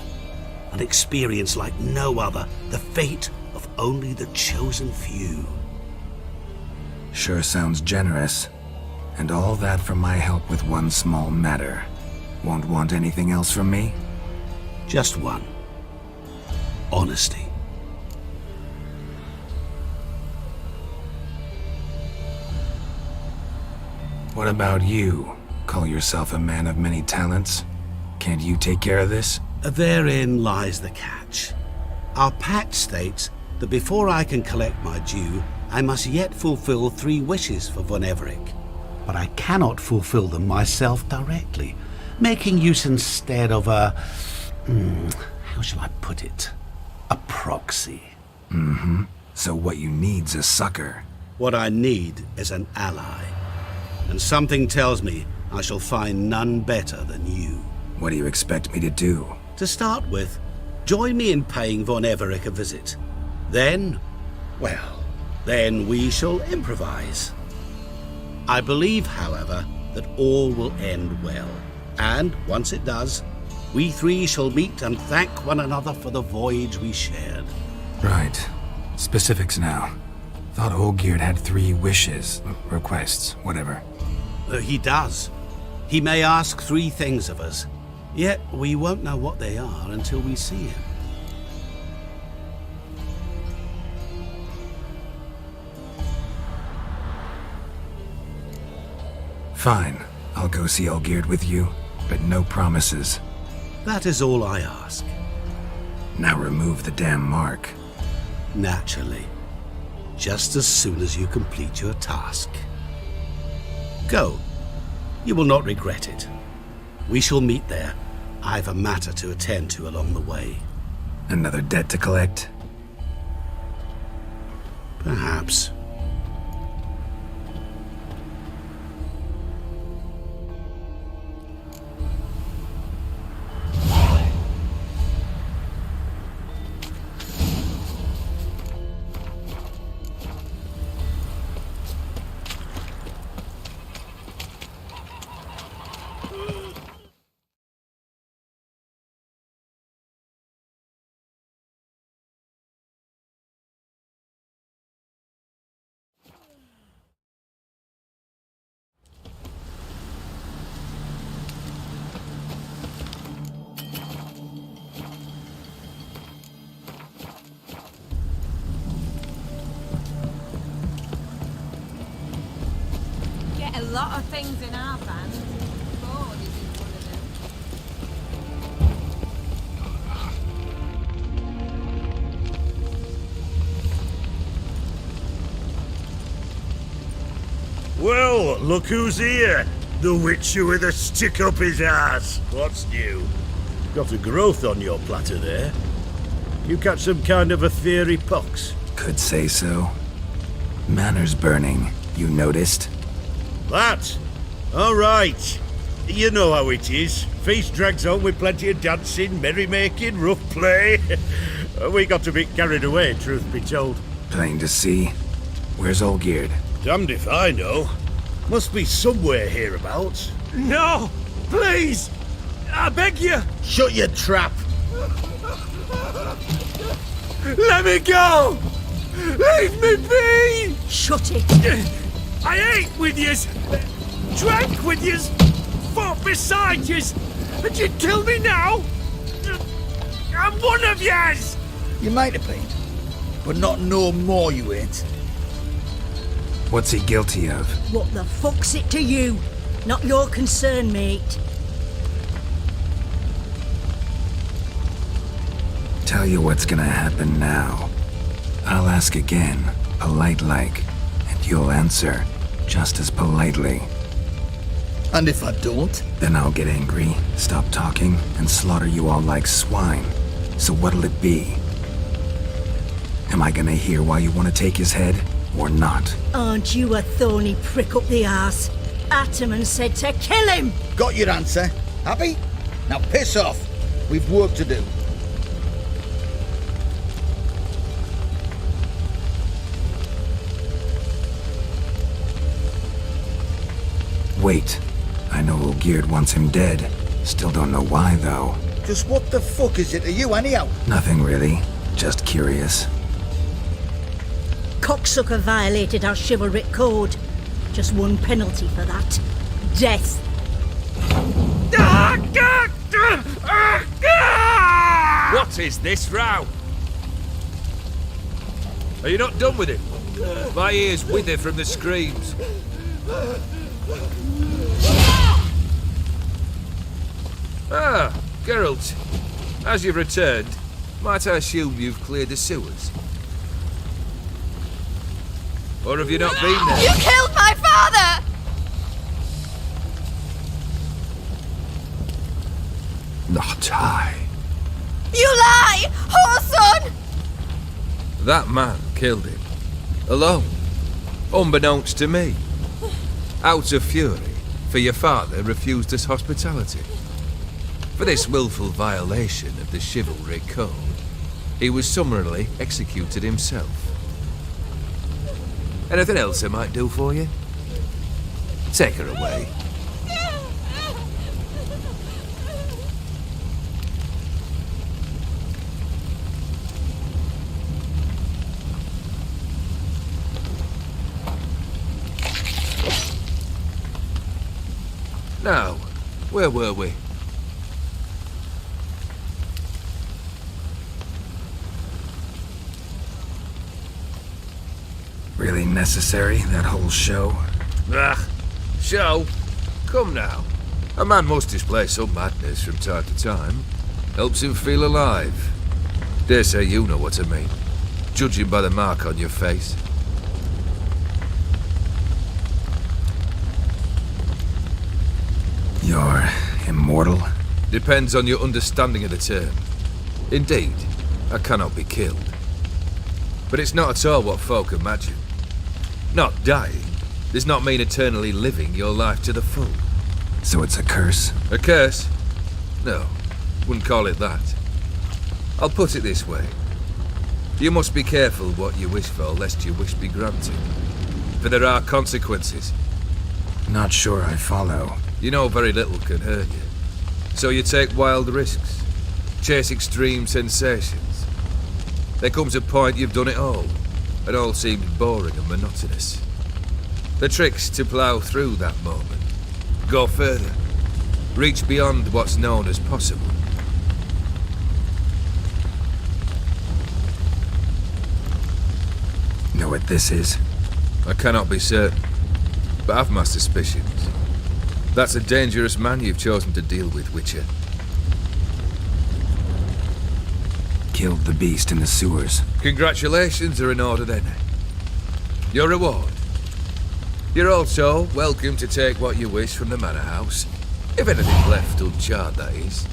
An experience like no other, the fate of only the chosen few. Sure sounds generous. And all that for my help with one small matter. Won't want anything else from me? Just one. Honesty. What about you? Call yourself a man of many talents? Can't you take care of this? Therein lies the catch. Our pact states that before I can collect my due, I must yet fulfill 3 wishes for Von Everec. But I cannot fulfill them myself directly, making use instead of a... how shall I put it? A proxy. Mm-hmm. So what you need's a sucker. What I need is an ally. And something tells me I shall find none better than you. What do you expect me to do? To start with, join me in paying Von Everec a visit. Then, well, then we shall improvise. I believe, however, that all will end well. And once it does, we 3 shall meet and thank one another for the voyage we shared. Right. Specifics now. Thought Olgierd had 3 wishes, requests, whatever. He does. He may ask 3 things of us, yet we won't know what they are until we see him. Fine. I'll go see Olgierd with you, but no promises. That is all I ask. Now remove the damn mark. Naturally. Just as soon as you complete your task. Go. You will not regret it. We shall meet there. I've a matter to attend to along the way. Another debt to collect? Perhaps. A lot of things in our van. Board is in one of them. Well, look who's here. The Witcher with a stick up his ass. What's new? Got a growth on your platter there. You catch some kind of a theory pox? Could say so. Manners burning, you noticed? That? All right. You know how it is. Feast drags on with plenty of dancing, merrymaking, rough play. We got a bit carried away, truth be told. Plain to see. Where's Olgierd? Damned if I know. Must be somewhere hereabouts. No! Please! I beg you! Shut your trap! Let me go! Leave me be! Shut it! I ate with yous, drank with yous, fought beside yous, and you'd kill me now? I'm one of yous! You might have been, but not no more you ain't. What's he guilty of? What the fuck's it to you? Not your concern, mate. Tell you what's gonna happen now. I'll ask again, polite-like, and you'll answer just as politely. And if I don't? Then I'll get angry, stop talking, and slaughter you all like swine. So what'll it be? Am I gonna hear why you want to take his head, or not? Aren't you a thorny prick up the arse? Ataman said to kill him! Got your answer. Happy? Now piss off. We've work to do. Wait. I know Olgierd wants him dead. Still don't know why, though. Just what the fuck is it to you, anyhow? Nothing really. Just curious. Cocksucker violated our chivalric code. just one penalty for that. Death. What is this row? Are you not done with it? My ears wither from the screams. Ah, Geralt. As you've returned, might I assume you've cleared the sewers? Or have you not been there? You killed my father! Not I. You lie! Whoreson! That man killed him. Alone. Unbeknownst to me. Out of fury, for your father refused us hospitality. For this willful violation of the chivalry code, he was summarily executed himself. Anything else I might do for you? Take her away. Now, where were we? Really necessary, that whole show? Ah, show? Come now. A man must display some madness from time to time. Helps him feel alive. Dare say you know what I mean, judging by the mark on your face. You're immortal? Depends on your understanding of the term. Indeed, I cannot be killed. But it's not at all what folk imagine. Not dying does not mean eternally living your life to the full. So it's a curse? A curse? No, wouldn't call it that. I'll put it this way. You must be careful what you wish for, lest your wish be granted. For there are consequences. Not sure I follow. You know very little can hurt you. So you take wild risks. Chase extreme sensations. There comes a point you've done it all. And all seems boring and monotonous. The trick's to plough through that moment. Go further. Reach beyond what's known as possible. Know what this is? I cannot be certain, but I've my suspicions. That's a dangerous man you've chosen to deal with, Witcher. Killed the beast in the sewers. Congratulations are in order then. Your reward. You're also welcome to take what you wish from the manor house. If anything's left uncharred, that is.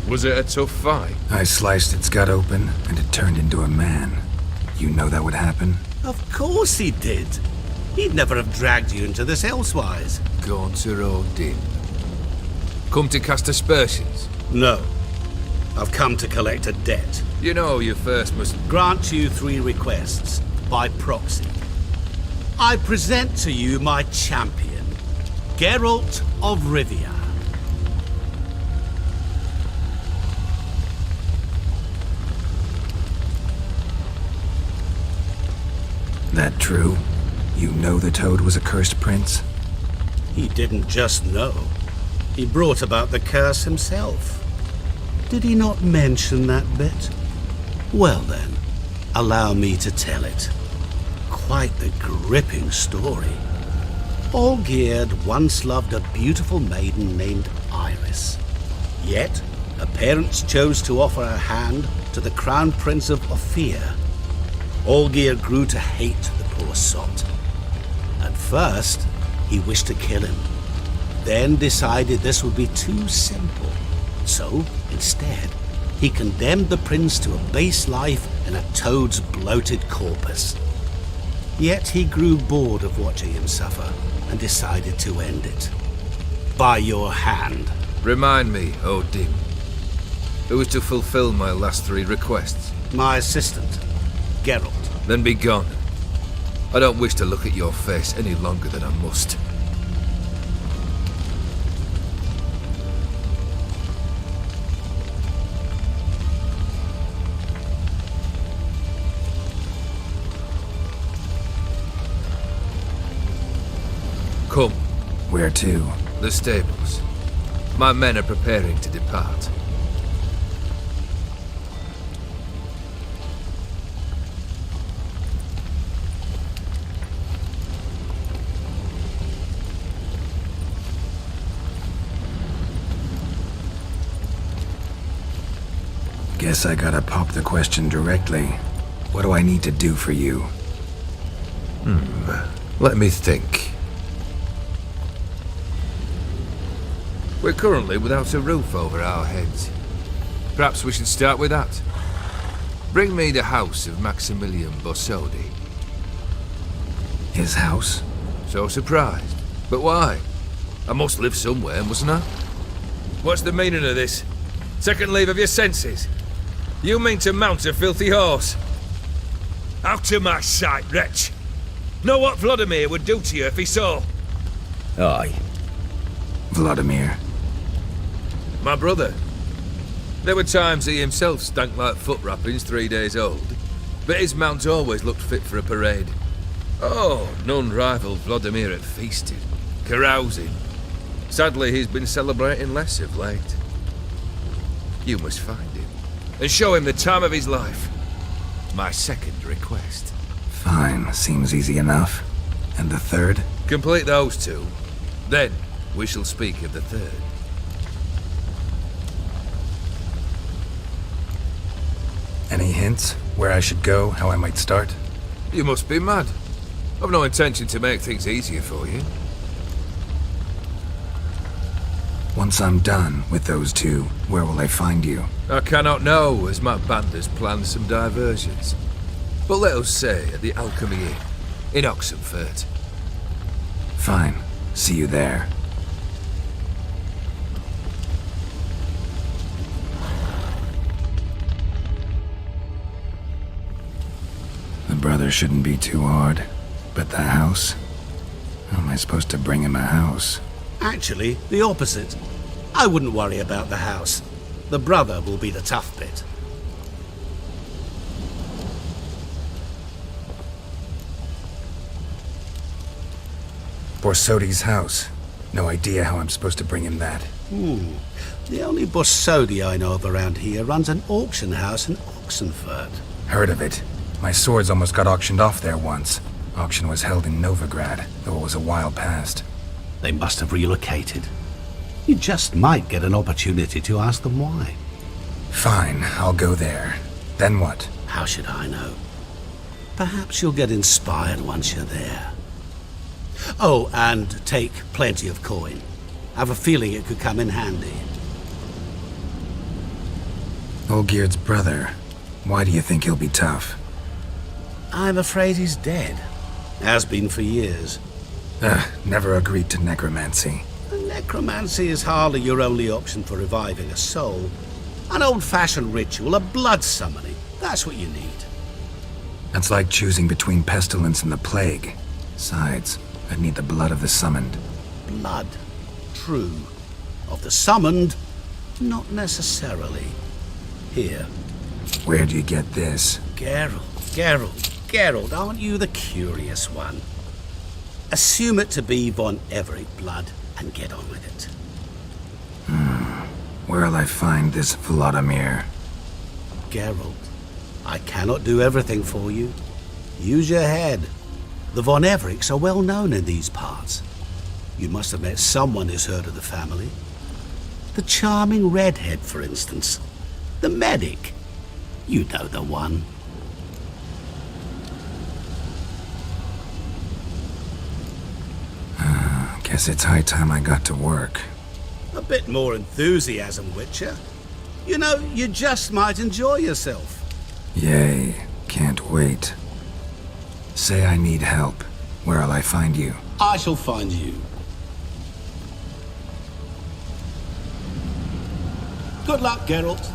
Was it a tough fight? I sliced its gut open, and it turned into a man. You know that would happen? Of course he did. He'd never have dragged you into this elsewise. Gaunter Odin. Come to cast aspersions? No. I've come to collect a debt. You know you first must grant you 3 requests, by proxy. I present to you my champion, Geralt of Rivia. That true? You know the Toad was a cursed prince? He didn't just know. He brought about the curse himself. Did he not mention that bit? Well then, allow me to tell it. Quite the gripping story. Olgierd once loved a beautiful maiden named Iris. Yet, her parents chose to offer her hand to the Crown Prince of Ophir. Olgierd grew to hate the poor sot. At first, he wished to kill him, then decided this would be too simple. So, instead, he condemned the prince to a base life in a toad's bloated corpus. Yet he grew bored of watching him suffer and decided to end it. By your hand. Remind me, Odin. Who is to fulfill my last 3 requests? My assistant, Geralt. Then be gone. I don't wish to look at your face any longer than I must. Where to? The stables. My men are preparing to depart. Guess I gotta pop the question directly. What do I need to do for you? Let me think. We're currently without a roof over our heads. Perhaps we should start with that. Bring me the house of Maximilian Borsodi. His house? So surprised. But why? I must live somewhere, mustn't I? What's the meaning of this? Second leave of your senses? You mean to mount a filthy horse? Out of my sight, wretch! Know what Vladimir would do to you if he saw? Aye. Vladimir. My brother. There were times he himself stank like foot wrappings 3 days old, but his mount always looked fit for a parade. Oh, none rivaled Vladimir at feasting, carousing. Sadly, he's been celebrating less of late. You must find him, and show him the time of his life. My second request. Fine, seems easy enough. And the third? Complete those two. Then, we shall speak of the third. Any hints? Where I should go? How I might start? You must be mad. I've no intention to make things easier for you. Once I'm done with those two, where will I find you? I cannot know, as my band has planned some diversions. But let us say at the Alchemy Inn, in Oxenfurt. Fine. See you there. The brother shouldn't be too hard. But the house? How am I supposed to bring him a house? Actually, the opposite. I wouldn't worry about the house. The brother will be the tough bit. Borsodi's house. No idea how I'm supposed to bring him that. The only Borsodi I know of around here runs an auction house in Oxenfurt. Heard of it. My swords almost got auctioned off there once. Auction was held in Novigrad, though it was a while past. They must have relocated. You just might get an opportunity to ask them why. Fine, I'll go there. Then what? How should I know? Perhaps you'll get inspired once you're there. Oh, and take plenty of coin. I have a feeling it could come in handy. Olgierd's brother. Why do you think he'll be tough? I'm afraid he's dead. Has been for years. Never agreed to necromancy. Necromancy is hardly your only option for reviving a soul. An old-fashioned ritual, a blood summoning. That's what you need. That's like choosing between pestilence and the plague. Besides, I'd need the blood of the summoned. Blood. True. Of the summoned, not necessarily. Here. Where'd you get this? Geralt, aren't you the curious one? Assume it to be von Everett blood and get on with it. Where'll I find this Vladimir? Geralt, I cannot do everything for you. Use your head. The von Evericks are well known in these parts. You must have met someone who's heard of the family. The charming redhead, for instance. The medic. You know the one. Guess it's high time I got to work. A bit more enthusiasm, Witcher. You know, you just might enjoy yourself. Yay, can't wait. Say I need help. Where'll I find you? I shall find you. Good luck, Geralt.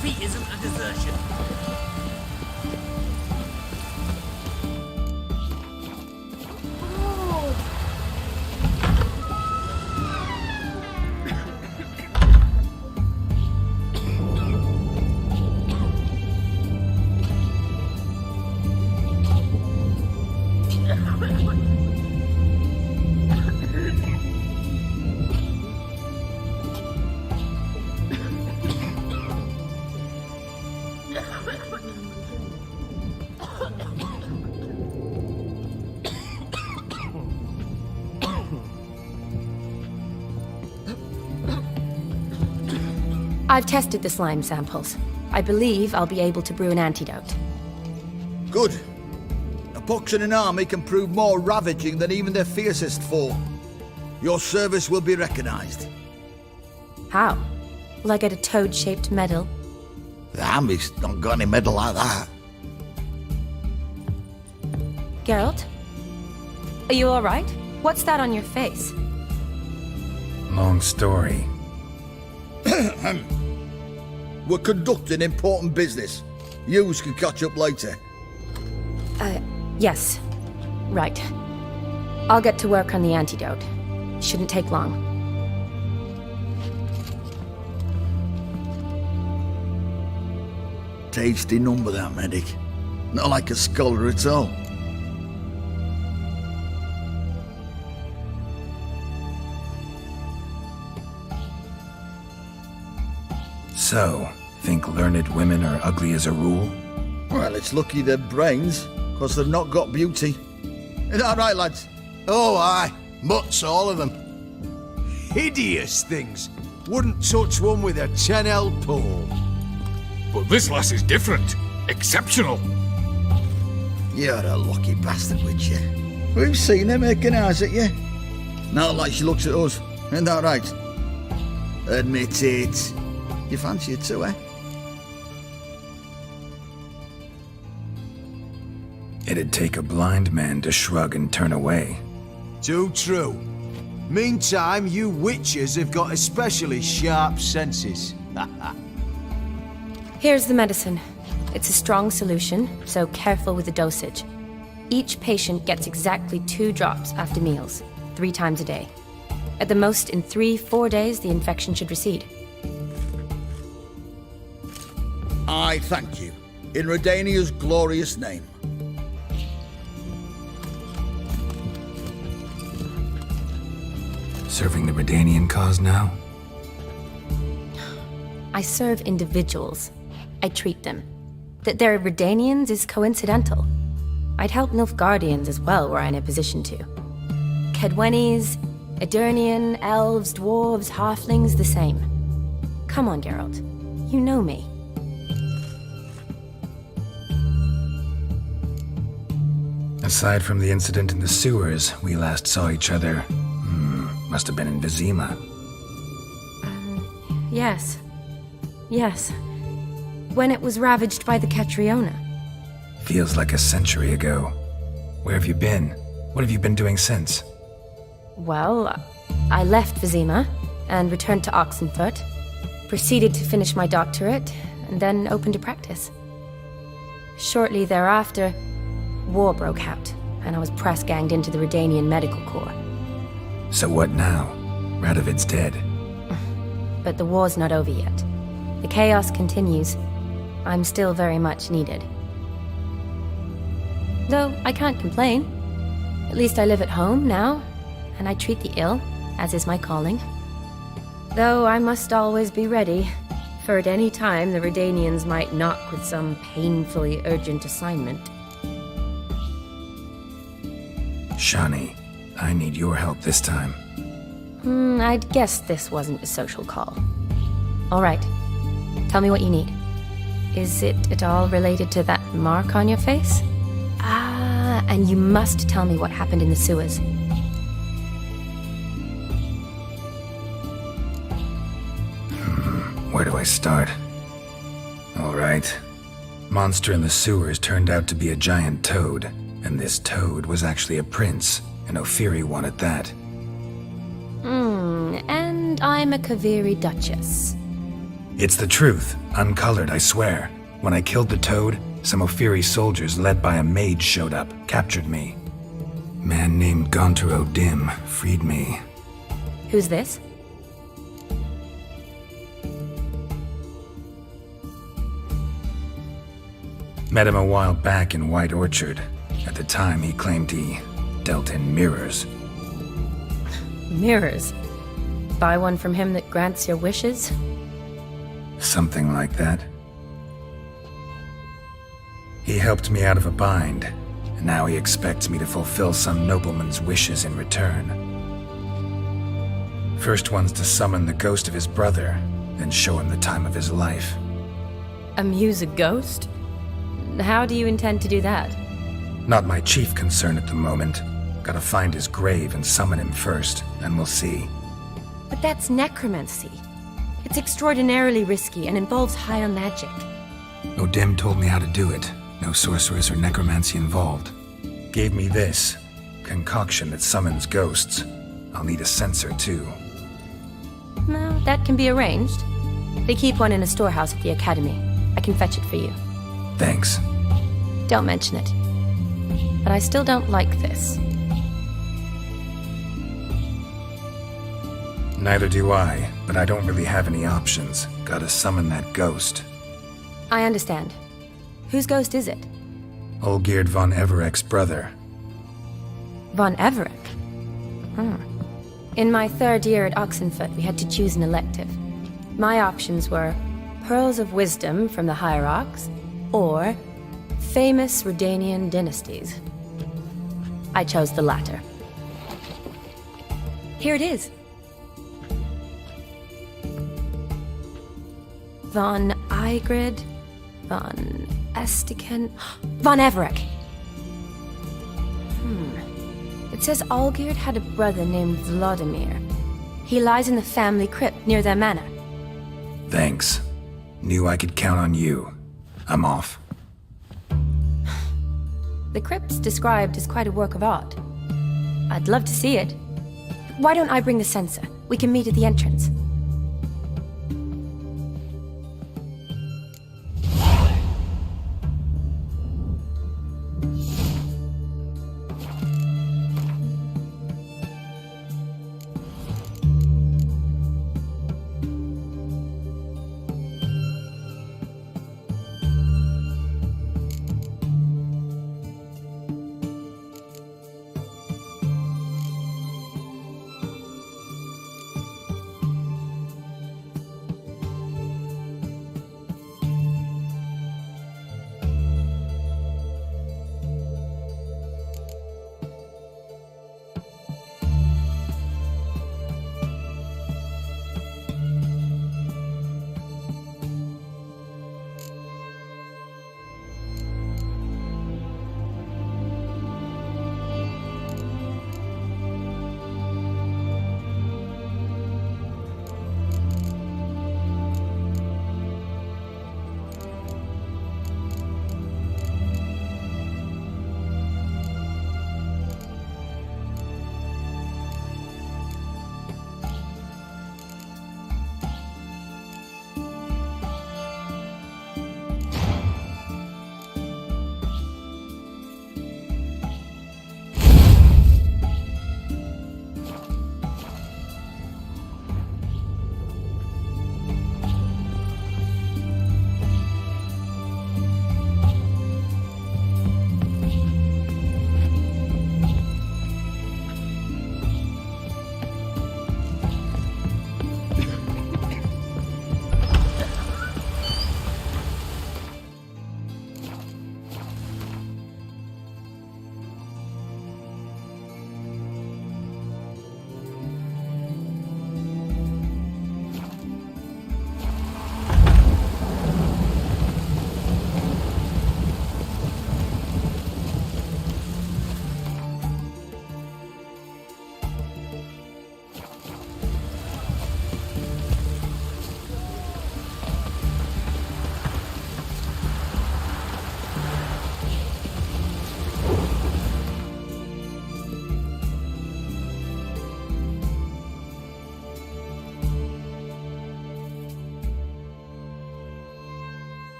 defeatism and desertion. I've tested the slime samples. I believe I'll be able to brew an antidote. Good. A pox in an army can prove more ravaging than even their fiercest foe. Your service will be recognized. How? Will I get a toad-shaped medal? The army's not got any medal like that. Geralt? Are you alright? What's that on your face? Long story. We're conducting important business. Yous can catch up later. Yes. Right. I'll get to work on the antidote. Shouldn't take long. Tasty number, that medic. Not like a scholar at all. So, think learned women are ugly as a rule? Well, it's lucky they're brains, because they've not got beauty. Is that right, lads? Oh, aye. Mutts, all of them. Hideous things. Wouldn't touch one with a 10L pole. But this lass is different. Exceptional. You're a lucky bastard, Witcher. We've seen her making eyes at you. Not like she looks at us. Isn't that right? Admit it. You fancy it too, eh? It'd take a blind man to shrug and turn away. Too true. Meantime, you witches have got especially sharp senses. Here's the medicine. It's a strong solution, so careful with the dosage. Each patient gets exactly 2 drops after meals, 3 times a day. At the most, in 3-4 days, the infection should recede. I thank you. In Redania's glorious name. Serving the Redanian cause now? I serve individuals. I treat them. That they're Redanians is coincidental. I'd help Nilfgaardians as well were I in a position to. Kedwenis, Edirnian, elves, dwarves, halflings, the same. Come on, Geralt. You know me. Aside from the incident in the sewers, we last saw each other. Must have been in Vizima. Yes. Yes. When it was ravaged by the Catriona. Feels like a century ago. Where have you been? What have you been doing since? Well, I left Vizima and returned to Oxenfurt. Proceeded to finish my doctorate and then opened a practice. Shortly thereafter, war broke out, and I was press-ganged into the Redanian Medical Corps. So what now? Radovid's dead. But the war's not over yet. The chaos continues. I'm still very much needed. Though I can't complain. At least I live at home now, and I treat the ill, as is my calling. Though I must always be ready, for at any time the Redanians might knock with some painfully urgent assignment. Shani, I need your help this time. I'd guessed this wasn't a social call. All right. Tell me what you need. Is it at all related to that mark on your face? Ah, and you must tell me what happened in the sewers. Where do I start? All right. Monster in the sewers turned out to be a giant toad, and this toad was actually a prince, and Ophiri wanted that. And I'm a Kaviri Duchess. It's the truth, uncolored, I swear. When I killed the toad, some Ophiri soldiers led by a mage showed up, captured me. Man named Gaunter O'Dim freed me. Who's this? Met him a while back in White Orchard. At the time, he claimed he dealt in mirrors. Mirrors. Buy one from him that grants your wishes? Something like that. He helped me out of a bind, and now he expects me to fulfill some nobleman's wishes in return. First one's to summon the ghost of his brother, then show him the time of his life. Amuse a ghost? How do you intend to do that? Not my chief concern at the moment. Gotta find his grave and summon him first, then we'll see. But that's necromancy. It's extraordinarily risky and involves higher magic. O'Dim told me how to do it. No sorceress or necromancy involved. Gave me this concoction that summons ghosts. I'll need a censer too. No, that can be arranged. They keep one in a storehouse at the academy. I can fetch it for you. Thanks. Don't mention it. But I still don't like this. Neither do I, but I don't really have any options. Gotta summon that ghost. I understand. Whose ghost is it? Olgierd von Everek's brother. Von Everek? In my third year at Oxenfoot, we had to choose an elective. My options were Pearls of Wisdom from the Hierarchs, or famous Redanian dynasties. I chose the latter. Here it is. Von Igrid, Von Estiken, Von Everek. It says Olgierd had a brother named Vladimir. He lies in the family crypt near their manor. Thanks. Knew I could count on you. I'm off. The crypt's described as quite a work of art. I'd love to see it. Why don't I bring the censer? We can meet at the entrance.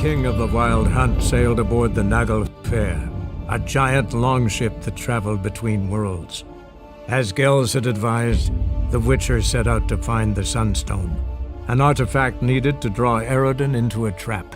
king of the Wild Hunt sailed aboard the Nagle Fair, a giant longship that traveled between worlds. As Gels had advised, the Witcher set out to find the Sunstone, an artifact needed to draw Eredin into a trap.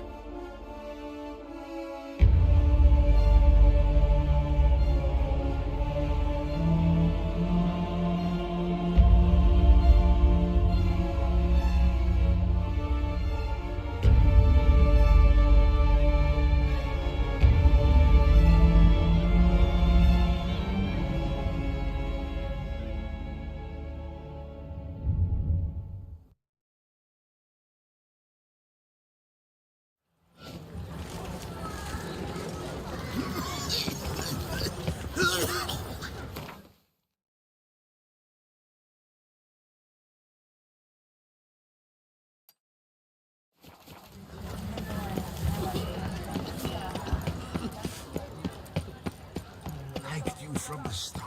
Liked you from the start.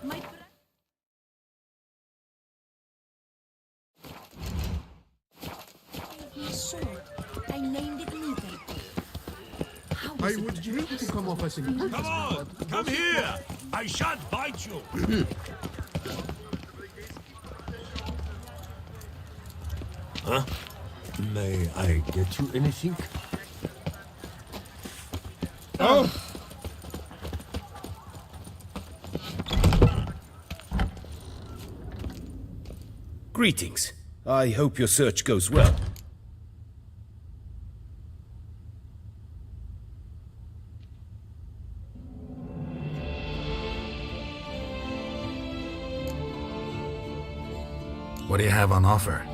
My sword. I named it Negan. I would hate to come off as impertinent. Come on, come here. I shan't bite you. Huh? May I get you anything? Oh! Greetings. I hope your search goes well. What do you have on offer?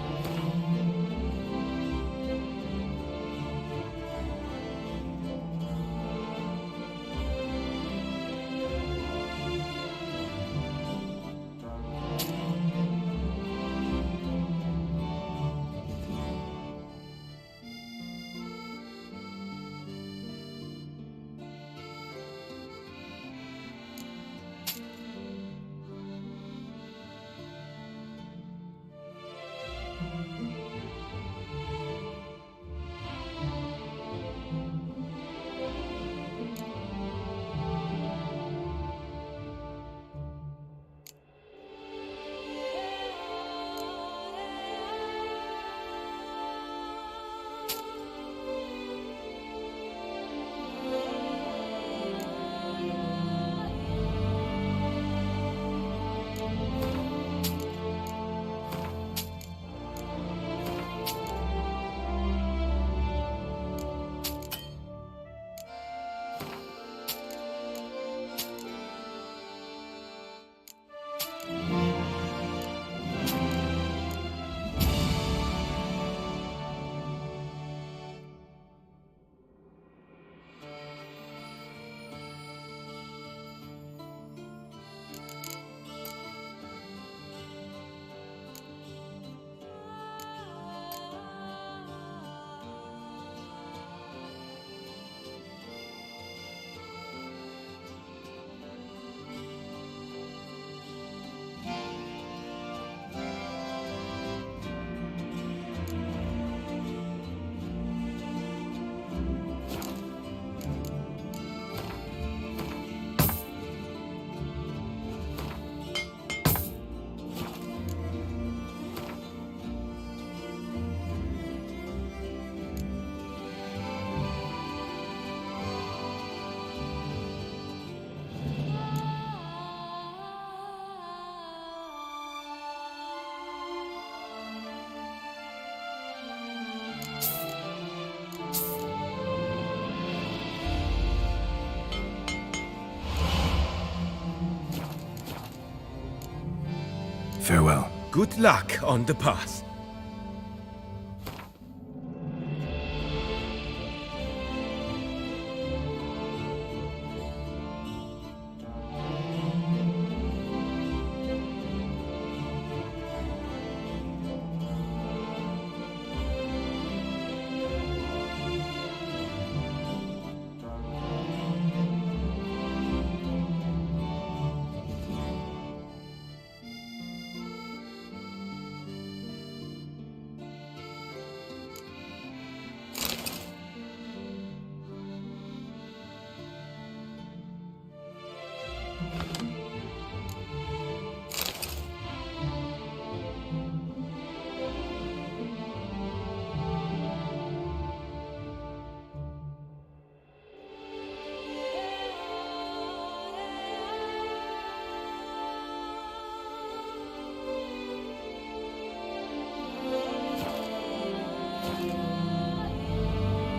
Farewell. Good luck on the path.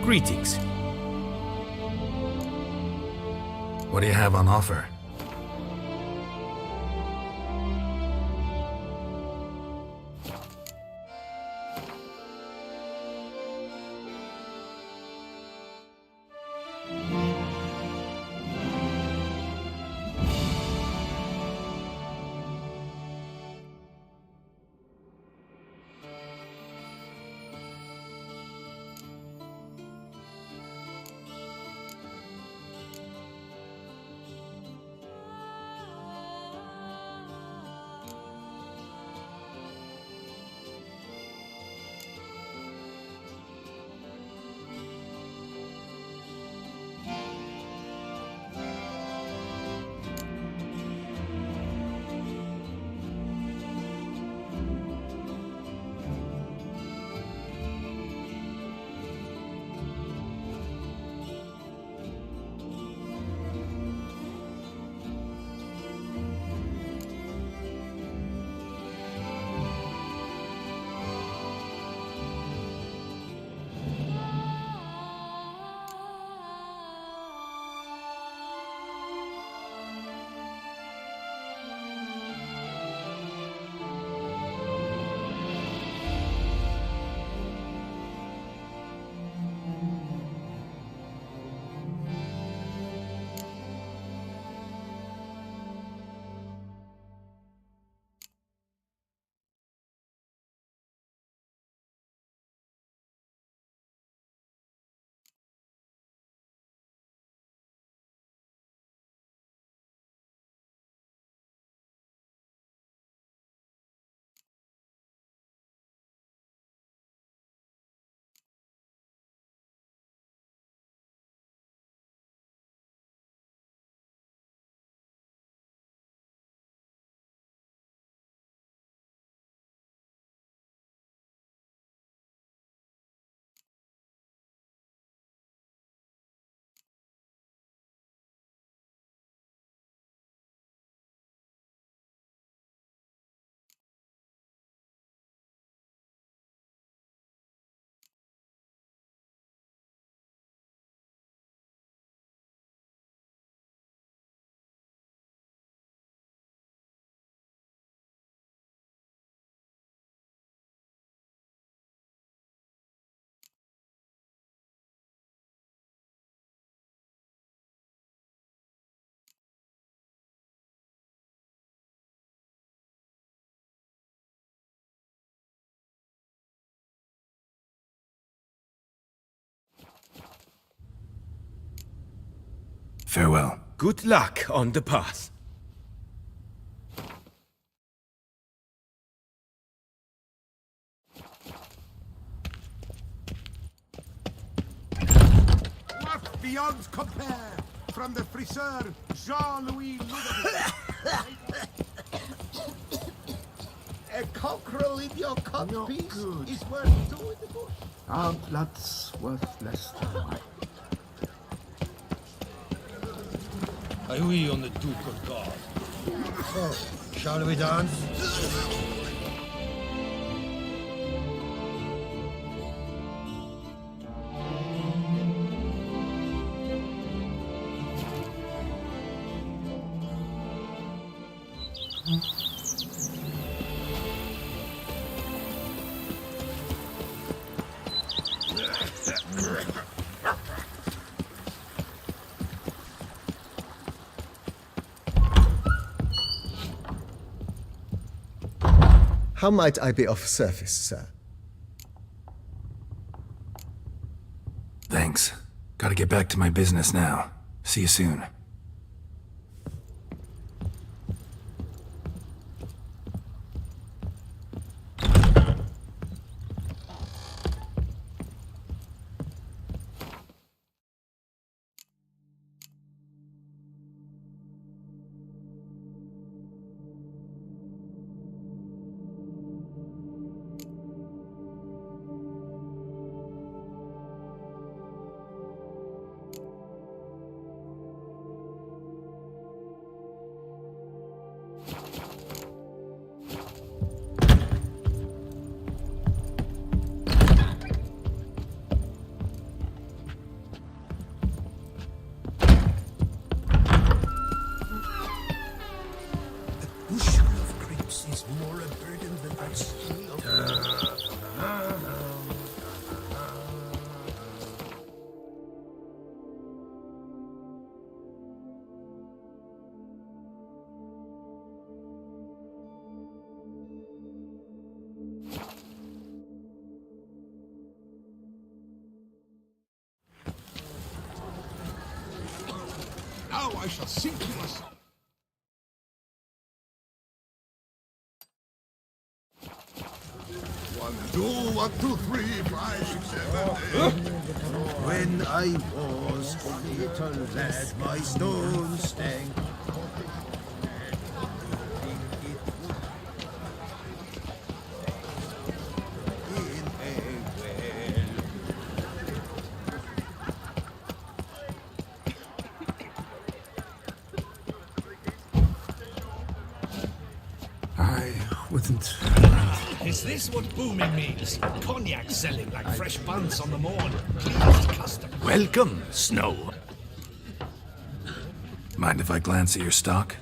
Greetings. What do you have on offer? Farewell. Good luck on the path. What beyond compare from the friseur Jean-Louis Ludovic. A cockerel in your codpiece is worth two in the bush. Our blood's worth less than mine. Aye, we on the Duke of God. So, shall we dance? How might I be of service, sir? Thanks. Gotta get back to my business now. See you soon. I shall sink you a song. 1, 2, 1, 2, 3, 5, 6, 7, 8. When I was a little lad, my stone stank. I wouldn't. Is this what booming means? Cognac selling like fresh buns on the morn. Pleased customer. Welcome, Snow. Mind if I glance at your stock?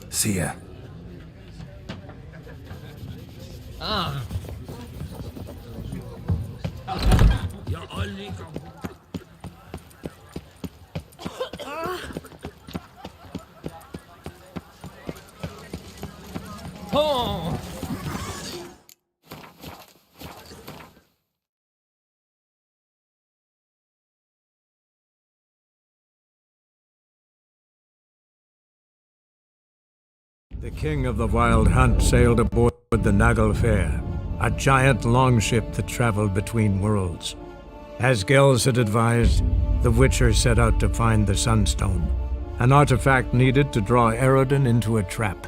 See ya. Ah. You're only Oh. The king of the Wild Hunt sailed aboard the Naglfar, a giant longship that traveled between worlds. As Gels had advised, the Witcher set out to find the Sunstone, an artifact needed to draw Eredin into a trap.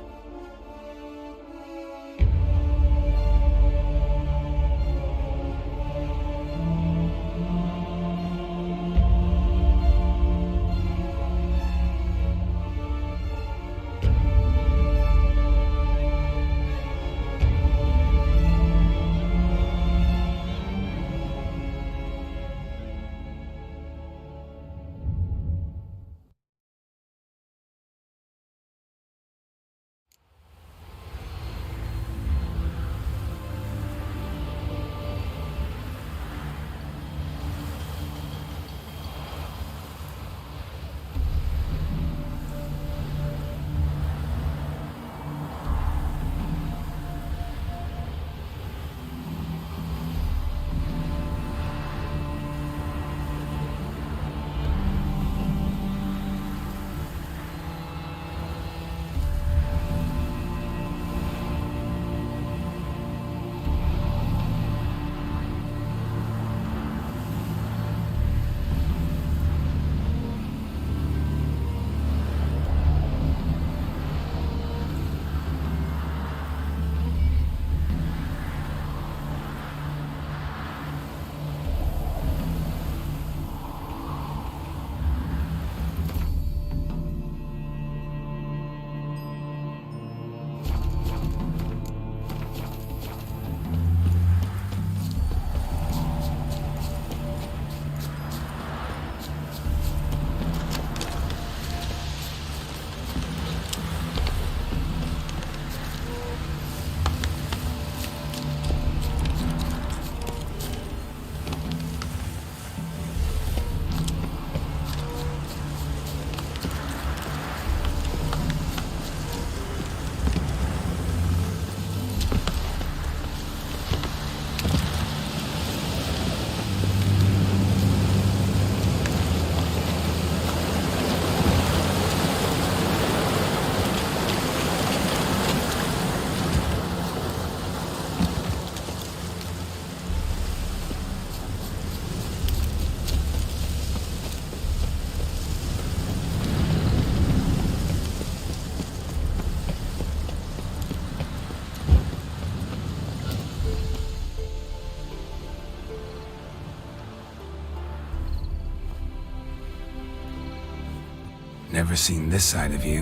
Never seen this side of you.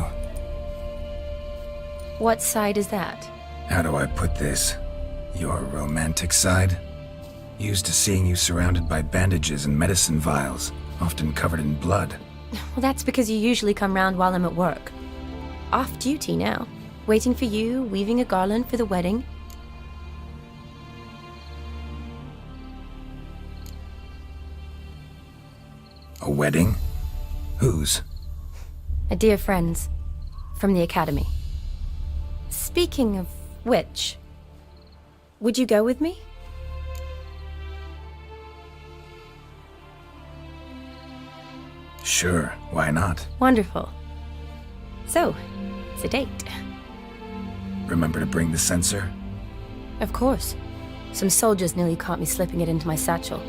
What side is that? How do I put this? Your romantic side? Used to seeing you surrounded by bandages and medicine vials, often covered in blood. Well, that's because you usually come round while I'm at work. Off duty now. Waiting for you, weaving a garland for the wedding. A wedding? Whose? A dear friend's. From the academy. Speaking of which, would you go with me? Sure, why not? Wonderful. So, it's a date. Remember to bring the censer? Of course. Some soldiers nearly caught me slipping it into my satchel.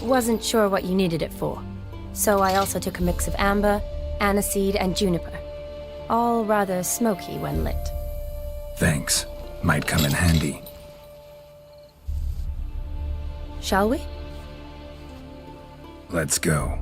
Wasn't sure what you needed it for, so I also took a mix of amber, aniseed, and juniper. All rather smoky when lit. Thanks. Might come in handy. Shall we? Let's go.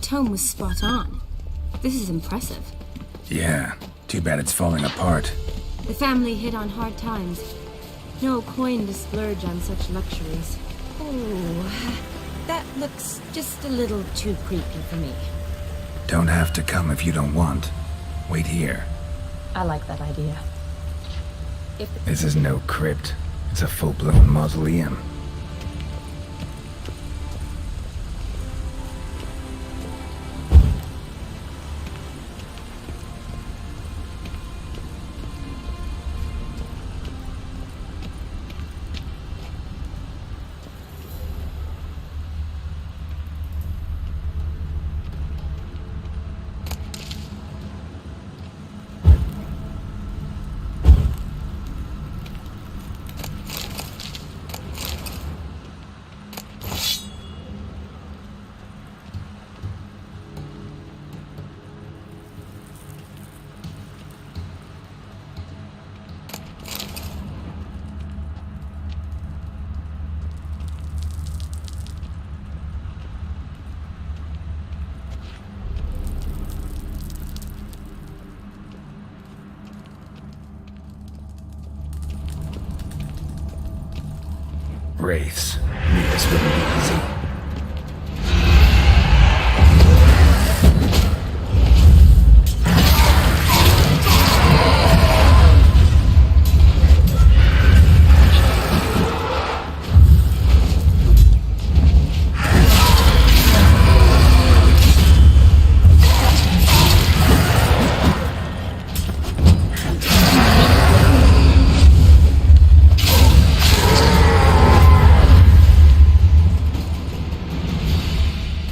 tome was spot on. This is impressive. Yeah, too bad it's falling apart. The family hit on hard times. No coin to splurge on such luxuries. Oh, that looks just a little too creepy for me. Don't have to come if you don't want. Wait here. I like that idea. This is no crypt. It's a full-blown mausoleum. Wraiths. Knew this wouldn't be easy.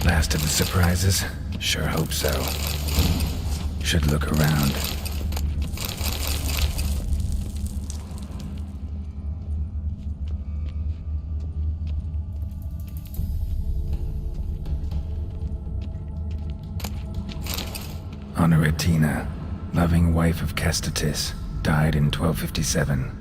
Last of the surprises? Sure hope so. Should look around. Honoratina, loving wife of Kestatis, died in 1257.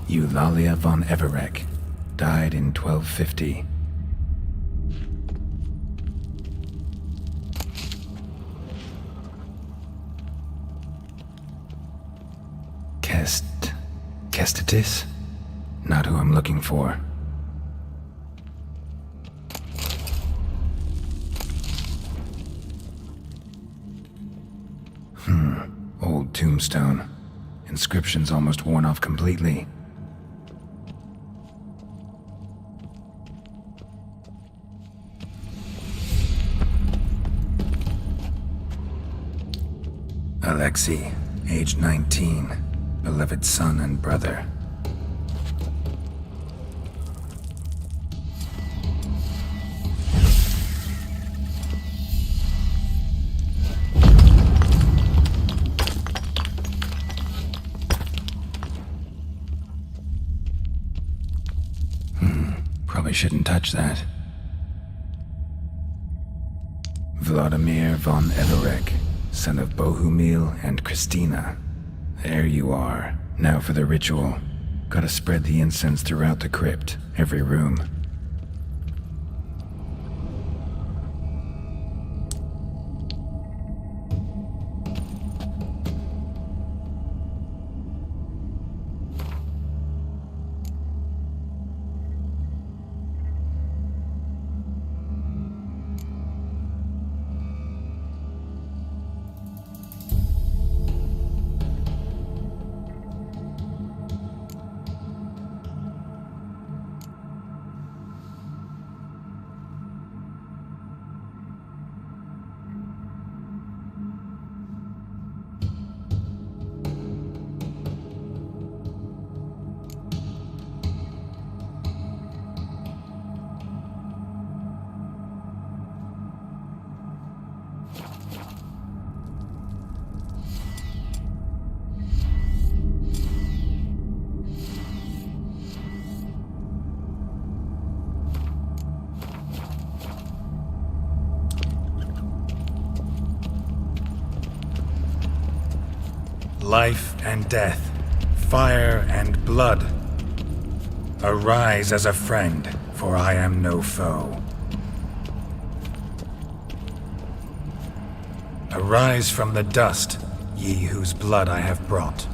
Eulalia von Everec, died in 1250. Kestatis? Not who I'm looking for. Old tombstone. Inscription's almost worn off completely. Alexei, age 19, beloved son and brother. Probably shouldn't touch that. Vladimir von Everec, son of Bohumil and Christina. There you are. Now for the ritual. Gotta spread the incense throughout the crypt, every room. life and death, fire and blood. Arise as a friend, for I am no foe. Arise from the dust, ye whose blood I have brought.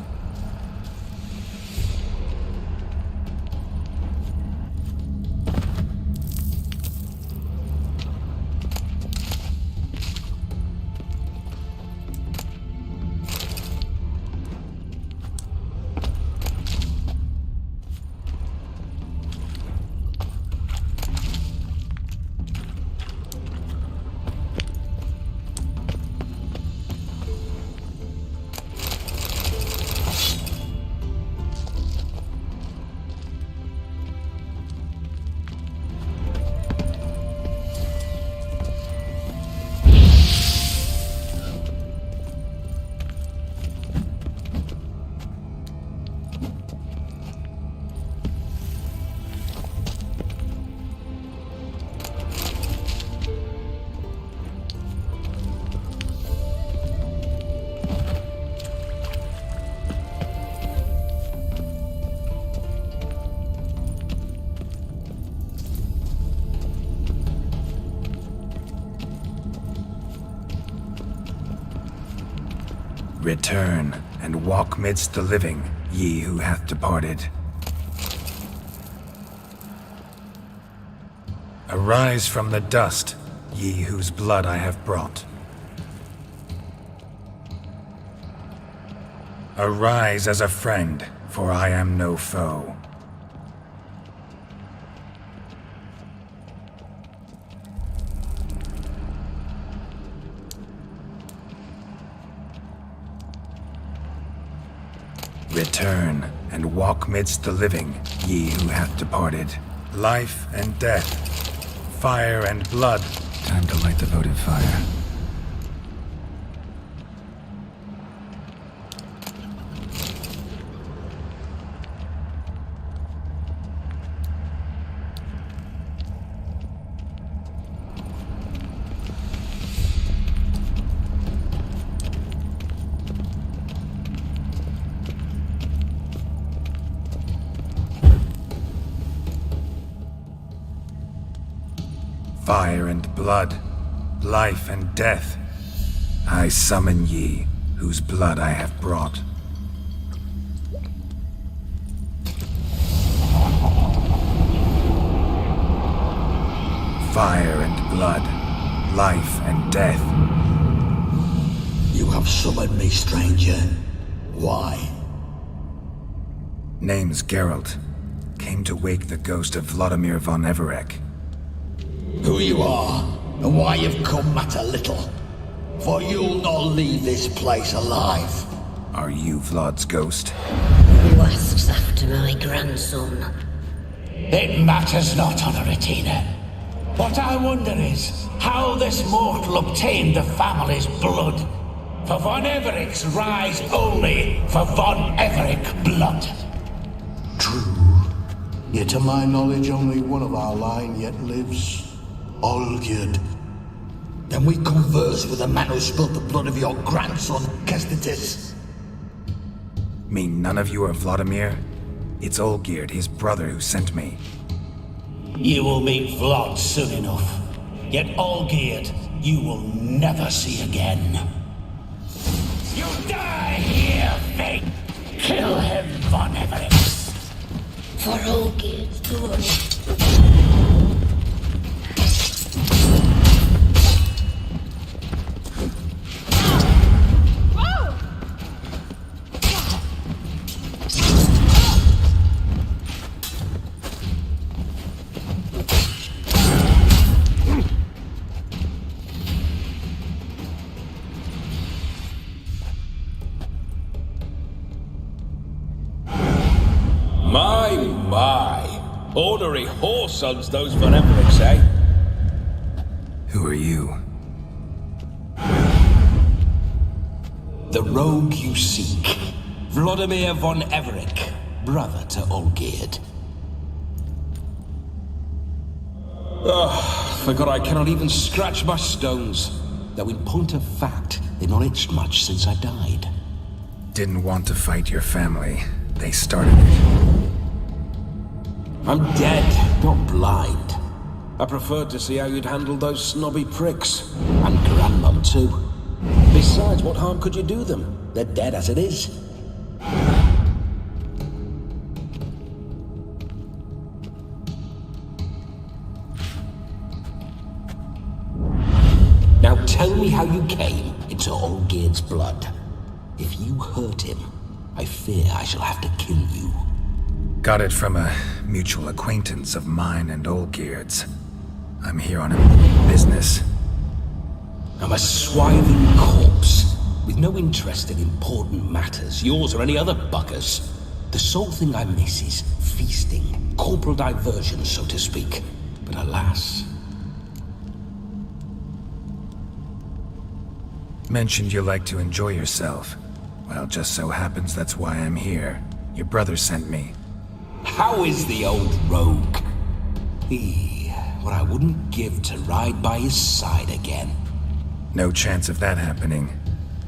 Return, and walk midst the living, ye who hath departed. Arise from the dust, ye whose blood I have brought. Arise as a friend, for I am no foe. Return, and walk midst the living, ye who hath departed. Life and death, fire and blood. Time to light the votive fire. Fire and blood, life and death, I summon ye, whose blood I have brought. Fire and blood, life and death. You have summoned me, stranger. Why? Name's Geralt. Came to wake the ghost of Vladimir von Everec. Who you are, and why you've come matter little. For you'll not leave this place alive. Are you Vlad's ghost? Who asks after my grandson? It matters not, Honoratina. What I wonder is how this mortal obtained the family's blood. For von Everic's rise only for von Everec blood. True. Yet to my knowledge, only one of our line yet lives. Olgierd. Then we converse with the man who spilled the blood of your grandson, Kestitis. Mean none of you are Vladimir? It's Olgierd, his brother, who sent me. You will meet Vlad soon enough. Yet Olgierd, you will never see again. You die here, Fate! Kill him, von Everec! For Olgierd's blood. My! Ornery whoresons those von Everecs, eh? Who are you? The rogue you seek. Vladimir von Everec, brother to Olgierd. Forgot I cannot even scratch my stones. Though in point of fact, they've not itched much since I died. didn't want to fight your family. They started it. I'm dead, not blind. I preferred to see how you'd handle those snobby pricks. And Grandmum, too. Besides, what harm could you do them? They're dead as it is. Now tell me how you came into Olgierd's blood. If you hurt him, I fear I shall have to kill you. Got it from a mutual acquaintance of mine and Olgierd's. I'm here on a business. I'm a swiving corpse, with no interest in important matters, yours or any other buggers. The sole thing I miss is feasting, corporal diversion, so to speak. But alas... Mentioned you like to enjoy yourself. Well, just so happens that's why I'm here. Your brother sent me. How is the old rogue? What I wouldn't give to ride by his side again. No chance of that happening.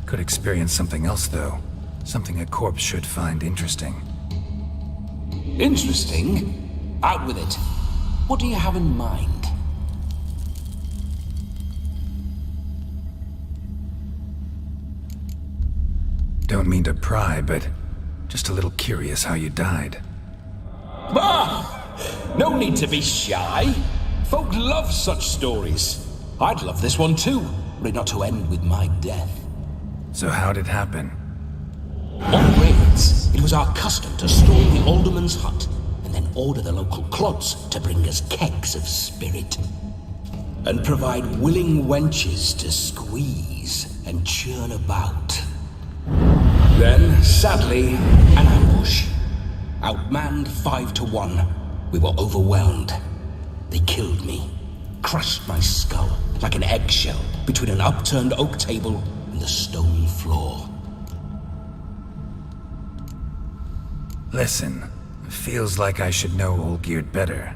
Could experience something else, though. Something a corpse should find interesting. Interesting? Out with it. What do you have in mind? Don't mean to pry, but just a little curious how you died. Ah! No need to be shy. Folk love such stories. I'd love this one too, were it not to end with my death. So how'd it happen? On raids, it was our custom to storm the alderman's hut and then order the local clods to bring us kegs of spirit. And provide willing wenches to squeeze and churn about. Then, sadly, an ambush. Outmanned 5-1, we were overwhelmed. They killed me, crushed my skull like an eggshell between an upturned oak table and the stone floor. Listen, feels like I should know Olgierd better.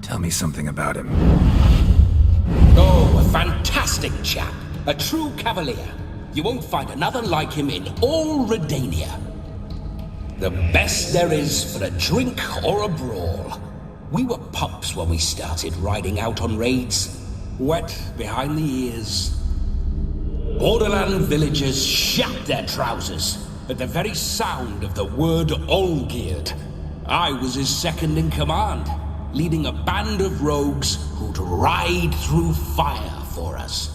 Tell me something about him. Oh, a fantastic chap. A true cavalier. You won't find another like him in all Redania. The best there is for a drink or a brawl. We were pups when we started riding out on raids, wet behind the ears. Borderland villagers shat their trousers at the very sound of the word Olgierd. I was his second in command, leading a band of rogues who'd ride through fire for us.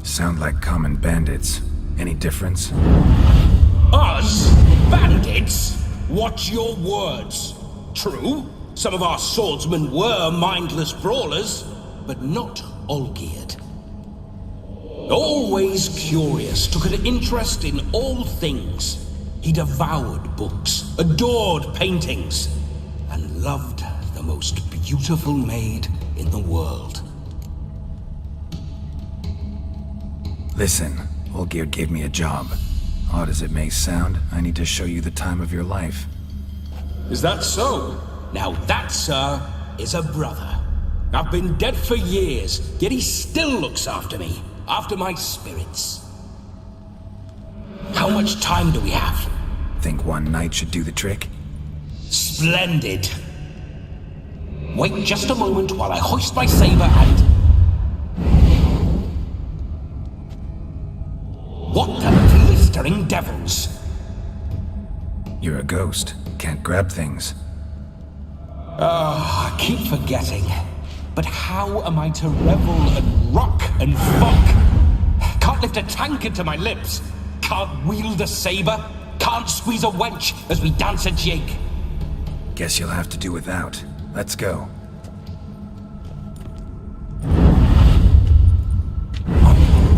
Sound like common bandits. Any difference? Us? Bandits? Watch your words. True, some of our swordsmen were mindless brawlers, but not Olgierd. Always curious, took an interest in all things. He devoured books, adored paintings, and loved the most beautiful maid in the world. Listen, Olgierd gave me a job. Odd as it may sound, I need to show you the time of your life. Is that so? Now that, sir, is a brother. I've been dead for years, yet he still looks after me, after my spirits. How much time do we have? Think one night should do the trick? Splendid. Wait just a moment while I hoist my saber and... What the blistering devils? You're a ghost. Can't grab things. I keep forgetting. But how am I to revel and rock and fuck? Can't lift a tankard to my lips. Can't wield a saber. Can't squeeze a wench as we dance a jig. Guess you'll have to do without. Let's go.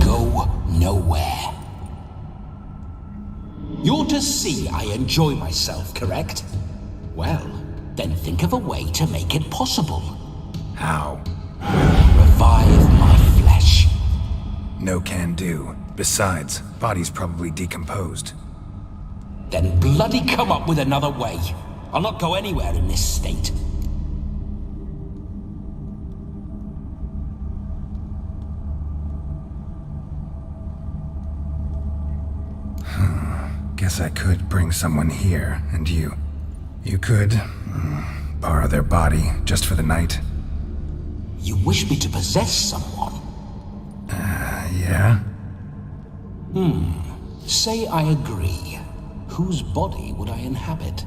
Go nowhere. You're to see I enjoy myself, correct? Well, then think of a way to make it possible. How? Revive my flesh. No can do. Besides, body's probably decomposed. Then bloody come up with another way. I'll not go anywhere in this state. guess I could bring someone here, and you could borrow their body just for the night. You wish me to possess someone? Yeah? Say I agree. Whose body would I inhabit?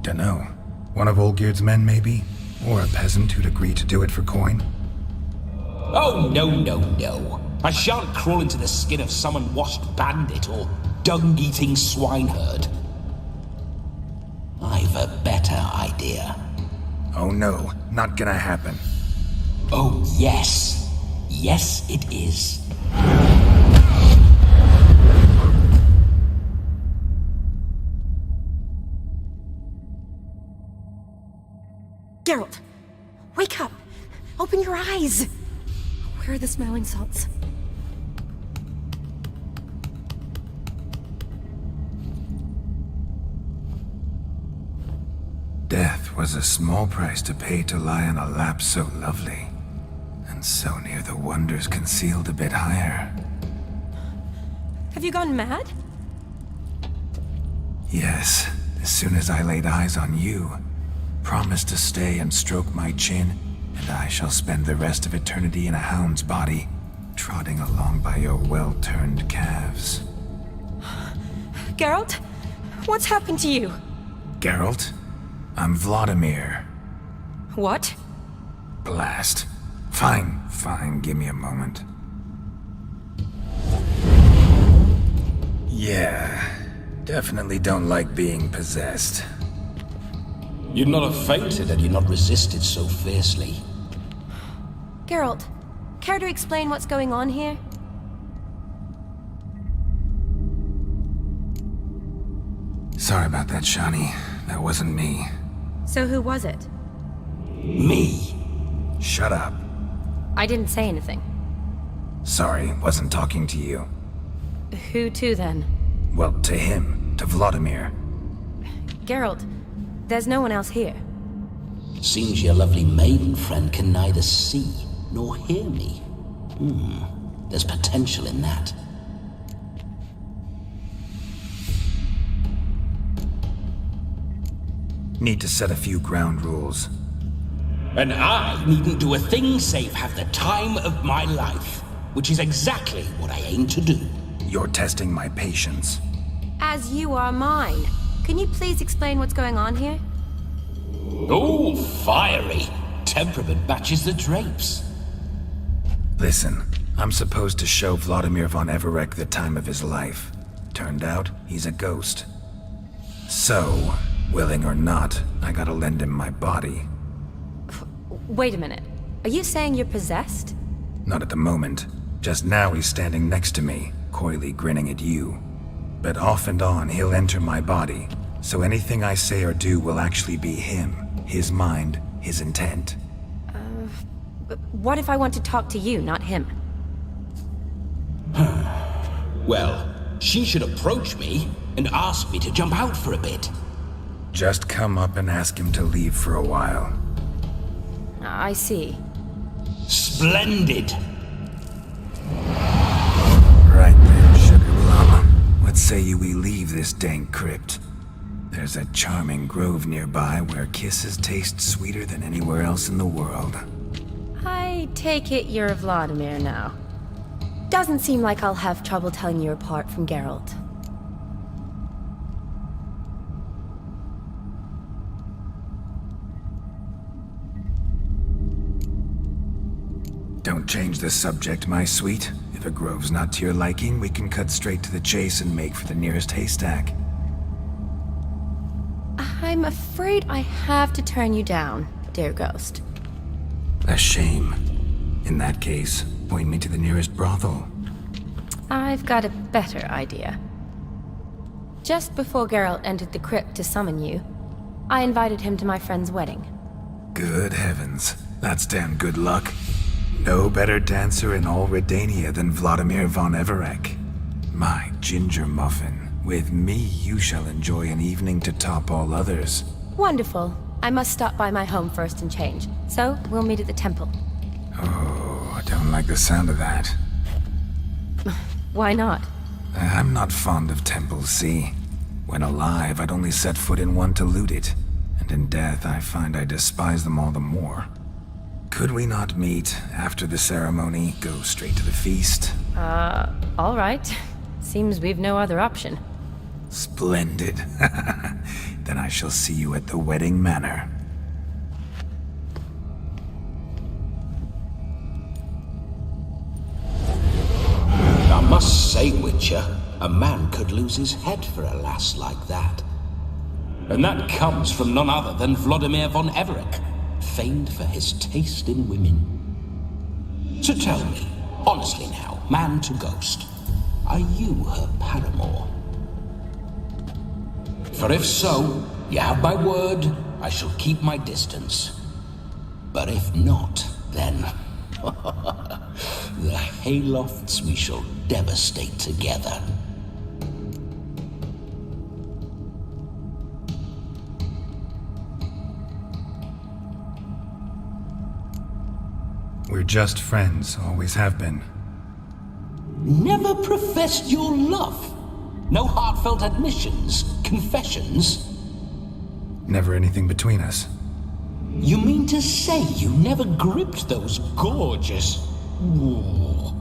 Dunno. One of Olgierd's men, maybe? Or a peasant who'd agree to do it for coin? Oh, no. I shan't crawl into the skin of some unwashed bandit or dung-eating swineherd. I've a better idea. Oh no, not gonna happen. Oh, yes. Yes, it is. Geralt! Wake up! Open your eyes! Where are the smelling salts? Death was a small price to pay to lie on a lap so lovely, and so near the wonders concealed a bit higher. Have you gone mad? Yes, as soon as I laid eyes on you, promised to stay and stroke my chin, and I shall spend the rest of eternity in a hound's body, trotting along by your well-turned calves. Geralt? What's happened to you? Geralt? I'm Vladimir. What? Blast. Fine, give me a moment. Yeah, definitely don't like being possessed. You'd not have fainted had you not resisted so fiercely. Geralt, care to explain what's going on here? Sorry about that, Shani. That wasn't me. So who was it? Me. Shut up. I didn't say anything. Sorry, wasn't talking to you. Who to then? Well, to him. To Vladimir. Geralt, there's no one else here. Seems your lovely maiden friend can neither see nor hear me. There's potential in that. Need to set a few ground rules. And I needn't do a thing save have the time of my life, which is exactly what I aim to do. You're testing my patience. As you are mine. Can you please explain what's going on here? Oh, fiery. Temperament matches the drapes. Listen, I'm supposed to show Vladimir von Everec the time of his life. Turned out, he's a ghost. So, willing or not, I gotta lend him my body. Wait a minute. Are you saying you're possessed? Not at the moment. Just now he's standing next to me, coyly grinning at you. But off and on, he'll enter my body, so anything I say or do will actually be him, his mind, his intent. What if I want to talk to you, not him? Well, she should approach me and ask me to jump out for a bit. Just come up and ask him to leave for a while. I see. Splendid! Right then, Sugar Plum. What say you we leave this dank crypt? There's a charming grove nearby where kisses taste sweeter than anywhere else in the world. I take it you're Vladimir now. Doesn't seem like I'll have trouble telling you apart from Geralt. Don't change the subject, my sweet. If a grove's not to your liking, we can cut straight to the chase and make for the nearest haystack. I'm afraid I have to turn you down, dear ghost. A shame. In that case, point me to the nearest brothel. I've got a better idea. Just before Geralt entered the crypt to summon you, I invited him to my friend's wedding. Good heavens. That's damn good luck. No better dancer in all Redania than Vladimir von Everec. My ginger muffin. With me, you shall enjoy an evening to top all others. Wonderful. I must stop by my home first and change, so we'll meet at the temple. Oh, I don't like the sound of that. Why not? I'm not fond of temples, see? When alive, I'd only set foot in one to loot it, and in death I find I despise them all the more. Could we not meet after the ceremony, go straight to the feast? All right. Seems we've no other option. Splendid. Then I shall see you at the wedding manor. I must say, Witcher, a man could lose his head for a lass like that. And that comes from none other than Vladimir von Everec, famed for his taste in women. So tell me, honestly now, man to ghost, are you her paramour? For if so, you have my word, I shall keep my distance. But if not, then the haylofts we shall devastate together. We're just friends, always have been. Never professed your love? No heartfelt admissions, confessions? Never anything between us. You mean to say you never gripped those gorgeous... Ooh.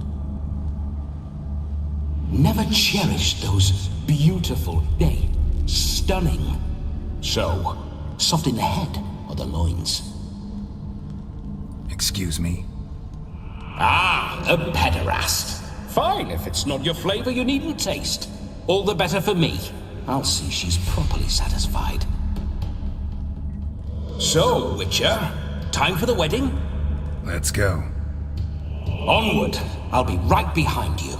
Never cherished those beautiful, nay, stunning... So, soft in the head or the loins? Excuse me? Ah, a pederast. Fine, if it's not your flavor, you needn't taste. All the better for me. I'll see she's properly satisfied. So, Witcher, time for the wedding? Let's go. Onward. I'll be right behind you.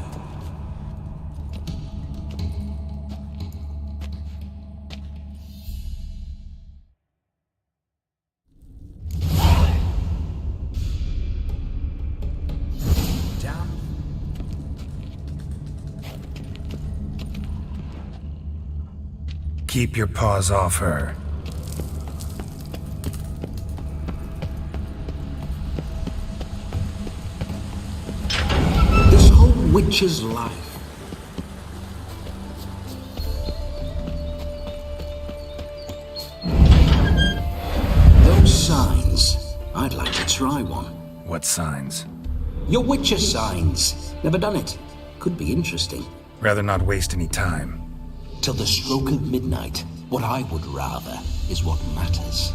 Keep your paws off her. This whole witch's life. Those signs. I'd like to try one. What signs? Your witcher signs. Never done it. Could be interesting. Rather not waste any time. Till the stroke of midnight, what I would rather is what matters.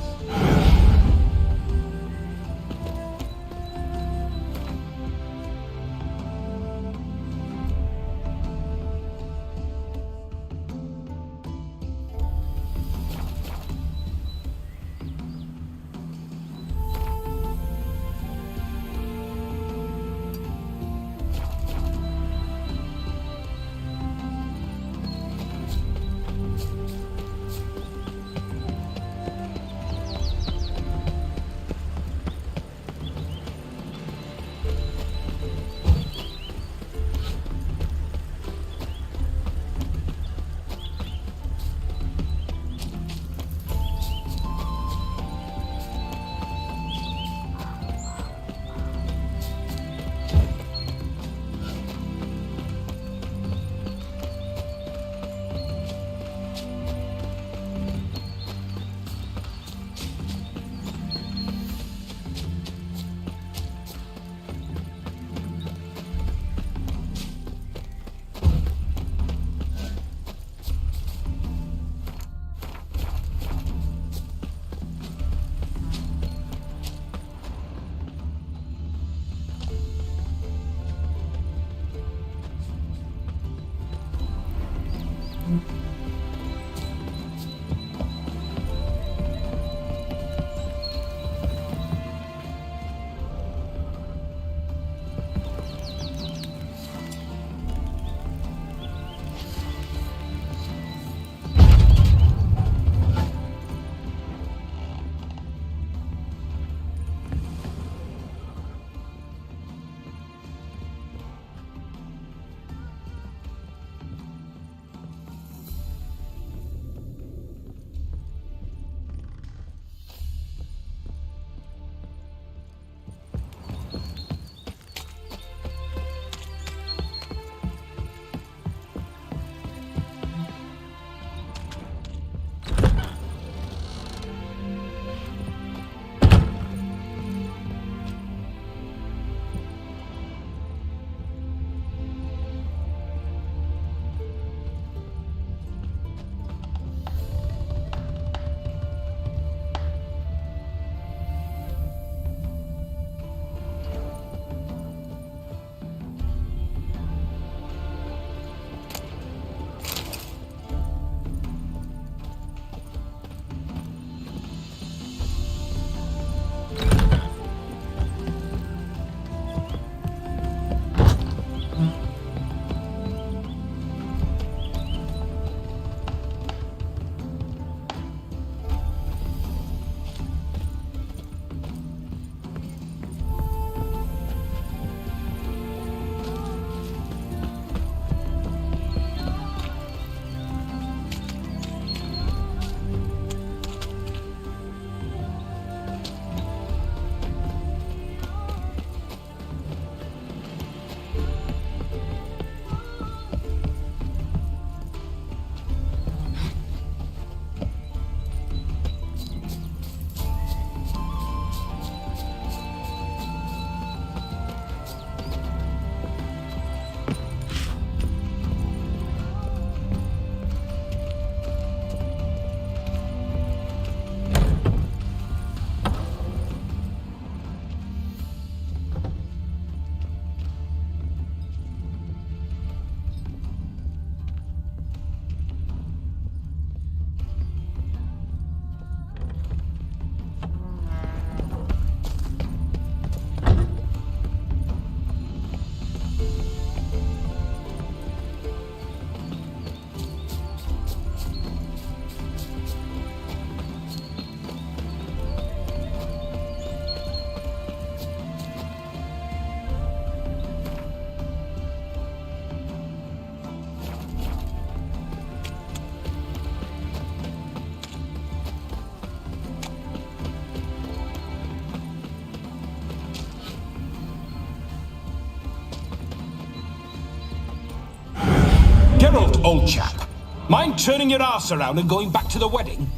old chap. Mind turning your arse around and going back to the wedding?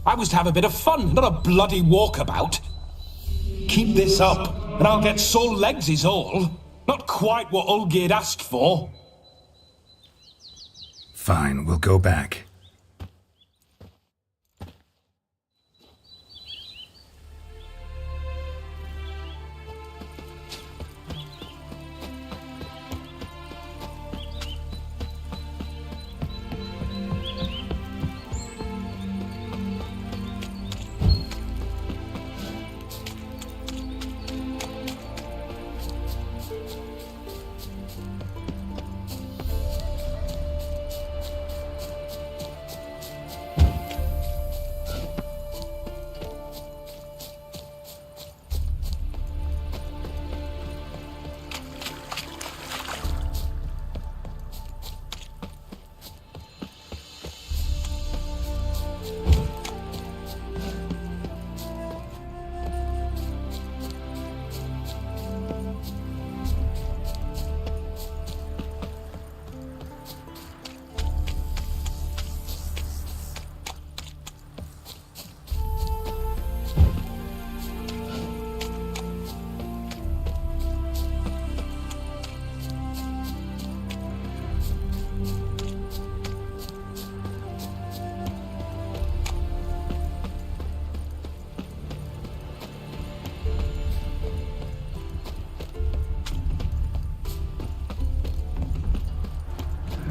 I was to have a bit of fun, not a bloody walkabout. Keep this up, and I'll get sore legs is all. Not quite what Olgerd asked for. Fine, we'll go back.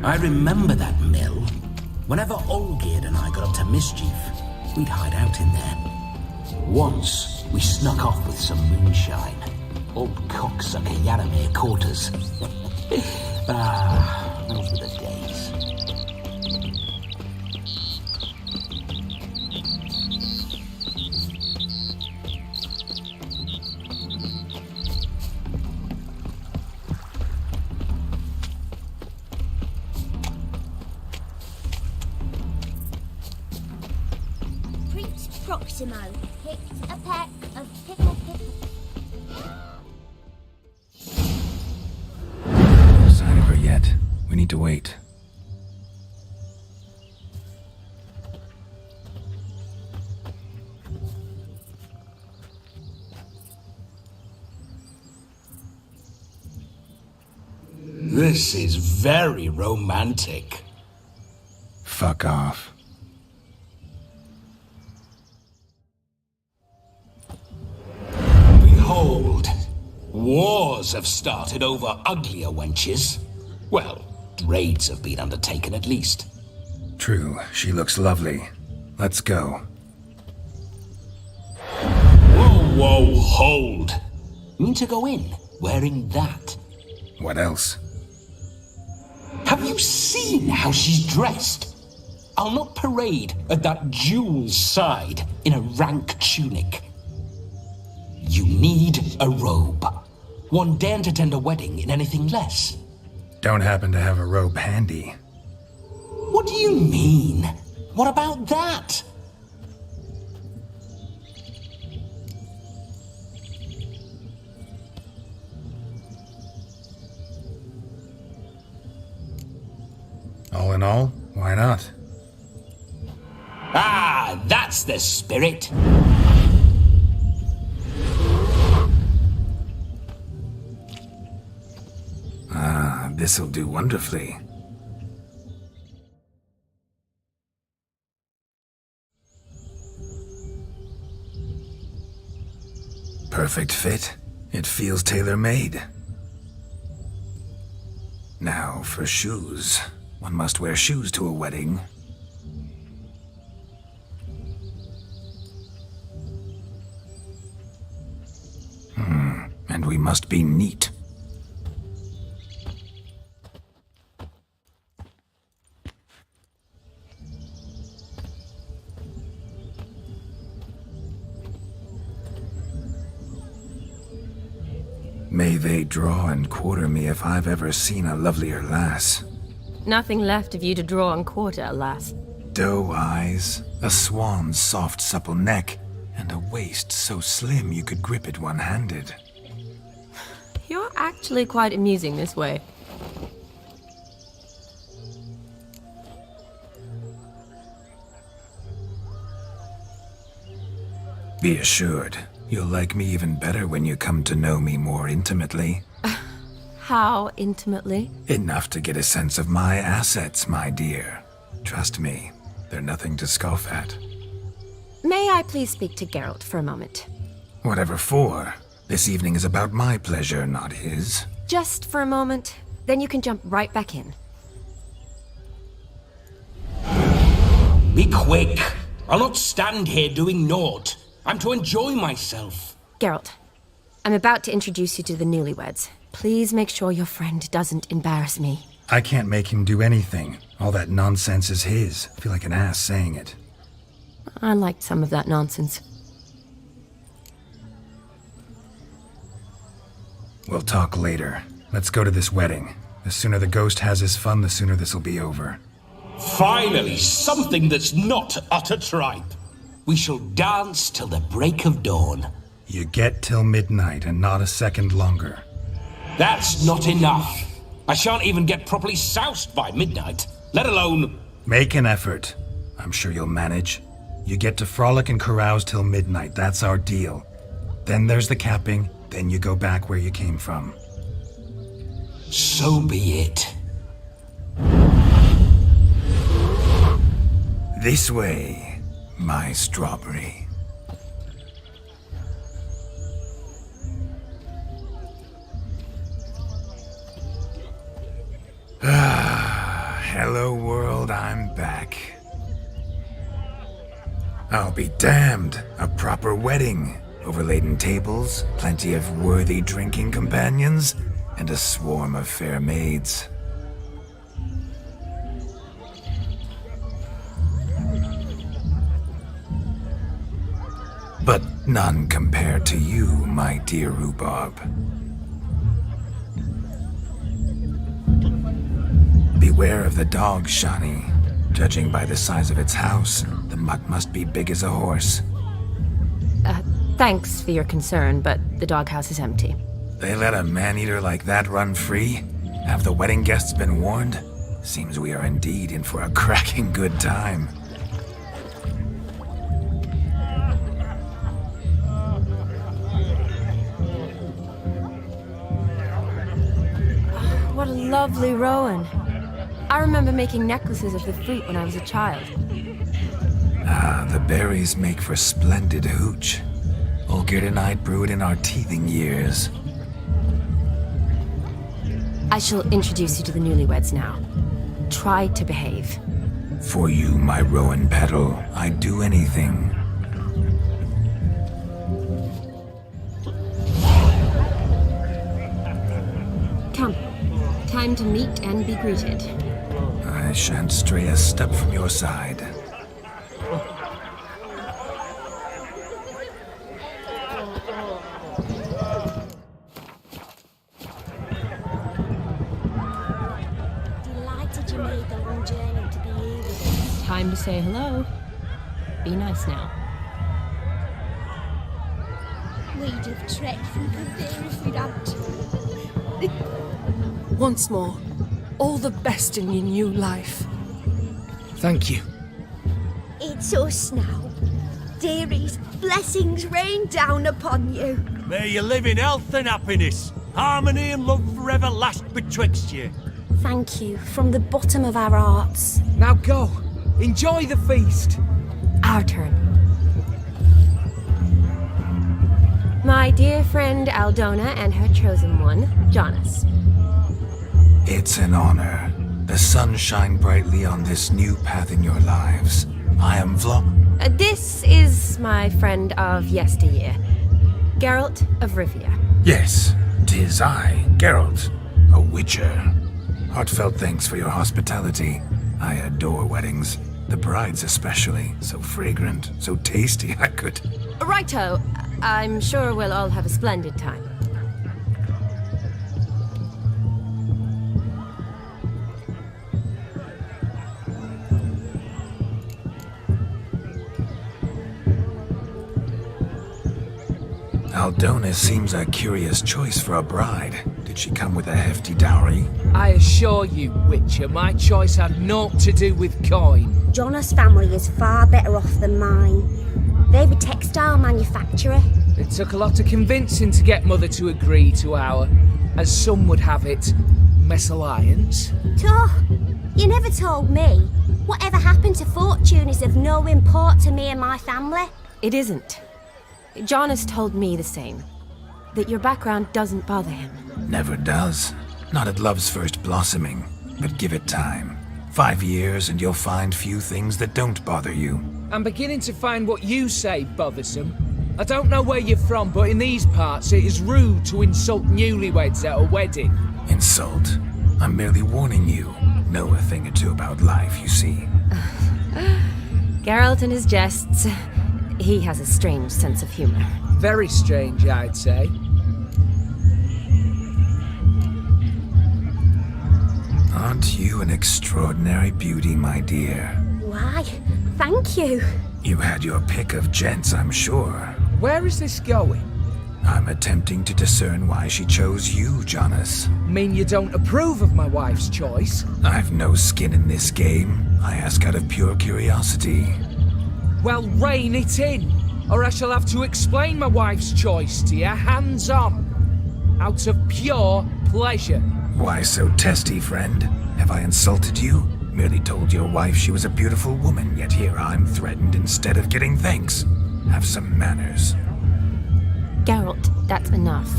I remember that mill. Whenever Olgerd and I got up to mischief, we'd hide out in there. Once, we snuck off with some moonshine. Old cocksucker Yaramir caught us. Those were the days. Proximo picked a pack of pickle pickle. No sign of her yet. We need to wait. This is very romantic. Fuck off. Behold, wars have started over uglier wenches. Well, raids have been undertaken at least. True, she looks lovely. Let's go. Whoa, hold. Mean to go in wearing that? What else? Have you seen how she's dressed? I'll not parade at that jewel's side in a rank tunic. You need a robe. One daren't attend a wedding in anything less. Don't happen to have a robe handy. What do you mean? What about that? All in all, why not? Ah, that's the spirit. Ah, this'll do wonderfully. Perfect fit. It feels tailor-made. Now for shoes. One must wear shoes to a wedding. And we must be neat. May they draw and quarter me if I've ever seen a lovelier lass. Nothing left of you to draw and quarter, alas. Doe eyes, a swan's soft supple neck, and a waist so slim you could grip it one-handed. You're actually quite amusing this way. Be assured, you'll like me even better when you come to know me more intimately. How intimately? Enough to get a sense of my assets, my dear. Trust me, they're nothing to scoff at. May I please speak to Geralt for a moment? Whatever for. This evening is about my pleasure, not his. Just for a moment, then you can jump right back in. Be quick. I'll not stand here doing naught. I'm to enjoy myself. Geralt, I'm about to introduce you to the newlyweds. Please make sure your friend doesn't embarrass me. I can't make him do anything. All that nonsense is his. I feel like an ass saying it. I liked some of that nonsense. We'll talk later. Let's go to this wedding. The sooner the ghost has his fun, the sooner this'll be over. Finally, something that's not utter tripe. We shall dance till the break of dawn. You get till midnight and not a second longer. That's not enough. I shan't even get properly soused by midnight, let alone... Make an effort. I'm sure you'll manage. You get to frolic and carouse till midnight, that's our deal. Then there's the capping, then you go back where you came from. So be it. This way, my strawberry. Hello world, I'm back. I'll be damned. A proper wedding. Overladen tables, plenty of worthy drinking companions, and a swarm of fair maids. But none compared to you, my dear rhubarb. Beware of the dog, Shani. Judging by the size of its house, the mutt must be big as a horse. Thanks for your concern, but the doghouse is empty. They let a man-eater like that run free? Have the wedding guests been warned? Seems we are indeed in for a cracking good time. What a lovely rowan. I remember making necklaces of the fruit when I was a child. Ah, the berries make for splendid hooch. Olgerd and I brewed in our teething years. I shall introduce you to the newlyweds now. Try to behave. For you, my rowan petal, I'd do anything. Come. Time to meet and be greeted. I shan't stray a step from your side. Delighted you made the long journey to be here with us. Time to say hello. Be nice now. We'd have trekked through the day if we'd had to. Once more, all the best in your new life. Thank you. It's us now. Dearies, blessings rain down upon you. May you live in health and happiness. Harmony and love forever last betwixt you. Thank you from the bottom of our hearts. Now go. Enjoy the feast. Our turn. My dear friend Aldona and her chosen one, Jonas. It's an honor. The sun shine brightly on this new path in your lives. I am This is my friend of yesteryear, Geralt of Rivia. Yes, 'tis I, Geralt, a witcher. Heartfelt thanks for your hospitality. I adore weddings. The brides especially. So fragrant, so tasty, I could... Righto. I'm sure we'll all have a splendid time. Aldona seems a curious choice for a bride. Did she come with a hefty dowry? I assure you, Witcher, my choice had naught to do with coin. Jonas' family is far better off than mine. They're a textile manufacturer. It took a lot of convincing to get Mother to agree to our, as some would have it, mesalliance. You never told me. Whatever happened to fortune is of no import to me and my family. It isn't. John has told me the same. That your background doesn't bother him. Never does. Not at love's first blossoming. But give it time. 5 years and you'll find few things that don't bother you. I'm beginning to find what you say bothersome. I don't know where you're from, but in these parts it is rude to insult newlyweds at a wedding. Insult? I'm merely warning you. Know a thing or two about life, you see. Geralt and his jests. He has a strange sense of humor. Very strange, I'd say. Aren't you an extraordinary beauty, my dear? Why, thank you. You had your pick of gents, I'm sure. Where is this going? I'm attempting to discern why she chose you, Jonas. Mean you don't approve of my wife's choice? I've no skin in this game. I ask out of pure curiosity. Well, rein it in, or I shall have to explain my wife's choice to you hands-on. Out of pure pleasure. Why so testy, friend? Have I insulted you? Merely told your wife she was a beautiful woman, yet here I'm threatened instead of getting thanks. Have some manners. Geralt, that's enough.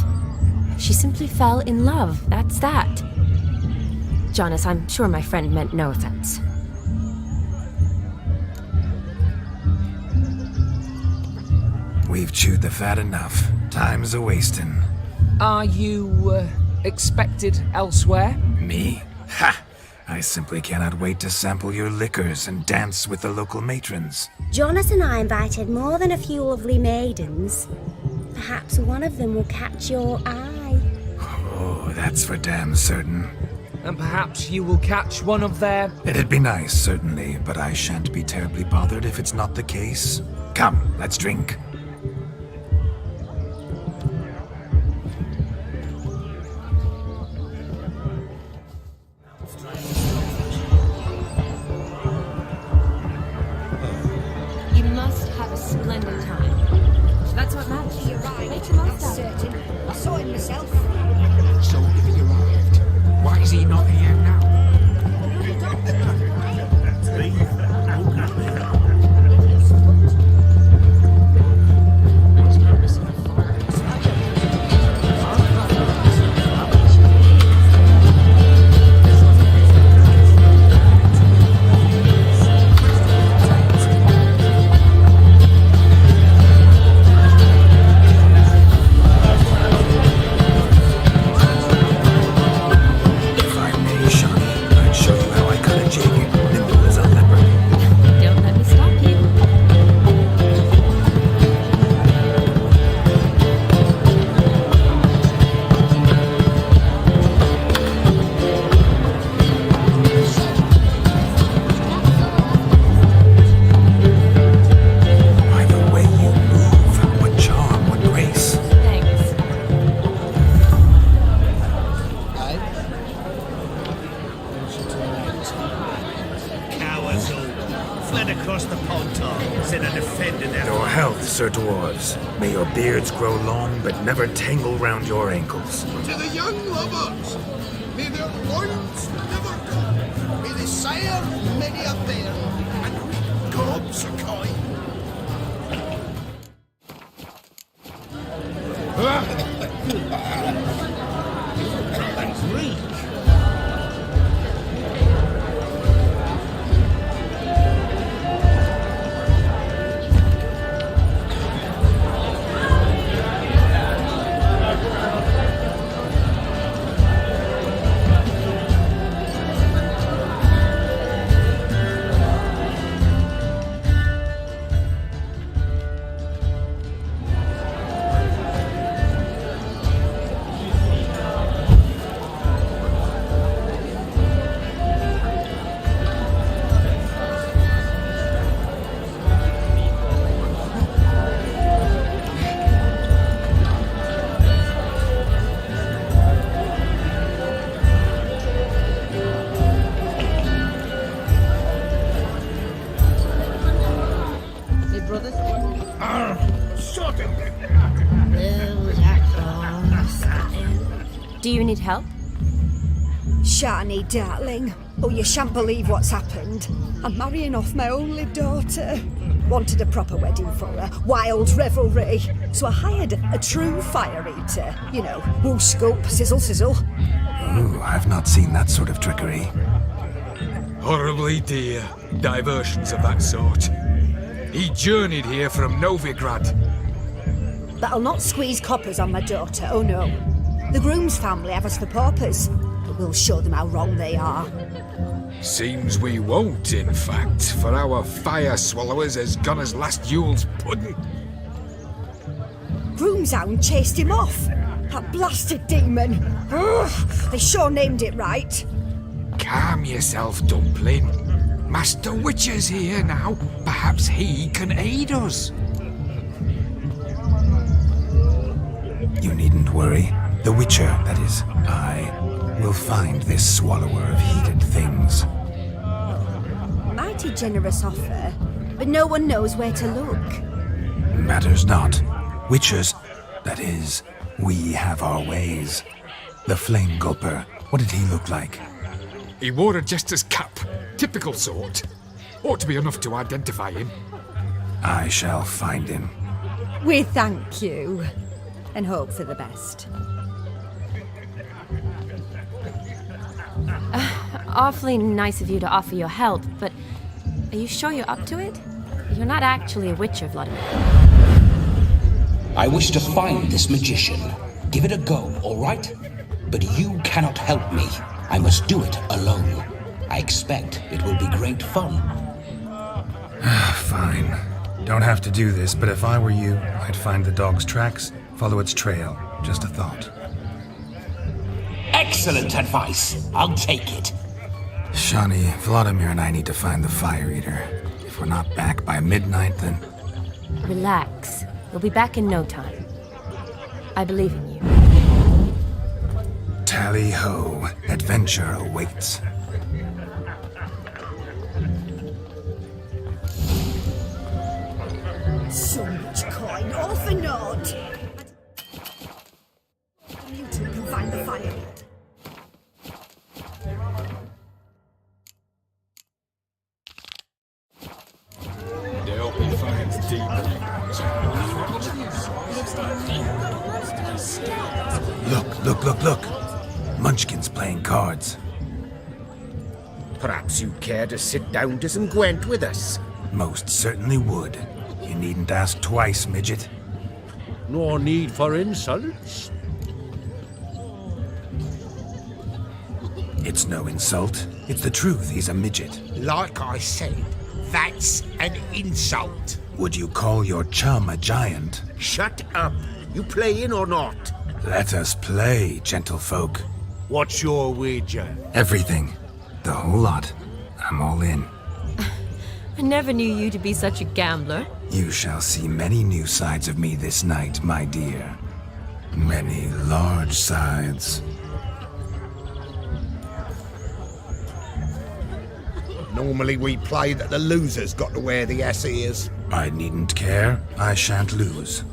She simply fell in love, that's that. Jonas, I'm sure my friend meant no offense. We've chewed the fat enough. Time's a-wasting. Are you, expected elsewhere? Me? Ha! I simply cannot wait to sample your liquors and dance with the local matrons. Jonas and I invited more than a few lovely maidens. Perhaps one of them will catch your eye. Oh, that's for damn certain. And perhaps you will catch one of their... It'd be nice, certainly, but I shan't be terribly bothered if it's not the case. Come, let's drink. You must have a splendid time. That's what matters. He arrived. Make the most That's out of it. certain. I saw him myself. So if he arrived, why is he not here now? Sir Dwarves. May your beards grow long, but never tangle round your ankles. To the young lovers, may their loins never go. May they sire many a bear, and gobs a coin. Do you need help? Shani, darling. Oh, you shan't believe what's happened. I'm marrying off my only daughter. Wanted a proper wedding for her, wild revelry. So I hired a true fire eater. You know, woo scoop, sizzle sizzle. Ooh, I've not seen that sort of trickery. Horribly dear diversions of that sort. He journeyed here from Novigrad. But I'll not squeeze coppers on my daughter, oh no. The groom's family have us for paupers, but we'll show them how wrong they are. Seems we won't, in fact, for our fire swallowers has gone as last Yule's pudding. Groom's hound chased him off. That blasted demon. Ugh, they sure named it right. Calm yourself, Dumpling. Master Witcher's here now. Perhaps he can aid us. You needn't worry. The Witcher, that is, I, will find this swallower of heated things. Mighty generous offer, but no one knows where to look. Matters not. Witchers, that is, we have our ways. The Flame Gulper, what did he look like? He wore a jester's cap. Typical sort. Ought to be enough to identify him. I shall find him. We thank you, and hope for the best. Awfully nice of you to offer your help, but are you sure you're up to it? You're not actually a Witcher, Vladimir. I wish to find this magician. Give it a go, all right? But you cannot help me. I must do it alone. I expect it will be great fun. Fine. Don't have to do this, but if I were you, I'd find the dog's tracks, follow its trail. Just a thought. Excellent advice. I'll take it. Shani, Vladimir and I need to find the Fire Eater. If we're not back by midnight, then... Relax. We'll be back in no time. I believe in you. Tally-ho. Adventure awaits. So much coin, all for naught. You two can find the fire. They'll be finds Look. Munchkin's playing cards. Perhaps you'd care to sit down to some Gwent with us? Most certainly would. You needn't ask twice, midget. No need for insults. It's no insult. It's the truth. He's a midget. Like I said, that's an insult. Would you call your chum a giant? Shut up. You playing or not? Let us play, gentlefolk. What's your wager? Everything. The whole lot. I'm all in. I never knew you to be such a gambler. You shall see many new sides of me this night, my dear. Many large sides. Normally we play that the loser's got to wear the ass ears. I needn't care. I shan't lose.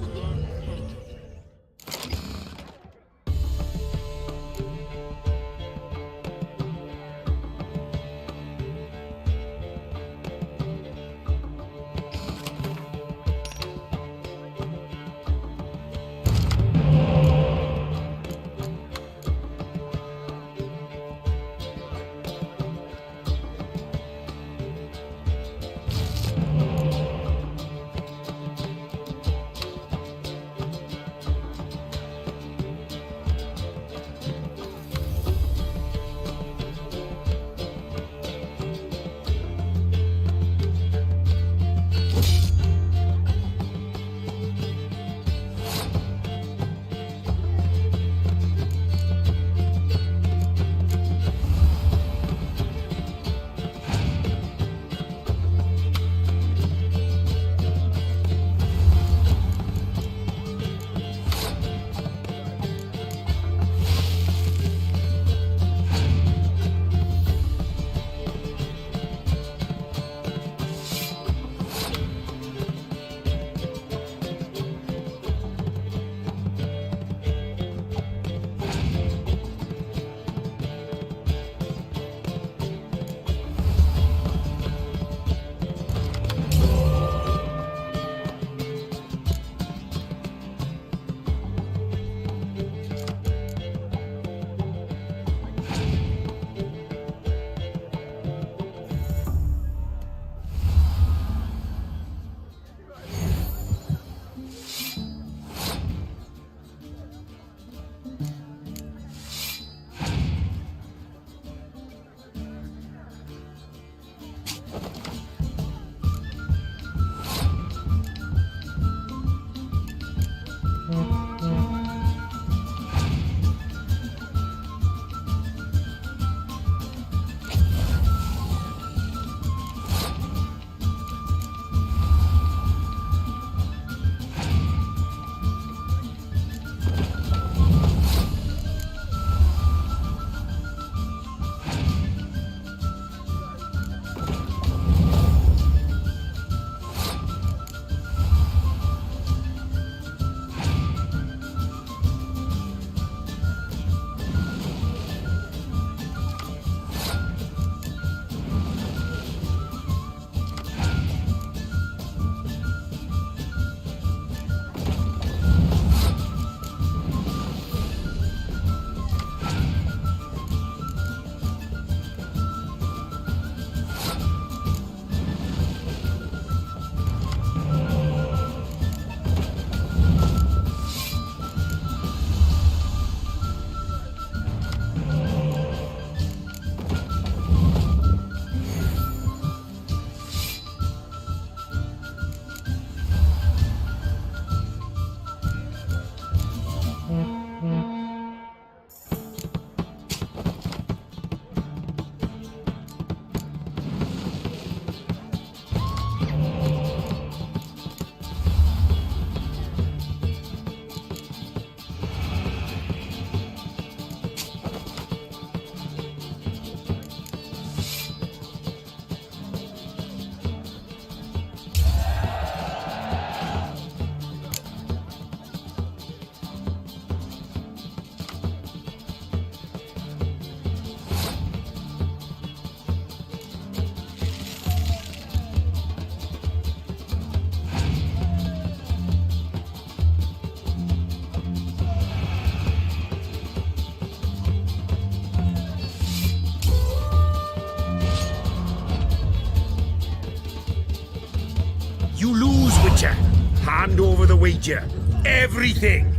Hand over the wager. Everything.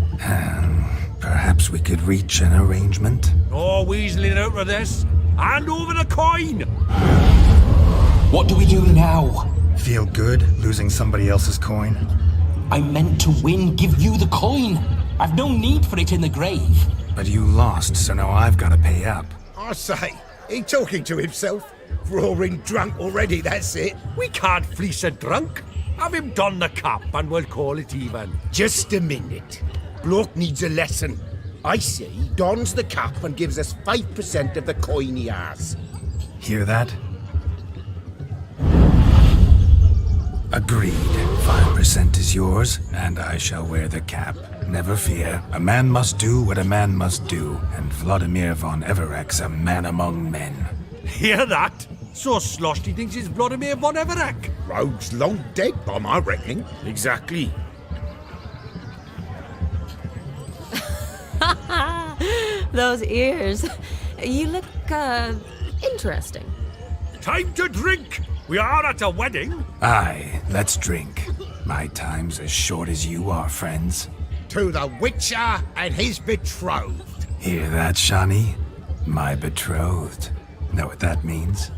Perhaps we could reach an arrangement? No weaseling out of this. Hand over the coin. What do we do now? Feel good losing somebody else's coin? I meant to win, give you the coin. I've no need for it in the grave. But you lost, so now I've got to pay up. I say, he talking to himself. Roaring drunk already, that's it. We can't fleece a drunk. Have him don the cap and we'll call it even. Just a minute. Bloke needs a lesson. I say he dons the cap and gives us 5% of the coin he has. Hear that? Agreed. 5% is yours, and I shall wear the cap. Never fear. A man must do what a man must do, and Vladimir von Everek's a man among men. Hear that? So sloshed he thinks it's Vladimir von Everek. Rogue's long dead, by my reckoning. Exactly. Those ears. You look, interesting. Time to drink. We are at a wedding. Aye, let's drink. My time's as short as you are, friends. To the Witcher and his betrothed. Hear that, Shani? My betrothed. Know what that means?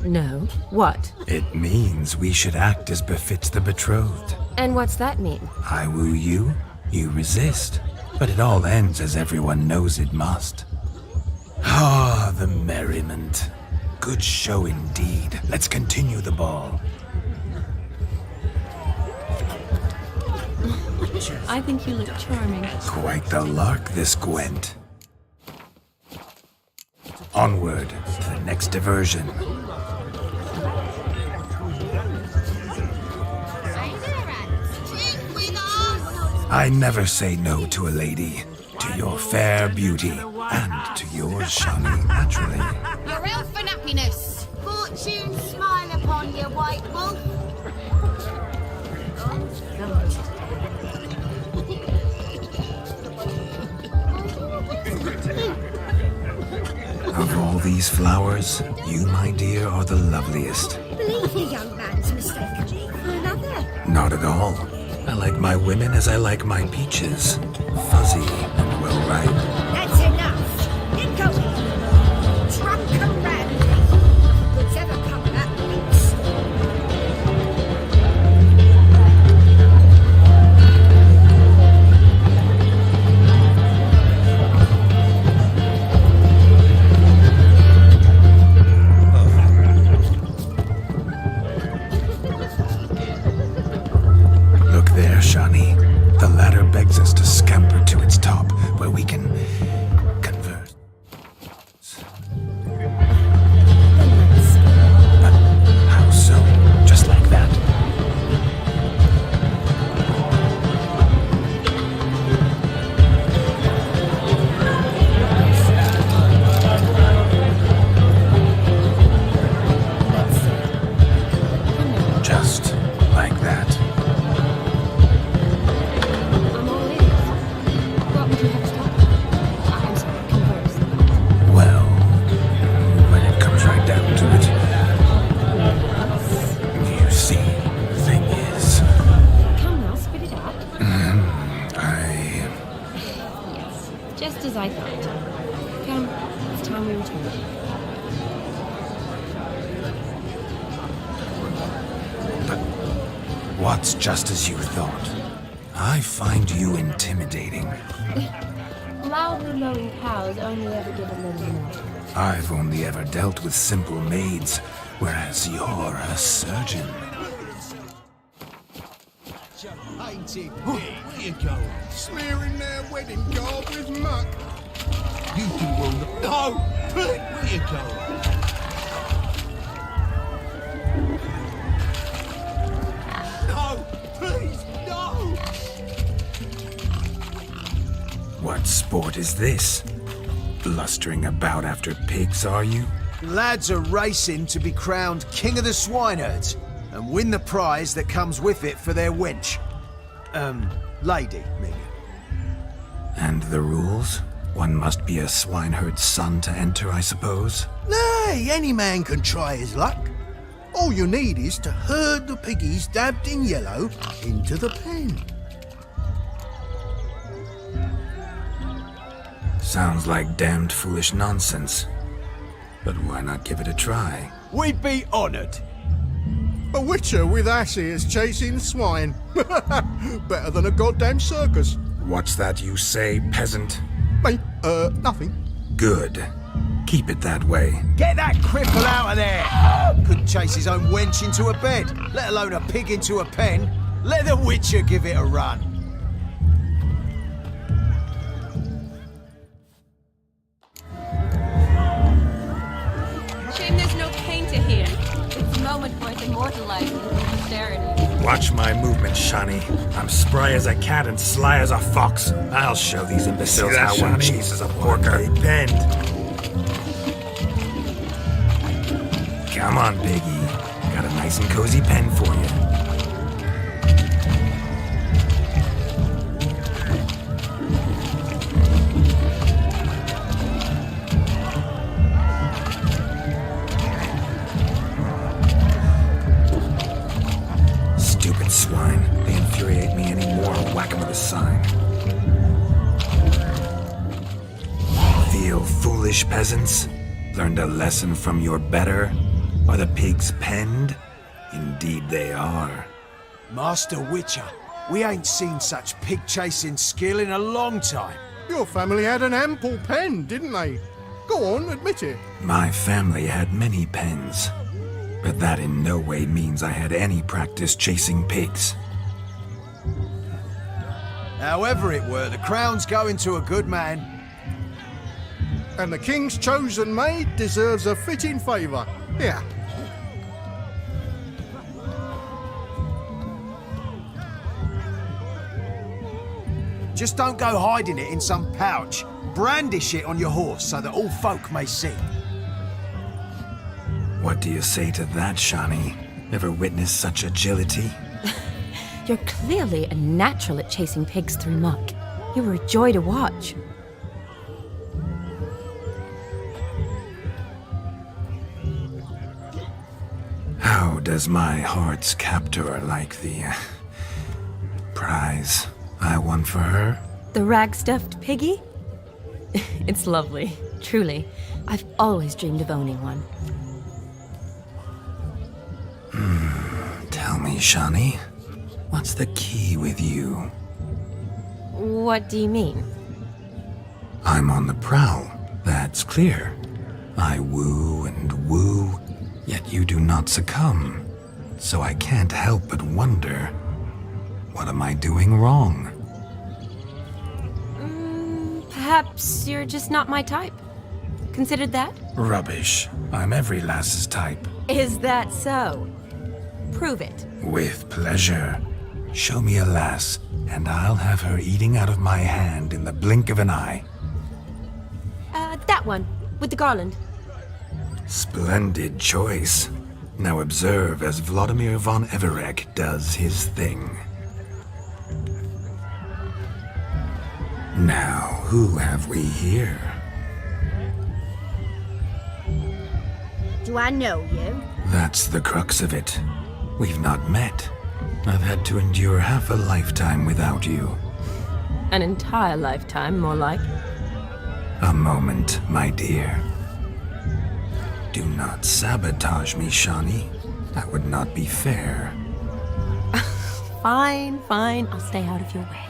No. What? It means we should act as befits the betrothed. And what's that mean? I woo you, you resist. But it all ends as everyone knows it must. Ah, the merriment. Good show indeed. Let's continue the ball. I think you look charming. Quite the lark, this Gwent. Onward to the next diversion. I never say no to a lady. To your fair beauty. And to yours, Shani, naturally. Your elfin happiness. Fortune smile upon you, white wolf. Of all these flowers, you, my dear, are the loveliest. Believe your young man's mistaken me for another. Not at all. I like my women as I like my peaches. Fuzzy and well ripe. That's enough. Get going. Drunken randy. Who's ever come that weeks? Look there, Shani. The ladder begs us to scamper to its top, where we can converse. But how so? Just like that? Just like that. I'm all ears. What would you have us talk about? I'm sorry, converse. Well, when it comes right down to it, you see, the thing is, Come now, spit it out. Yes, just as I thought. Come, it's time we return. What's just as you thought? I find you intimidating. Loudly lowing cows only ever give a little more. I've only ever dealt with simple maids, whereas you're a surgeon. Painted pig, where you going? Smearing their wedding garb with muck. You do well. No, pig, where you going? No, please, no. What sport is this? Blustering about after pigs, are you? Lads are racing to be crowned King of the Swineherds and win the prize that comes with it for their wench. Lady, Megan. And the rules? One must be a swineherd's son to enter, I suppose? Nay, any man can try his luck. All you need is to herd the piggies dabbed in yellow into the pen. Sounds like damned foolish nonsense. But why not give it a try? We'd be honoured. A witcher with ass ears chasing swine. Better than a goddamn circus. What's that you say, peasant? Me? Nothing. Good. Keep it that way. Get that cripple out of there! Couldn't chase his own wench into a bed, let alone a pig into a pen. Let the Witcher give it a run. Shame there's no painter here. It's a moment worth immortalizing for posterity. Watch my movement, Shani. I'm spry as a cat and sly as a fox. I'll show these imbeciles See that, how one Shani? chases a porker. Big bend. Come on, Biggie. Got a nice and cozy pen for you. Stupid swine. They infuriate me anymore. Whack 'em with a sign. Feel foolish, peasants? Learned a lesson from your better? Are the pigs penned? Indeed they are. Master Witcher, we ain't seen such pig-chasing skill in a long time. Your family had an ample pen, didn't they? Go on, admit it. My family had many pens, but that in no way means I had any practice chasing pigs. However it were, the crown's going to a good man. And the king's chosen maid deserves a fitting favour. Here. Just don't go hiding it in some pouch. Brandish it on your horse so that all folk may see. What do you say to that, Shani? Ever witnessed such agility? You're clearly a natural at chasing pigs through muck. You were a joy to watch. How does my heart's captor like the prize I won for her? The rag-stuffed piggy? It's lovely, truly. I've always dreamed of owning one. Tell me, Shani, what's the key with you? What do you mean? I'm on the prowl, that's clear. I woo and woo, yet you do not succumb. So I can't help but wonder, what am I doing wrong? Perhaps you're just not my type. Considered that? Rubbish. I'm every lass's type. Is that so? Prove it. With pleasure. Show me a lass, and I'll have her eating out of my hand in the blink of an eye. That one, with the garland. Splendid choice. Now observe as Vladimir von Everek does his thing. Now, who have we here? Do I know you? That's the crux of it. We've not met. I've had to endure half a lifetime without you. An entire lifetime, more like. A moment, my dear. Do not sabotage me, Shani. That would not be fair. Fine, fine. I'll stay out of your way.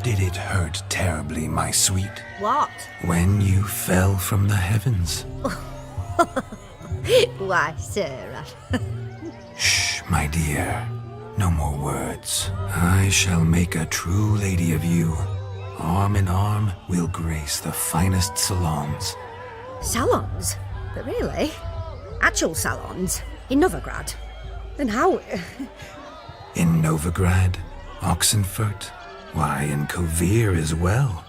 Did it hurt terribly, my sweet? What? When you fell from the heavens? Why, Sarah. Shh, my dear. No more words. I shall make a true lady of you. Arm in arm, we'll grace the finest salons. Salons? But really? Actual salons? In Novigrad? Then how... In Novigrad, Oxenfurt, why, in Kovir as well.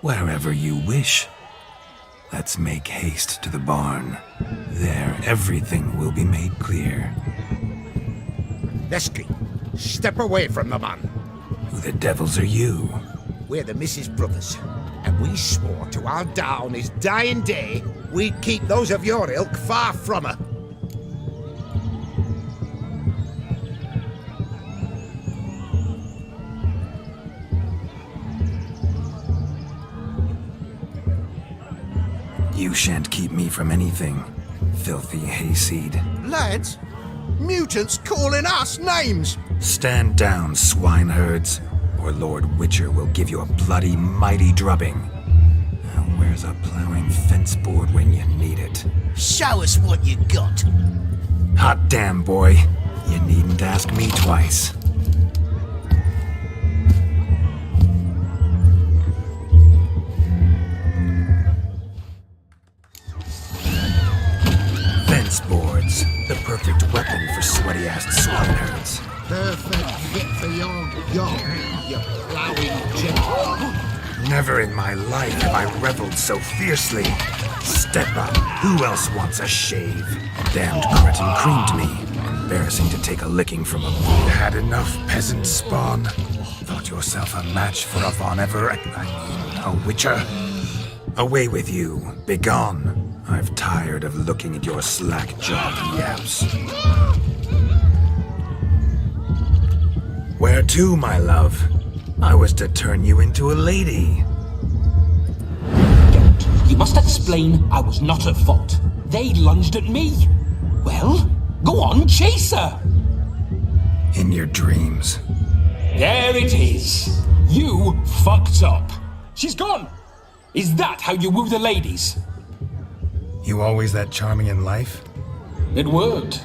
Wherever you wish. Let's make haste to the barn. There, everything will be made clear. Lesky, step away from the man. Who the devils are you? We're the Mrs. Brothers, and we swore to our Dow on his dying day we'd keep those of your ilk far from her. You shan't keep me from anything, filthy hayseed. Lads, mutants calling us names! Stand down, swineherds, or Lord Witcher will give you a bloody mighty drubbing. Now where's a plowing fence board when you need it? Show us what you got. Hot damn, boy. You needn't ask me twice. Fence boards, the perfect weapon for sweaty-assed swineherds. Perfect fit for you plowing gentleman. Never in my life have I reveled so fiercely. Step up. Who else wants a shave? Damned cretin creamed me. Embarrassing to take a licking from a... Had enough, peasant spawn? Thought yourself a match for a Von Everett? I mean, a Witcher? Away with you. Begone. I've tired of looking at your slack-jawed yaps. Where to, my love? I was to turn you into a lady. You must explain I was not at fault. They lunged at me. Well, go on, chase her. In your dreams. There it is. You fucked up. She's gone. Is that how you woo the ladies? You always that charming in life? It worked.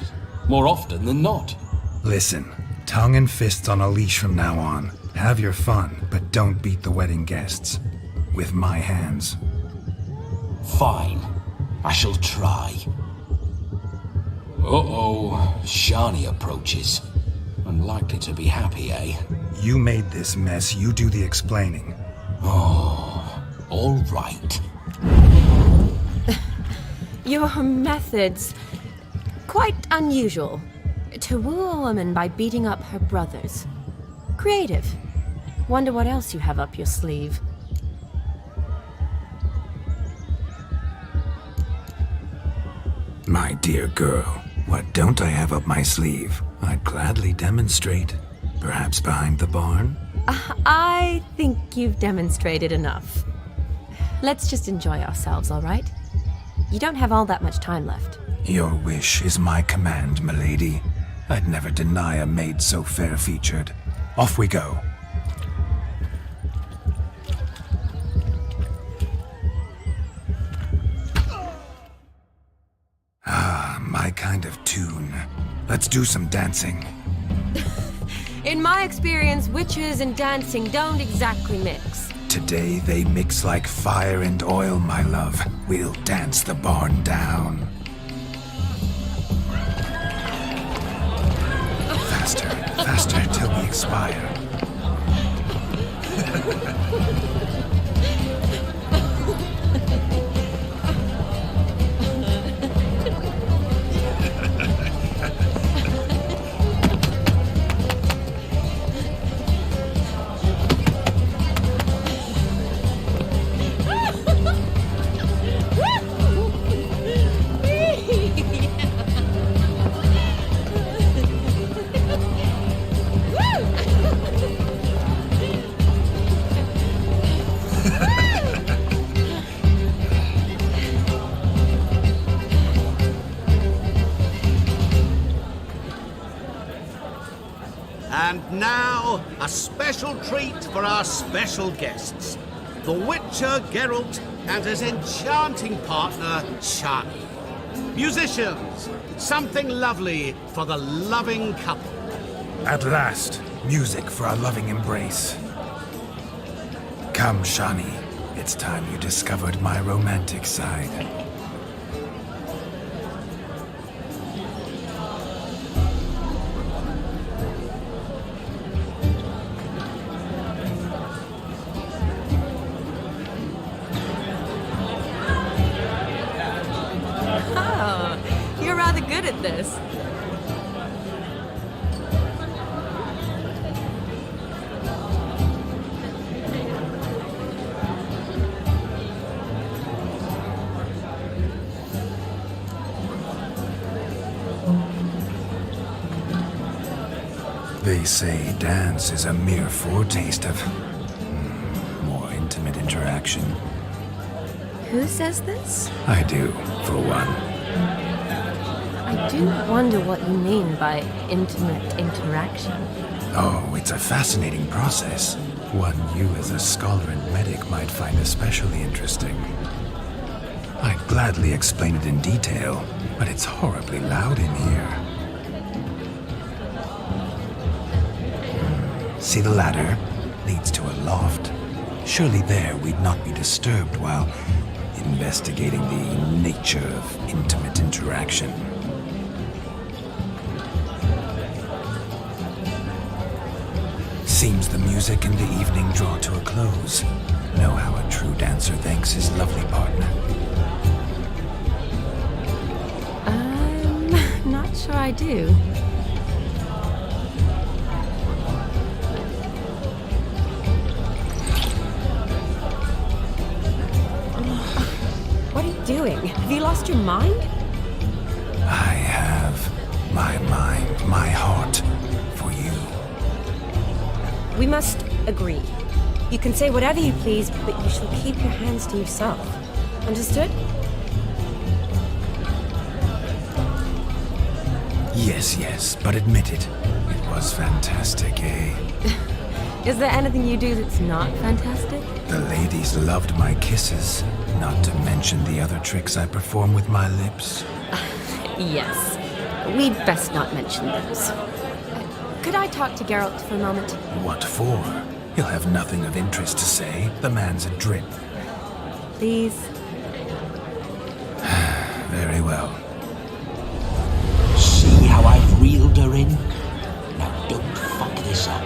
More often than not. Listen, tongue and fists on a leash from now on. Have your fun, but don't beat the wedding guests. With my hands. Fine. I shall try. Uh-oh. Shani approaches. Unlikely to be happy, eh? You made this mess. You do the explaining. Oh, all right. Your methods... quite unusual. To woo a woman by beating up her brothers. Creative. Wonder what else you have up your sleeve. My dear girl, what don't I have up my sleeve? I'd gladly demonstrate. Perhaps behind the barn? I think you've demonstrated enough. Let's just enjoy ourselves, all right? You don't have all that much time left. Your wish is my command, milady. I'd never deny a maid so fair-featured. Off we go. Ah, my kind of tune. Let's do some dancing. In my experience, witches and dancing don't exactly mix. Today they mix like fire and oil, my love. We'll dance the barn down. Faster, faster till we expire. And now, a special treat for our special guests. The Witcher Geralt and his enchanting partner, Shani. Musicians, something lovely for the loving couple. At last, music for our loving embrace. Come, Shani. It's time you discovered my romantic side. Oh, you're rather good at this. They say dance is a mere foretaste of more intimate interaction. Who says this? I do, for one. I do wonder what you mean by intimate interaction. Oh, it's a fascinating process. One you as a scholar and medic might find especially interesting. I'd gladly explain it in detail, but it's horribly loud in here. See the ladder? Leads to a loft. Surely there we'd not be disturbed while investigating the nature of intimate interaction. Seems the music and the evening draw to a close. Know how a true dancer thanks his lovely partner. Not sure I do. What are you doing? Have you lost your mind? I have my mind, my heart for you. We must agree. You can say whatever you please, but you shall keep your hands to yourself. Understood? Yes, but admit it. It was fantastic, eh? Is there anything you do that's not fantastic? The ladies loved my kisses, not to mention the other tricks I perform with my lips. Yes. We'd best not mention those. Could I talk to Geralt for a moment? What for? He'll have nothing of interest to say. The man's a drip. Please? Very well. See how I've reeled her in? Now don't fuck this up.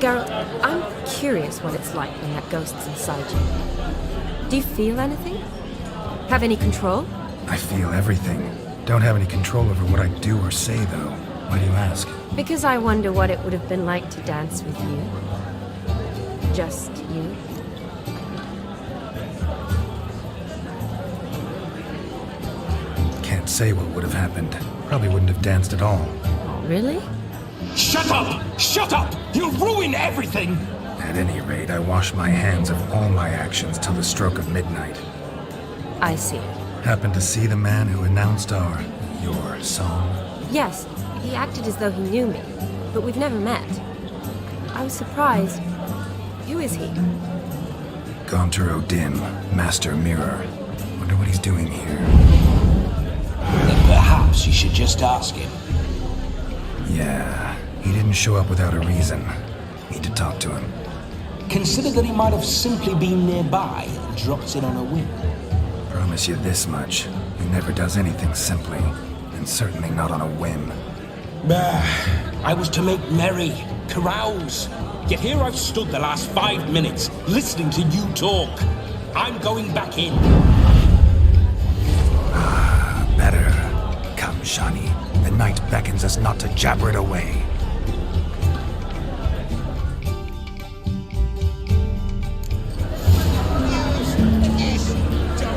Geralt, I'm curious what it's like when that ghost's inside you. Do you feel anything? Have any control? I feel everything. Don't have any control over what I do or say, though. Why do you ask? Because I wonder what it would have been like to dance with you. Just you. Can't say what would have happened. Probably wouldn't have danced at all. Really? Shut up! Shut up! You'll ruin everything! At any rate, I wash my hands of all my actions till the stroke of midnight. I see. Happened to see the man who announced your song? Yes, he acted as though he knew me, but we've never met. I was surprised. Who is he? Gaunter O'Dim, Master Mirror. Wonder what he's doing here. Then perhaps you should just ask him. Yeah, he didn't show up without a reason. Need to talk to him. Consider that he might have simply been nearby and dropped in on a whim. Promise you this much. He never does anything simply, and certainly not on a whim. I was to make merry, carouse. Yet here I've stood the last 5 minutes, listening to you talk. I'm going back in. Better. Come, Shani. The night beckons us not to jabber it away.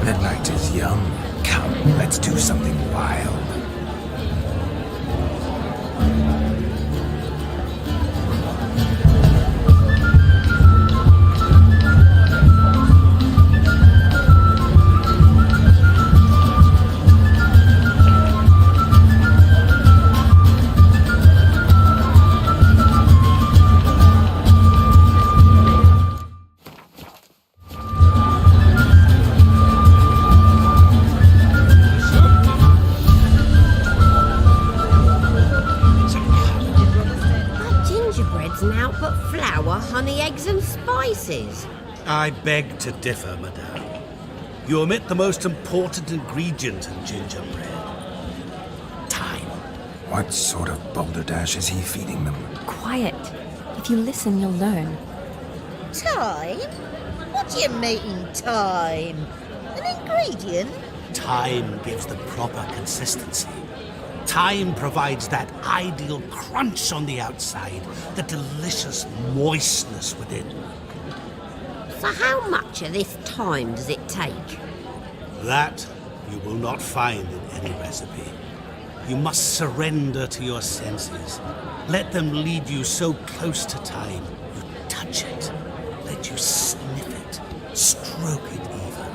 The night is young. Come, let's do something wild. I beg to differ, madame. You omit the most important ingredient in gingerbread. Time. What sort of balderdash is he feeding them? Quiet. If you listen, you'll learn. Time? What do you mean, time? An ingredient? Time gives the proper consistency. Time provides that ideal crunch on the outside, the delicious moistness within. So how much of this time does it take? That you will not find in any recipe. You must surrender to your senses. Let them lead you so close to time. You touch it. Let you sniff it. Stroke it even.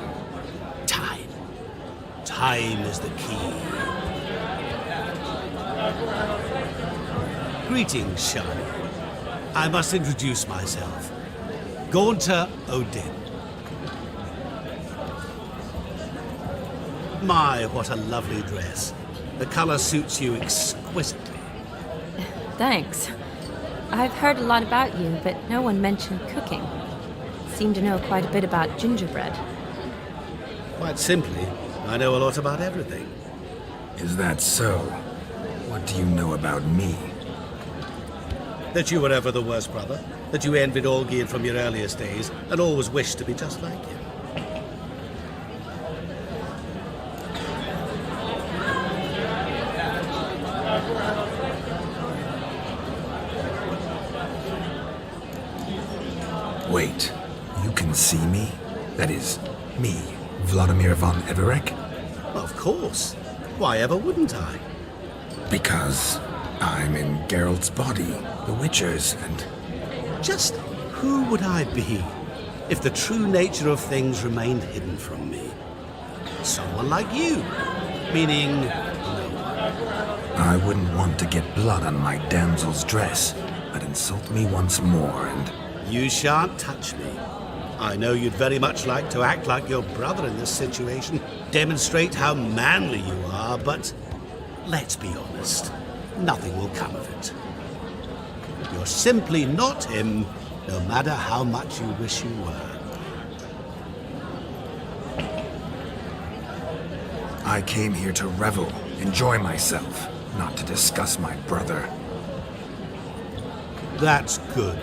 Time. Time is the key. Greetings, Shani. I must introduce myself. Gaunter Odin. My, what a lovely dress. The color suits you exquisitely. Thanks. I've heard a lot about you, but no one mentioned cooking. Seem to know quite a bit about gingerbread. Quite simply, I know a lot about everything. Is that so? What do you know about me? That you were ever the worst brother. That you envied Olgierd from your earliest days and always wished to be just like him. Wait, you can see me? That is, me, Vladimir von Everec? Of course. Why ever wouldn't I? Because I'm in Geralt's body, the Witcher's, and... Just who would I be if the true nature of things remained hidden from me? Someone like you. Meaning, no one. I wouldn't want to get blood on my damsel's dress, but insult me once more and... You shan't touch me. I know you'd very much like to act like your brother in this situation, demonstrate how manly you are, but let's be honest, nothing will come of it. You're simply not him, no matter how much you wish you were. I came here to revel, enjoy myself, not to discuss my brother. That's good.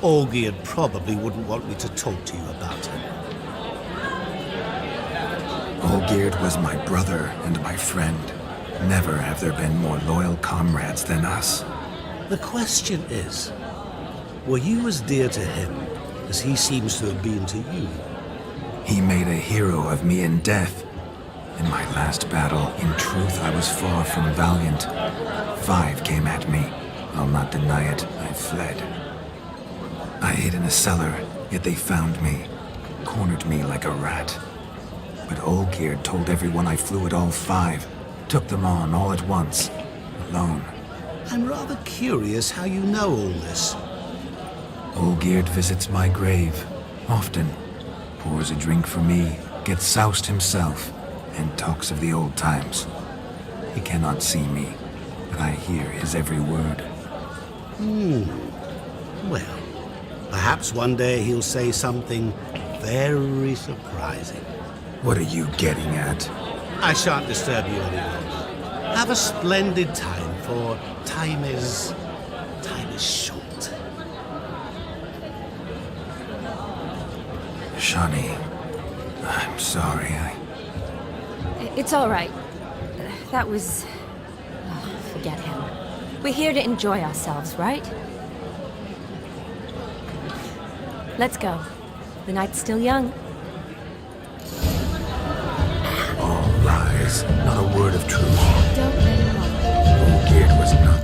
Olgierd probably wouldn't want me to talk to you about him. Olgierd was my brother and my friend. Never have there been more loyal comrades than us. The question is, were you as dear to him as he seems to have been to you? He made a hero of me in death. In my last battle, in truth, I was far from valiant. 5 came at me. I'll not deny it, I fled. I hid in a cellar, yet they found me, cornered me like a rat. But Olgierd told everyone I flew at all 5, took them on all at once, alone. I'm rather curious how you know all this. Olgierd visits my grave, often, pours a drink for me, gets soused himself, and talks of the old times. He cannot see me, but I hear his every word. Well, perhaps one day he'll say something very surprising. What are you getting at? I shan't disturb you any longer. Have a splendid time, for time is short. Shani, I'm sorry, It's all right. That was... Oh, forget him. We're here to enjoy ourselves, right? Let's go. The night's still young. All lies, not a word of truth. Don't let him on. Olgierd was not